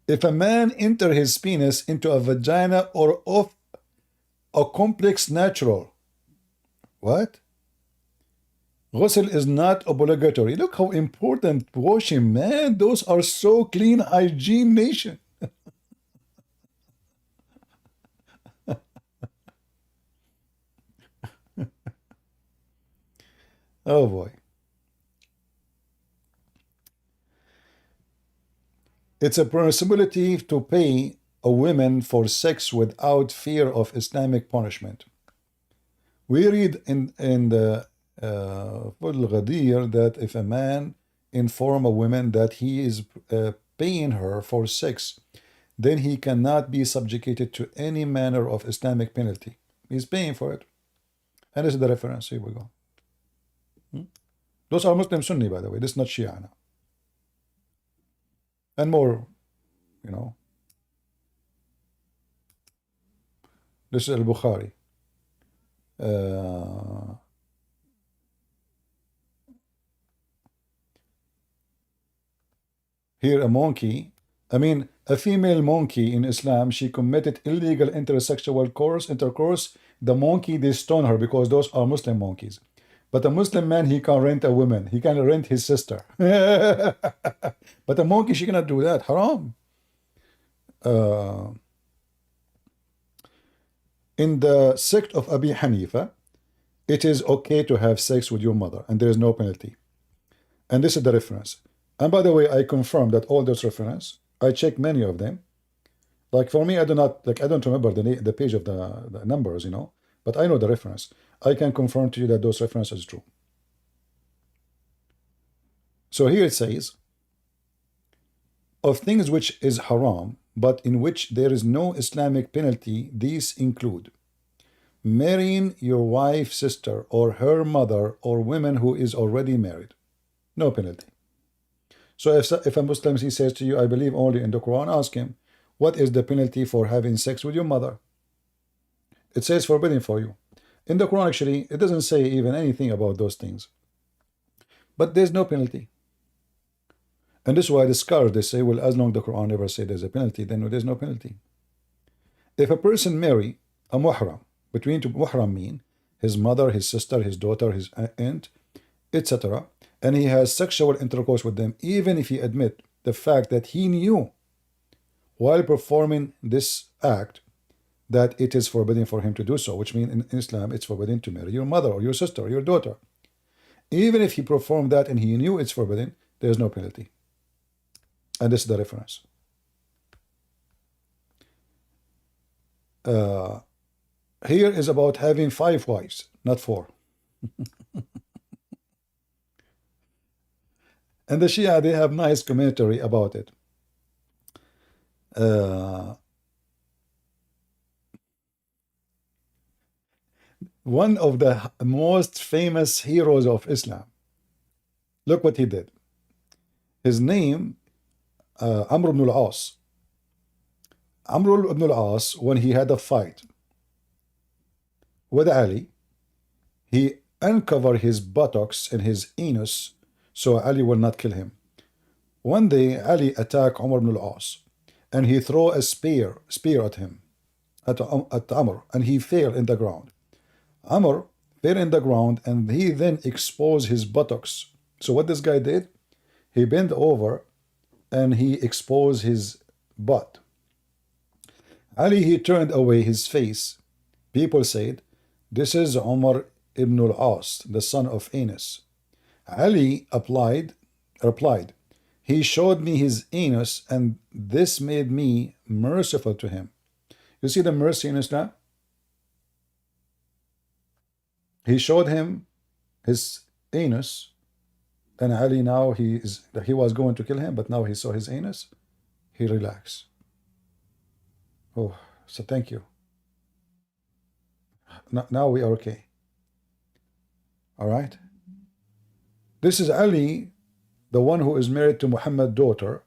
[SPEAKER 1] If a man enter his penis into a vagina or of a complex natural, what? Ghusl is not obligatory. Look how important washing, man. Those are so clean hygiene nation. Oh boy. It's a possibility to pay a woman for sex without fear of Islamic punishment. We read in the Al-Ghadir that if a man inform a woman that he is paying her for sex, then he cannot be subjugated to any manner of Islamic penalty. He's paying for it. And this is the reference. Here we go. Those are Muslim Sunni, by the way. This is not Shia now. And more, you know. This is Al-Bukhari. Here a monkey, a female monkey in Islam, she committed illegal intersexual intercourse. The monkey, they stone her because those are Muslim monkeys. But a Muslim man, he can rent a woman. He can rent his sister. But a monkey, she cannot do that. Haram. In the sect of Abi Hanifa, it is okay to have sex with your mother, and there is no penalty. And this is the reference. And by the way, I confirm that all those references, I checked many of them. Like for me, I don't remember the page of the numbers, you know, but I know the reference. I can confirm to you that those references are true. So here it says, of things which is haram, but in which there is no Islamic penalty, these include marrying your wife's sister or her mother or women who is already married. No penalty. So if a Muslim, he says to you, I believe only in the Quran, ask him, what is the penalty for having sex with your mother? It says forbidden for you. In the Quran, actually, it doesn't say even anything about those things. But there's no penalty. And this is why the scholars, they say, well, as long as the Quran never said there's a penalty, then there's no penalty. If a person marry a muhram, between two muhram mean his mother, his sister, his daughter, his aunt, etc., and he has sexual intercourse with them, even if he admit the fact that he knew while performing this act that it is forbidden for him to do so, which means in Islam it's forbidden to marry your mother or your sister or your daughter. Even if he performed that and he knew it's forbidden, there's no penalty. And this is the reference. Here is about having 5 wives, not 4. And the Shia, they have nice commentary about it. One of the most famous heroes of Islam, look what he did. His name, Amr ibn al-As. Amr ibn al-As, when he had a fight with Ali, he uncovered his buttocks and his anus so Ali will not kill him. One day, Ali attacked Umar ibn al-As, and he threw a spear at him, at Amr, and he fell in the ground. Amr fell in the ground, and he then exposed his buttocks. So what this guy did, he bent over, and he exposed his butt. Ali, he turned away his face. People said, this is Umar ibn al-As, the son of Anas. Ali replied, he showed me his anus, and this made me merciful to him. You see the mercy in Islam? He showed him his anus, and Ali now he was going to kill him, but now he saw his anus, he relaxed. Oh, so thank you. Now we are okay. All right. This is Ali, the one who is married to Muhammad's daughter,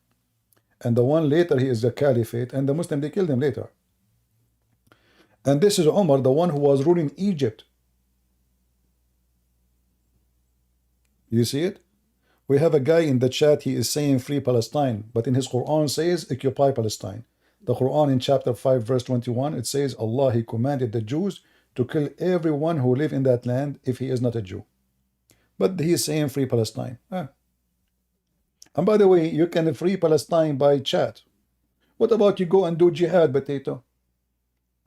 [SPEAKER 1] and the one later he is the caliphate, and the Muslim, they killed him later. And this is Umar, the one who was ruling Egypt. You see it? We have a guy in the chat, he is saying free Palestine, but in his Quran says occupy Palestine. The Quran in chapter 5 verse 21, it says Allah, he commanded the Jews to kill everyone who live in that land if he is not a Jew. But he is saying free Palestine. And by the way, you can free Palestine by chat. What about you go and do jihad, potato?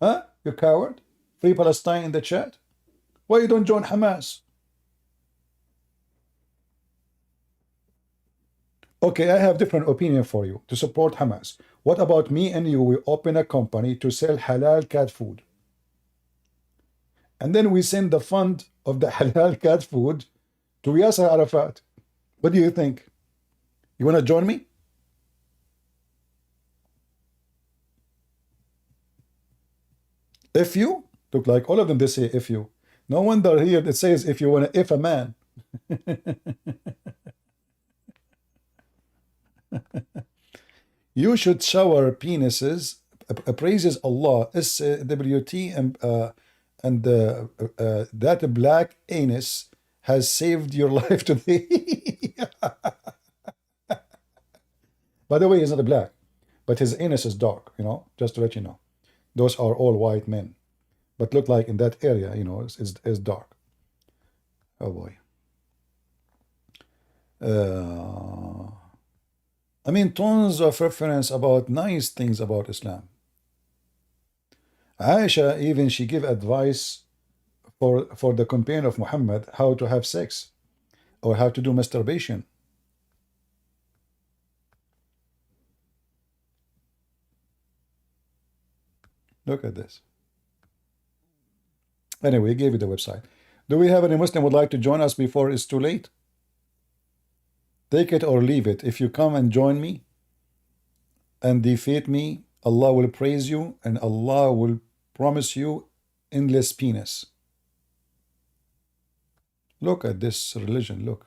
[SPEAKER 1] Huh? You coward? Free Palestine in the chat? Why you don't join Hamas? Okay, I have different opinion for you to support Hamas. What about me and you? We open a company to sell halal cat food. And then we send the fund of the halal cat food to Yasser Arafat. What do you think? You want to join me? If you, look like all of them, they say if you. No wonder here it says if you want to if a man. You should shower penises, praises Allah, SWT, and that black anus has saved your life today. By the way, he's not black, but his anus is dark, you know, just to let you know. Those are all white men, but look like in that area, you know, is dark. Oh boy. I mean, tons of reference about nice things about Islam. Aisha, even she give advice for the companion of Muhammad how to have sex or how to do masturbation. Look at this. Anyway, gave you the website. Do we have any Muslim would like to join us before it's too late? Take it or leave it. If you come and join me and defeat me, Allah will praise you and Allah will promise you endless penis. Look at this religion, look.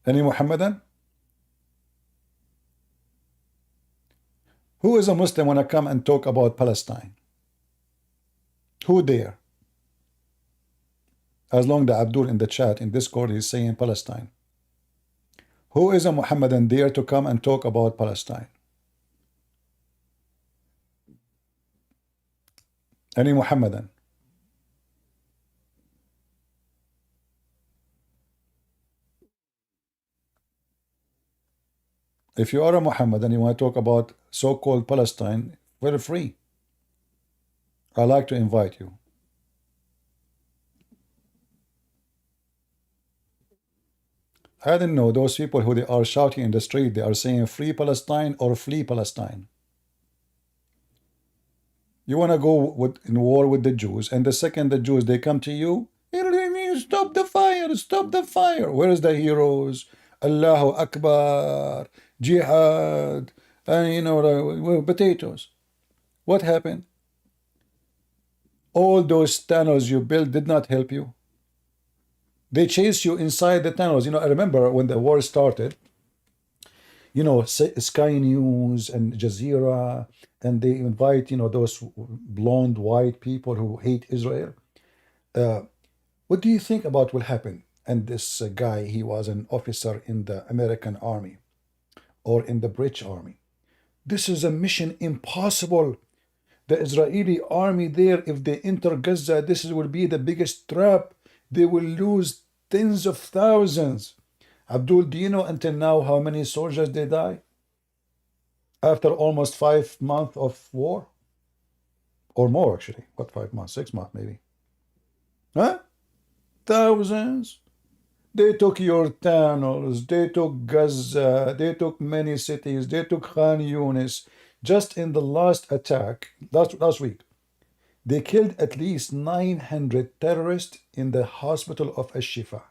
[SPEAKER 1] Any Muhammadan? Who is a Muslim when I come and talk about Palestine? Who dare? As long as Abdul in the chat in Discord is saying Palestine. Who is a Muhammadan dare to come and talk about Palestine? Any Muhammadan? If you are a Muhammadan and you want to talk about so-called Palestine, feel free. I like to invite you. I didn't know those people who they are shouting in the street, they are saying free Palestine or flee Palestine. You want to go in war with the Jews, and the second the Jews, they come to you, stop the fire, stop the fire. Where is the heroes? Allahu Akbar, jihad, and you know, potatoes. What happened? All those tunnels you built did not help you. They chased you inside the tunnels. You know, I remember when the war started, Sky News and Jazeera, and they invite, those blonde white people who hate Israel. What do you think about will happen? And this guy, he was an officer in the American army or in the British army. This is a mission impossible. The Israeli army there, if they enter Gaza, this will be the biggest trap. They will lose tens of thousands. Abdul, do you know until now how many soldiers they die? After almost 5 months of war? Or more, actually. What, 5 months? 6 months, maybe. Huh? Thousands. They took your tunnels. They took Gaza. They took many cities. They took Khan Yunis. Just in the last attack, last week, they killed at least 900 terrorists in the hospital of Al-Shifa.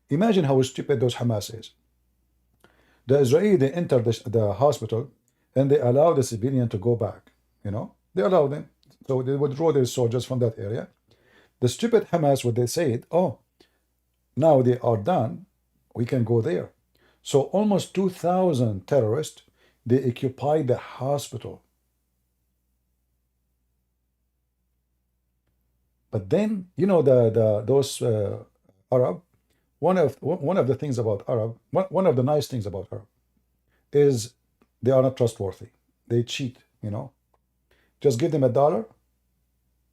[SPEAKER 1] Imagine how stupid those Hamas is. The Israeli, they enter the hospital and they allow the civilian to go back. They allow them. So they withdraw their soldiers from that area. The stupid Hamas, what they said, oh, now they are done, we can go there. So almost 2,000 terrorists, they occupied the hospital. But then, those Arab, one of the things about Arab, one of the nice things about Arab is they are not trustworthy. They cheat, Just give them $1,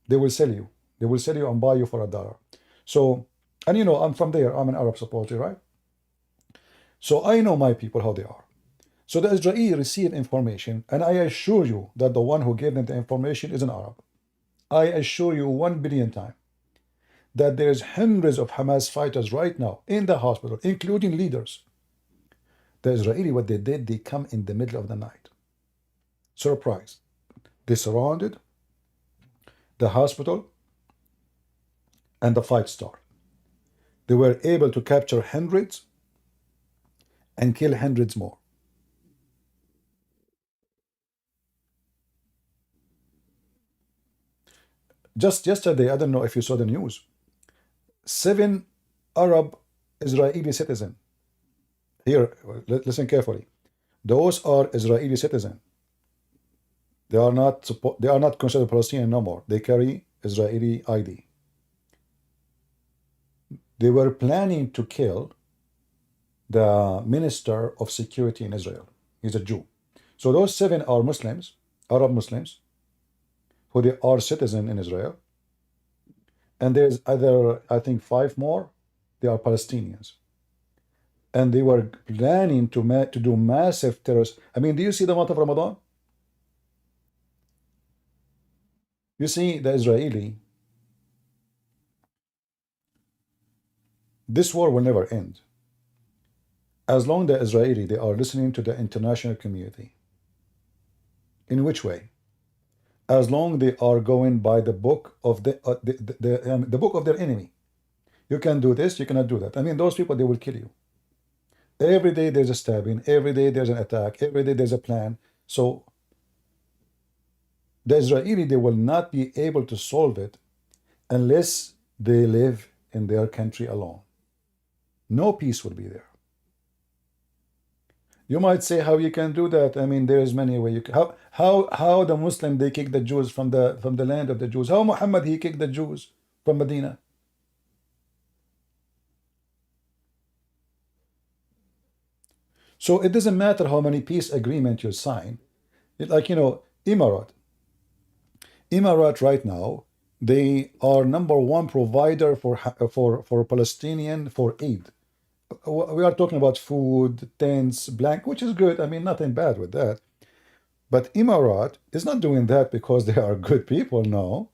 [SPEAKER 1] they will sell you. They will sell you and buy you for $1. So, and I'm from there. I'm an Arab supporter, right? So I know my people, how they are. So the Israeli received information, and I assure you that the one who gave them the information is an Arab. I assure you 1 billion times that there's hundreds of Hamas fighters right now in the hospital, including leaders. The Israeli, what they did, they come in the middle of the night. Surprise. They surrounded the hospital and the fight started. They were able to capture hundreds and kill hundreds more. Just yesterday, I don't know if you saw the news, 7 Arab Israeli citizens. Here, listen carefully. Those are Israeli citizens. They are not considered Palestinian no more. They carry Israeli ID. They were planning to kill the Minister of Security in Israel. He's a Jew. So those 7 are Muslims, Arab Muslims, who they are citizen in Israel. And there's other, I think 5 more, they are Palestinians. And they were planning to do massive terrorist. I mean, do you see the month of Ramadan? You see the Israeli, this war will never end. As long as the Israeli, they are listening to the international community. In which way? As long they are going by the book of the book of their enemy. You can do this, you cannot do that. I mean, those people, they will kill you. Every day there's a stabbing, every day there's an attack, every day there's a plan. So the Israeli, they will not be able to solve it unless they live in their country alone. No peace will be there. You might say how you can do that. I mean, there is many ways. How the Muslim, they kick the Jews from the land of the Jews. How Muhammad, he kicked the Jews from Medina. So it doesn't matter how many peace agreement you sign. Like, Emirat right now, they are #1 provider for Palestinian for aid. We are talking about food, tents, blanket, which is good. I mean, nothing bad with that. But Emirat is not doing that because they are good people. No.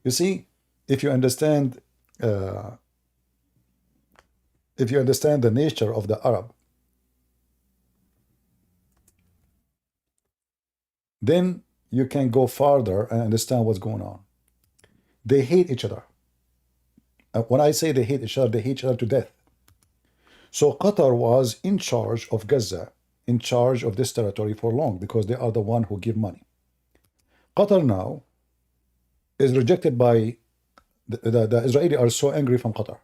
[SPEAKER 1] You see, if you understand the nature of the Arab, then you can go farther and understand what's going on. They hate each other. When I say they hate each other to death. So Qatar was in charge of Gaza, in charge of this territory for long, because they are the one who give money. Qatar now is rejected by the Israeli are so angry from Qatar.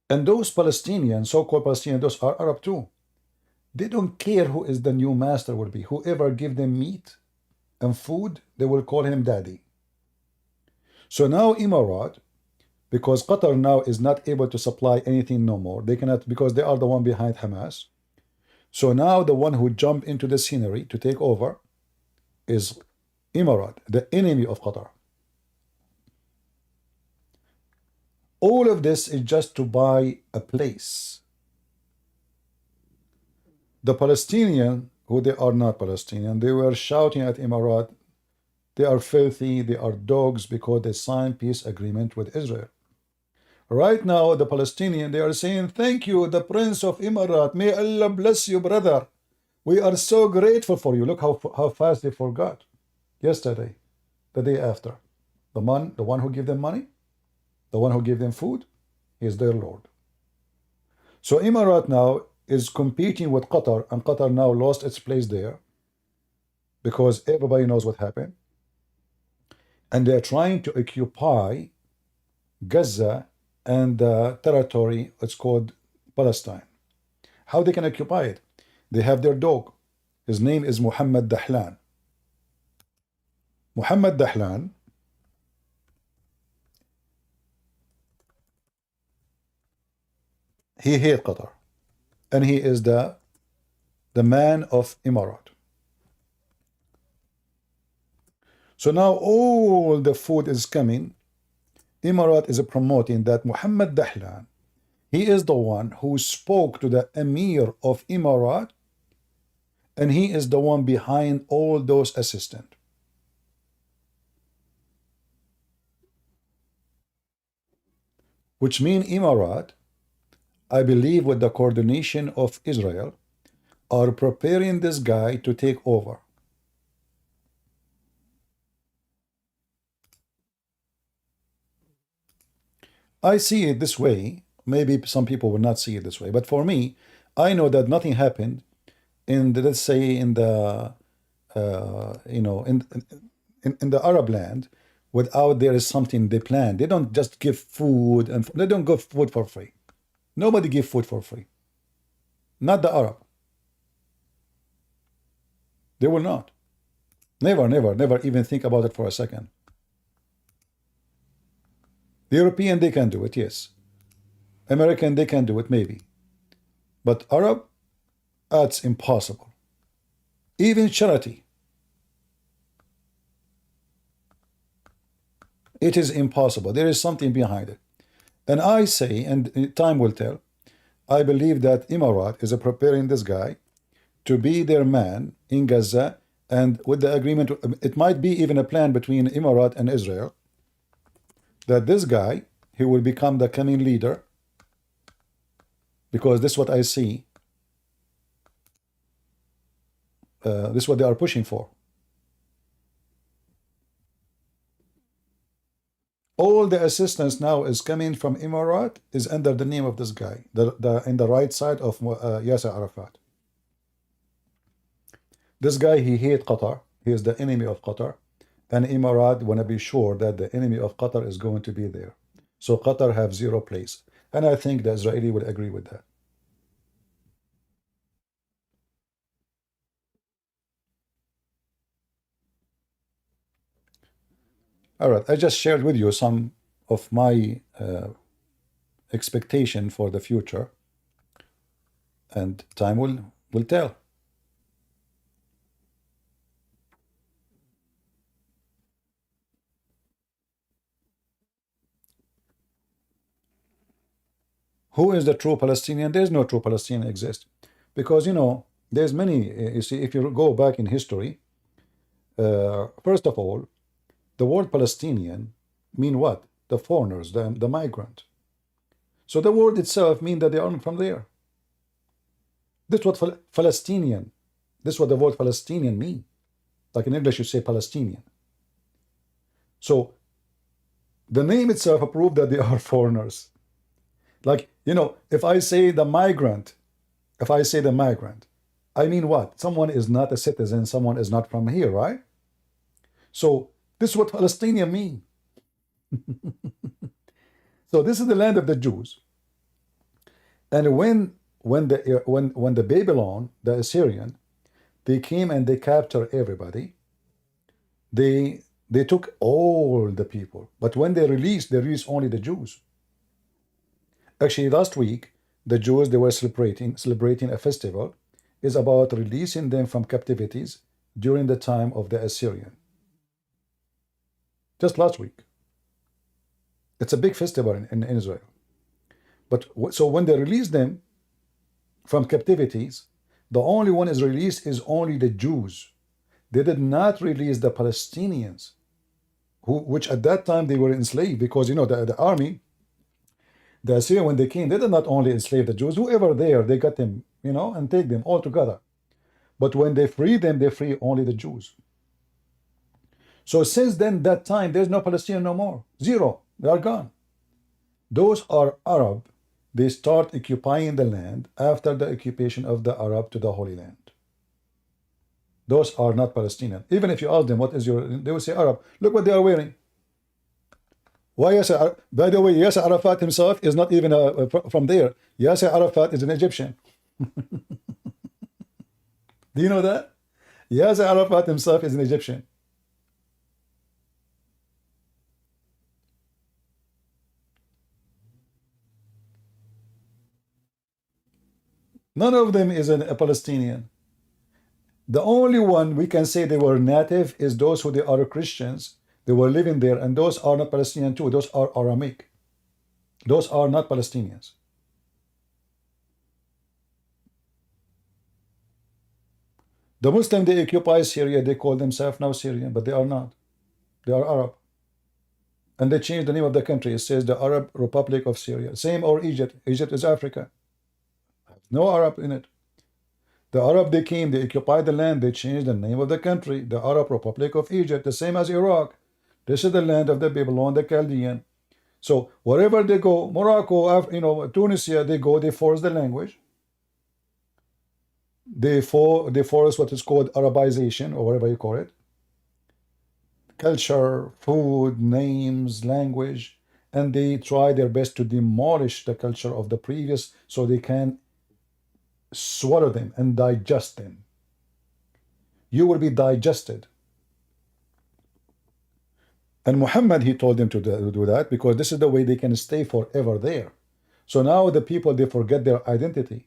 [SPEAKER 1] And those Palestinians, so-called Palestinians, those are Arab too. They don't care who is the new master will be. Whoever give them meat and food, they will call him daddy. So now Emirat, because Qatar now is not able to supply anything no more, they cannot, because they are the one behind Hamas. So now the one who jumped into the scenery to take over is Emirat, the enemy of Qatar. All of this is just to buy a place. The Palestinian, who they are not Palestinian, they were shouting at Emirat, they are filthy, they are dogs because they signed peace agreement with Israel. Right now, the Palestinian, they are saying, thank you, the Prince of Emirat. May Allah bless you, brother. We are so grateful for you. Look how fast they forgot. Yesterday, the day after. The one who gave them money, the one who gave them food, is their Lord. So Emirat now is competing with Qatar, and Qatar now lost its place there because everybody knows what happened. And they're trying to occupy Gaza and the territory, it's called Palestine. How they can occupy it? They have their dog. His name is Muhammad Dahlan. Muhammad Dahlan, he hates Qatar. And he is the man of Emirat. So now all the food is coming. Emirat is promoting that Muhammad Dahlan, he is the one who spoke to the Emir of Emirat, and he is the one behind all those assistants. Which means Emirat, I believe with the coordination of Israel, are preparing this guy to take over. I see it this way. Maybe some people will not see it this way, but for me, I know that nothing happened in the, let's say, in the in the Arab land without there is something they plan. They don't just give food, and they don't give food for free. Nobody give food for free. Not the Arab. They will not. Never, never, never even think about it for a second. The European, they can do it, yes. American, they can do it, maybe. But Arab, that's impossible. Even charity. It is impossible. There is something behind it. And I say, and time will tell, I believe that Emirat is preparing this guy to be their man in Gaza, and with the agreement, it might be even a plan between Emirat and Israel, that this guy, he will become the coming leader, because this is what I see. This is what they are pushing for. All the assistance now is coming from Emirat, is under the name of this guy, in the right side of Yasser Arafat. This guy, he hates Qatar. He is the enemy of Qatar. And Emirat want to be sure that the enemy of Qatar is going to be there. So Qatar have zero place. And I think the Israeli will agree with that. All right, I just shared with you some of my expectation for the future, and time will tell. Who is the true Palestinian? There's no true Palestinian exist, because there's many. You see, if you go back in history, first of all, the word Palestinian mean what? The foreigners, the migrant. So the word itself means that they aren't from there. This is what Palestinian. This is what the word Palestinian mean. Like in English, you say Palestinian. So the name itself proves that they are foreigners. Like, if I say the migrant, I mean what? Someone is not a citizen, someone is not from here, right? So this is what Palestinian mean. So this is the land of the Jews. And when the Babylon, the Assyrian, they came and they captured everybody. They took all the people, but when they released only the Jews. Actually, last week the Jews, they were celebrating a festival, is about releasing them from captivities during the time of the Assyrian. Just last week. It's a big festival in Israel. But so when they release them from captivities, the only one is released is only the Jews. They did not release the Palestinians, which at that time they were enslaved, because the army, the Assyrian, when they came, they did not only enslave the Jews, whoever there, they got them, and take them all together. But when they free them, they free only the Jews. So since then, that time, there's no Palestinian no more. Zero. They are gone. Those are Arab. They start occupying the land after the occupation of the Arab to the Holy Land. Those are not Palestinian. Even if you ask them, what is your, they will say Arab. Look what they are wearing. Why Yasser? By the way, Yasser Arafat himself is not even from there. Yasser Arafat is an Egyptian. Do you know that? Yasser Arafat himself is an Egyptian. None of them is a Palestinian. The only one we can say they were native is those who they are Christians. They were living there, and those are not Palestinian too. Those are Aramic. Those are not Palestinians. The Muslim, they occupy Syria. They call themselves now Syrian, but they are not. They are Arab. And they changed the name of the country. It says the Arab Republic of Syria. Same or Egypt. Egypt is Africa. No Arab in it. The Arab, they came, they occupied the land, they changed the name of the country, the Arab Republic of Egypt, the same as Iraq. This is the land of the Babylon, the Chaldean. So wherever they go, Morocco, Tunisia, they go, they force the language. They force what is called Arabization, or whatever you call it. Culture, food, names, language, and they try their best to demolish the culture of the previous so they can swallow them and digest them. You will be digested. And Muhammad, he told them to do that because this is the way they can stay forever there. So now the people, they forget their identity.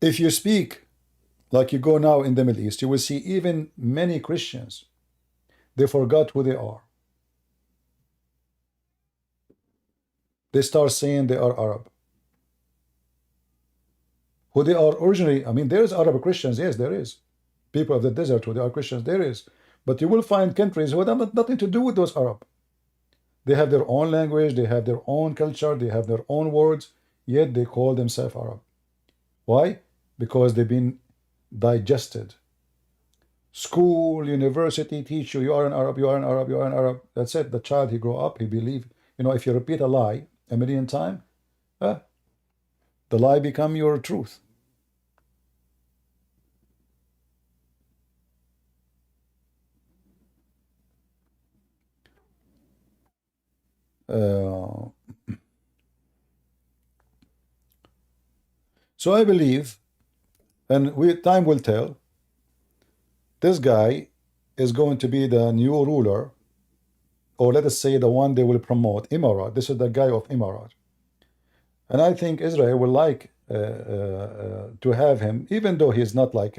[SPEAKER 1] If you speak like you go now in the Middle East, you will see even many Christians, they forgot who they are. They start saying they are Arab. Who they are originally, I mean, there is Arab Christians, yes, there is. People of the desert who they are Christians, there is. But you will find countries who have nothing to do with those Arab. They have their own language, they have their own culture, they have their own words, yet they call themselves Arab. Why? Because they've been digested. School, university teach you, you are an Arab, you are an Arab, you are an Arab. That's it. The child, he grow up, he believe. If you repeat a lie a million times, the lie become your truth. So I believe, and time will tell, this guy is going to be the new ruler, or let us say the one they will promote, Imarat. This is the guy of Imarat. And I think Israel will like to have him, even though he's not like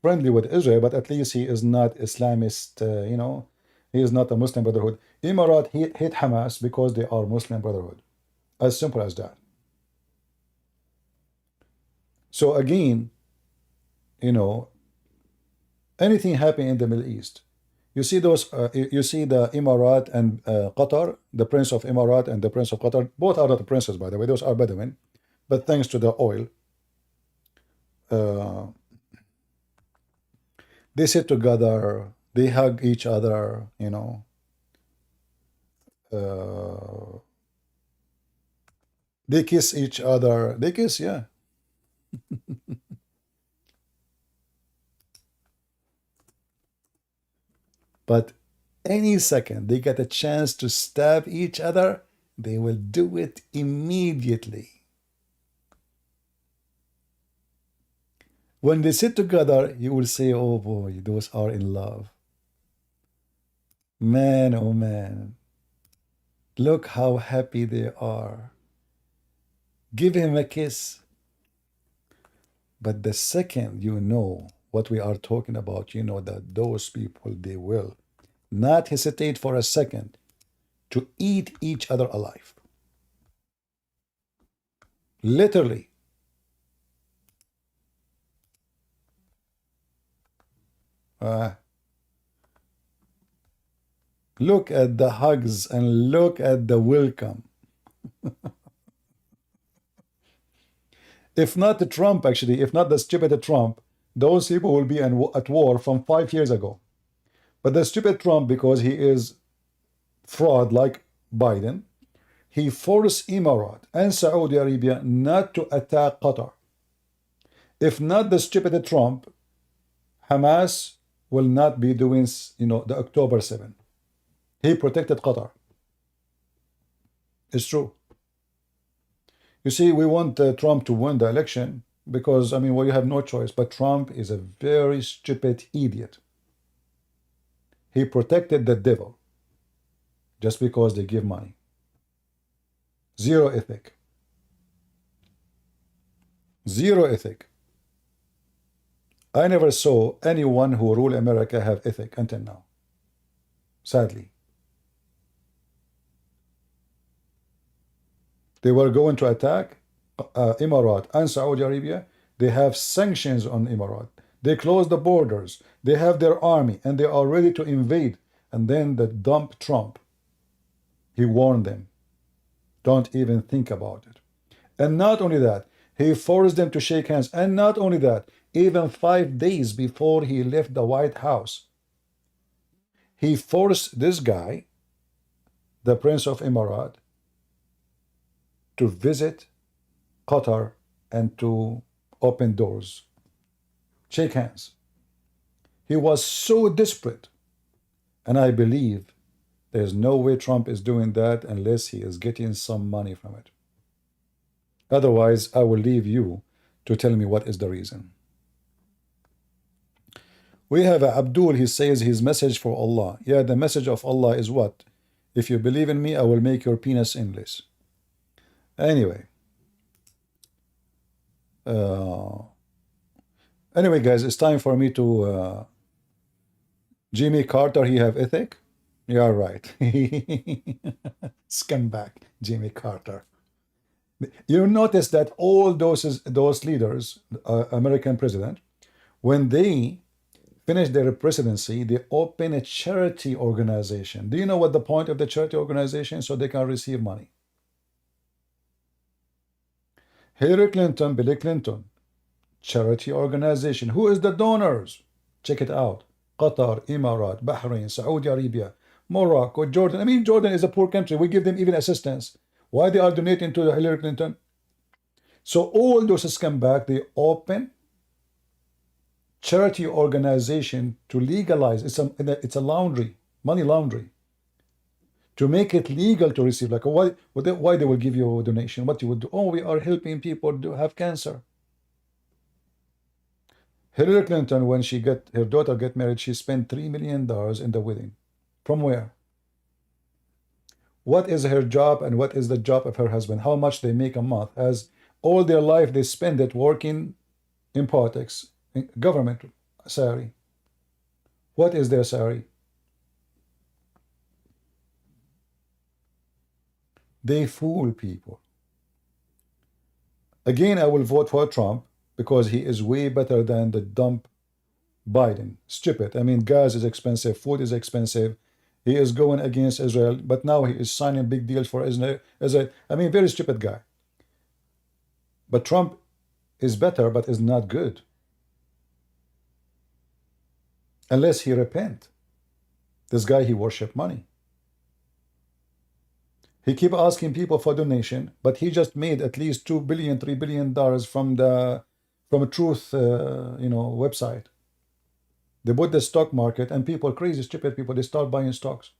[SPEAKER 1] friendly with Israel, but at least he is not Islamist, he is not a Muslim Brotherhood. Imarat hate Hamas because they are Muslim Brotherhood. As simple as that. So again, anything happen in the Middle East, you see those, you see the Imarat and Qatar, the Prince of Imarat and the Prince of Qatar, both are not princes, by the way, those are Bedouin, but thanks to the oil, they sit together, they hug each other, they kiss each other, they kiss, yeah. But any second they get a chance to stab each other, They will do it immediately. When they sit together, you will say, oh boy, those are in love. Man, oh man. Look how happy they are. Give him a kiss. But the second you know what we are talking about, you know that those people, they will not hesitate for a second to eat each other alive. Literally. Look at the hugs and look at the welcome. If not Trump, actually, if not the stupid Trump, those people will be at war from 5 years ago. But the stupid Trump, because he is fraud like Biden, he forced Emirat and Saudi Arabia not to attack Qatar. If not the stupid Trump, Hamas will not be doing, the October 7. He protected Qatar. It's true. You see, we want Trump to win the election because, well, you have no choice. But Trump is a very stupid idiot. He protected the devil just because they give money. Zero ethic. Zero ethic. I never saw anyone who rule America have ethic until now. Sadly. They were going to attack Emirat and Saudi Arabia. They have sanctions on Emirat. They closed the borders. They have their army and they are ready to invade. And then the dump Trump. He warned them. Don't even think about it. And not only that, he forced them to shake hands. And not only that, even 5 days before he left the White House, he forced this guy, the Prince of Emirat, to visit Qatar and to open doors, shake hands. He was so desperate. And I believe there's no way Trump is doing that unless he is getting some money from it. Otherwise, I will leave you to tell me what is the reason. We have Abdul, he says his message for Allah. Yeah, the message of Allah is what? If you believe in me, I will make your penis endless. Anyway. Anyway, guys, it's time for me to... Jimmy Carter, he have ethic? You are right. Scumbag, Jimmy Carter. You notice that all those leaders, American president, when they finish their presidency, they open a charity organization. Do you know what the point of the charity organization? So they can receive money. Hillary Clinton, Bill Clinton, charity organization. Who is the donors? Check it out. Qatar, Emirat, Bahrain, Saudi Arabia, Morocco, Jordan. Jordan is a poor country. We give them even assistance. Why they are donating to Hillary Clinton? So all those scumbags, they open charity organization to legalize. It's a laundry, money laundry. To make it legal to receive, like why they will give you a donation? What you would do? Oh, we are helping people to have cancer. Hillary Clinton, when her daughter get married, she spent $3 million in the wedding. From where? What is her job and what is the job of her husband? How much they make a month? As all their life they spend it working in politics, in government salary. What is their salary? They fool people. Again, I will vote for Trump because he is way better than the dumb Biden. Stupid. Gas is expensive, food is expensive. He is going against Israel, but now he is signing big deals for Israel. Very stupid guy. But Trump is better, but is not good. Unless he repent. This guy, he worship money. He keep asking people for donation, but he just made at least $2 billion, $3 billion from a truth, website. They bought the stock market, and people, crazy, stupid people, they start buying stocks.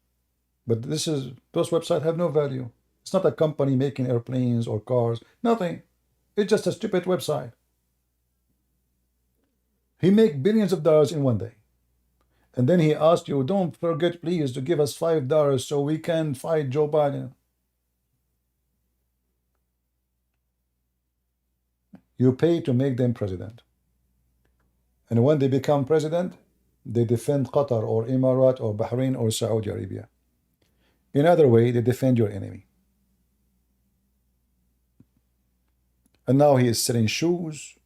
[SPEAKER 1] But those websites have no value. It's not a company making airplanes or cars. Nothing. It's just a stupid website. He make billions of dollars in one day. And then he asked you, don't forget, please, to give us $5 so we can fight Joe Biden. You pay to make them president. And when they become president, they defend Qatar or Emirat or Bahrain or Saudi Arabia. In other way, they defend your enemy. And now he is selling shoes,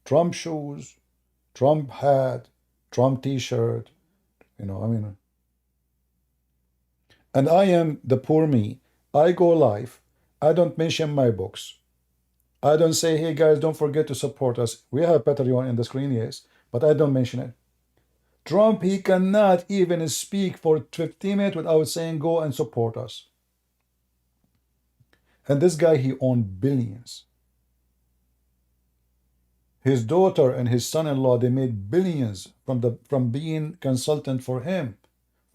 [SPEAKER 1] Trump hat, Trump t-shirt, you know, I mean. And I am the poor me. I go live. I don't mention my books. I don't say, hey guys, don't forget to support us. We have Patreon in the screen, yes, but I don't mention it. Trump, he cannot even speak for 15 minutes without saying go and support us. And this guy, he owned billions. His daughter and his son-in-law, they made billions from being consultant for him,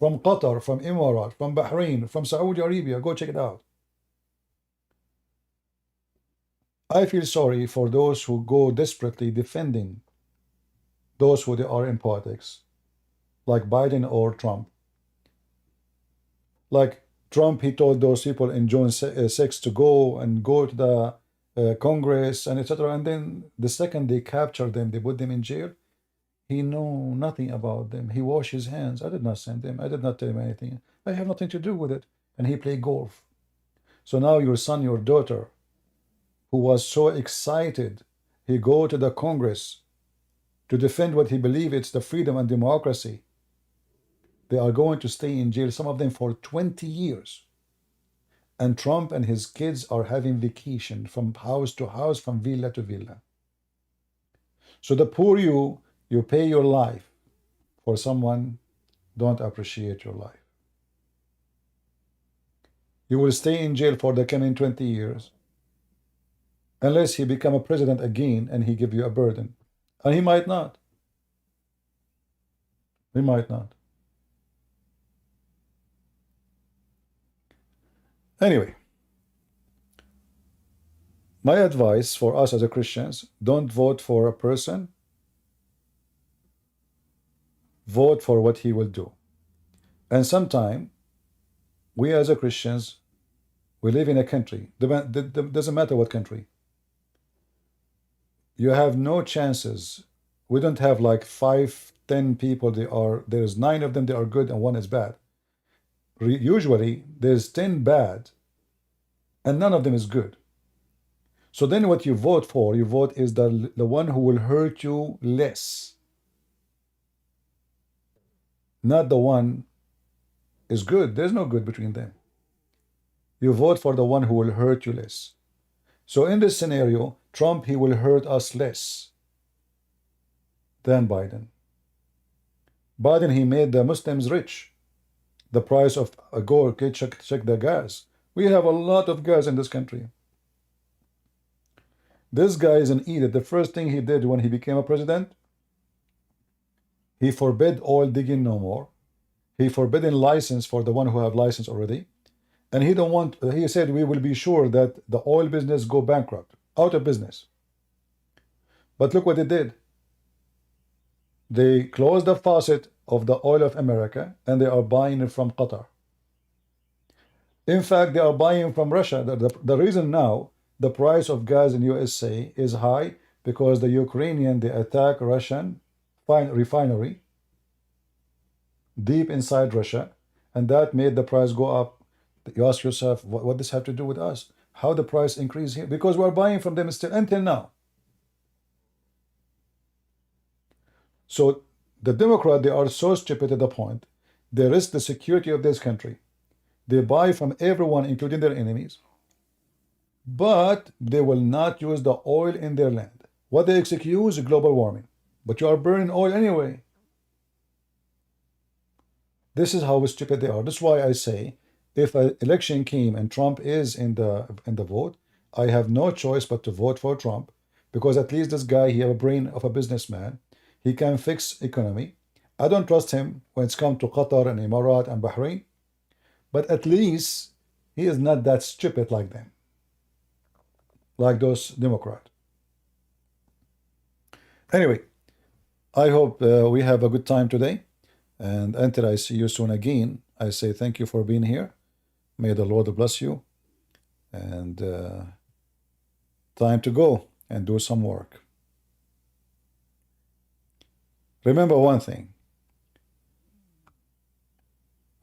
[SPEAKER 1] from Qatar, from Emirat, from Bahrain, from Saudi Arabia. Go check it out. I feel sorry for those who go desperately defending those who they are in politics, like Biden or Trump. Like Trump, he told those people in June 6 to go to the Congress and etc. And then the second they capture them, they put them in jail. He know nothing about them. He washed his hands. I did not send them. I did not tell him anything. I have nothing to do with it. And he played golf. So now your son, your daughter, who was so excited, he go to the Congress to defend what he believes it's the freedom and democracy. They are going to stay in jail, some of them for 20 years. And Trump and his kids are having vacation from house to house, from villa to villa. So the poor you pay your life for someone, don't appreciate your life. You will stay in jail for the coming 20 years, unless he become a president again and he give you a burden. And he might not. He might not. Anyway, my advice for us as a Christians, don't vote for a person. Vote for what he will do. And sometime, we as a Christians, we live in a country, doesn't matter what country. You have no chances. We don't have like 5, 10 people, there's 9 of them, they are good and 1 is bad. Usually, there's 10 bad and none of them is good. So then what you vote for, you vote is the one who will hurt you less. Not the one is good. There's no good between them. You vote for the one who will hurt you less. So in this scenario, Trump, he will hurt us less than Biden. Biden, he made the Muslims rich. The price of a go, okay, check the gas. We have a lot of gas in this country. This guy is an idiot. The first thing he did when he became a president, he forbid oil digging no more. He forbidden license for the one who have license already. And he said we will be sure that the oil business go bankrupt, out of business. But look what they did. They closed the faucet of the oil of America and they are buying it from Qatar. In fact, they are buying from Russia. The reason now the price of gas in USA is high because the Ukrainian, they attack Russian refinery deep inside Russia, and that made the price go up. You ask yourself, what does this have to do with us? How the price increase here? Because we're buying from them still until now. So the Democrat, they are so stupid to the point, they risk the security of this country. They buy from everyone, including their enemies, but they will not use the oil in their land. What they excuse is global warming, but you are burning oil anyway. This is how stupid they are. That's why I say, if an election came and Trump is in the vote, I have no choice but to vote for Trump, because at least this guy, he have a brain of a businessman. He can fix economy. I don't trust him when it's come to Qatar and Emirat and Bahrain, but at least he is not that stupid like them, like those Democrats. Anyway, I hope we have a good time today. And until I see you soon again, I say thank you for being here. May the Lord bless you. And time to go and do some work. Remember one thing.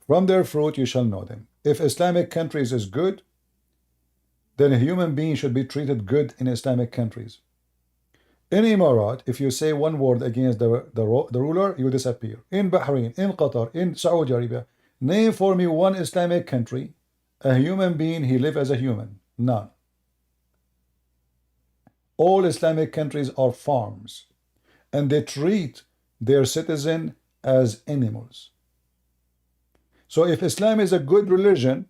[SPEAKER 1] From their fruit you shall know them. If Islamic countries is good, then a human being should be treated good in Islamic countries. In Emirat, if you say one word against the ruler, you disappear. In Bahrain, in Qatar, in Saudi Arabia, name for me one Islamic country, a human being, he live as a human. None. All Islamic countries are farms, and they treat their citizens as animals. So if Islam is a good religion,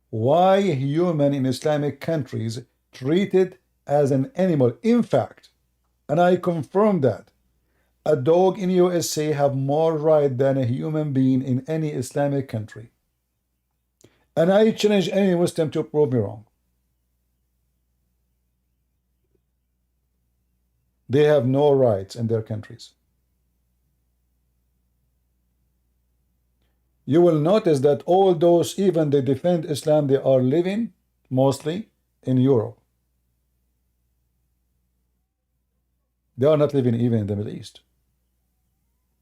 [SPEAKER 1] why human in Islamic countries treated as an animal? In fact, and I confirm that, a dog in USA have more right than a human being in any Islamic country. And I challenge any Muslim to prove me wrong. They have no rights in their countries. You will notice that all those, even they defend Islam, they are living mostly in Europe. They are not living even in the Middle East.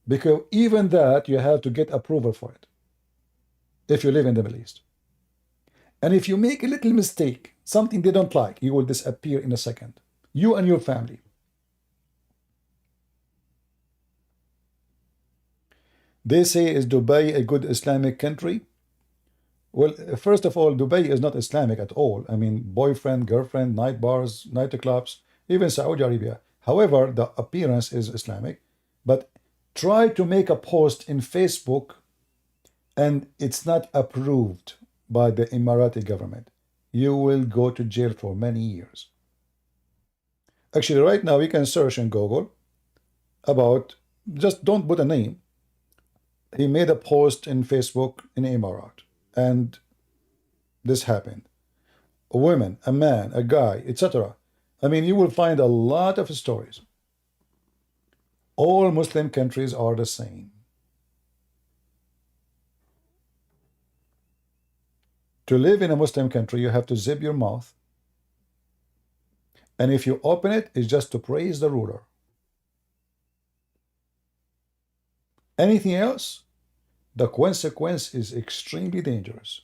[SPEAKER 1] Because even that, you have to get approval for it if you live in the Middle East. And if you make a little mistake, something they don't like, you will disappear in a second. You and your family. They say, is Dubai a good Islamic country? Well, first of all, Dubai is not Islamic at all. I mean, boyfriend, girlfriend, night bars, nightclubs, even Saudi Arabia. However, the appearance is Islamic. But try to make a post in Facebook and it's not approved by the Emirati government. You will go to jail for many years. Actually, right now, you can search in Google about, just don't put a name. He made a post in Facebook in Emirat, and this happened. A woman, a man, a guy, etc. I mean, you will find a lot of stories. All Muslim countries are the same. To live in a Muslim country, you have to zip your mouth. And if you open it, it's just to praise the ruler. Anything else, the consequence is extremely dangerous.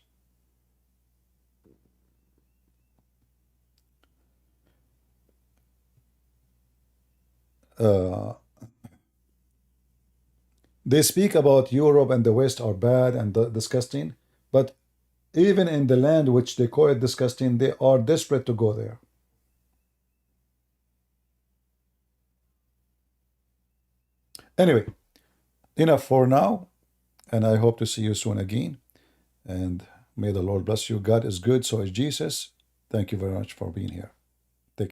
[SPEAKER 1] They speak about Europe and the West are bad and disgusting, but even in the land which they call it disgusting, they are desperate to go there. Anyway, enough for now, and I hope to see you soon again. And may the Lord bless you. God is good, so is Jesus. Thank you very much for being here.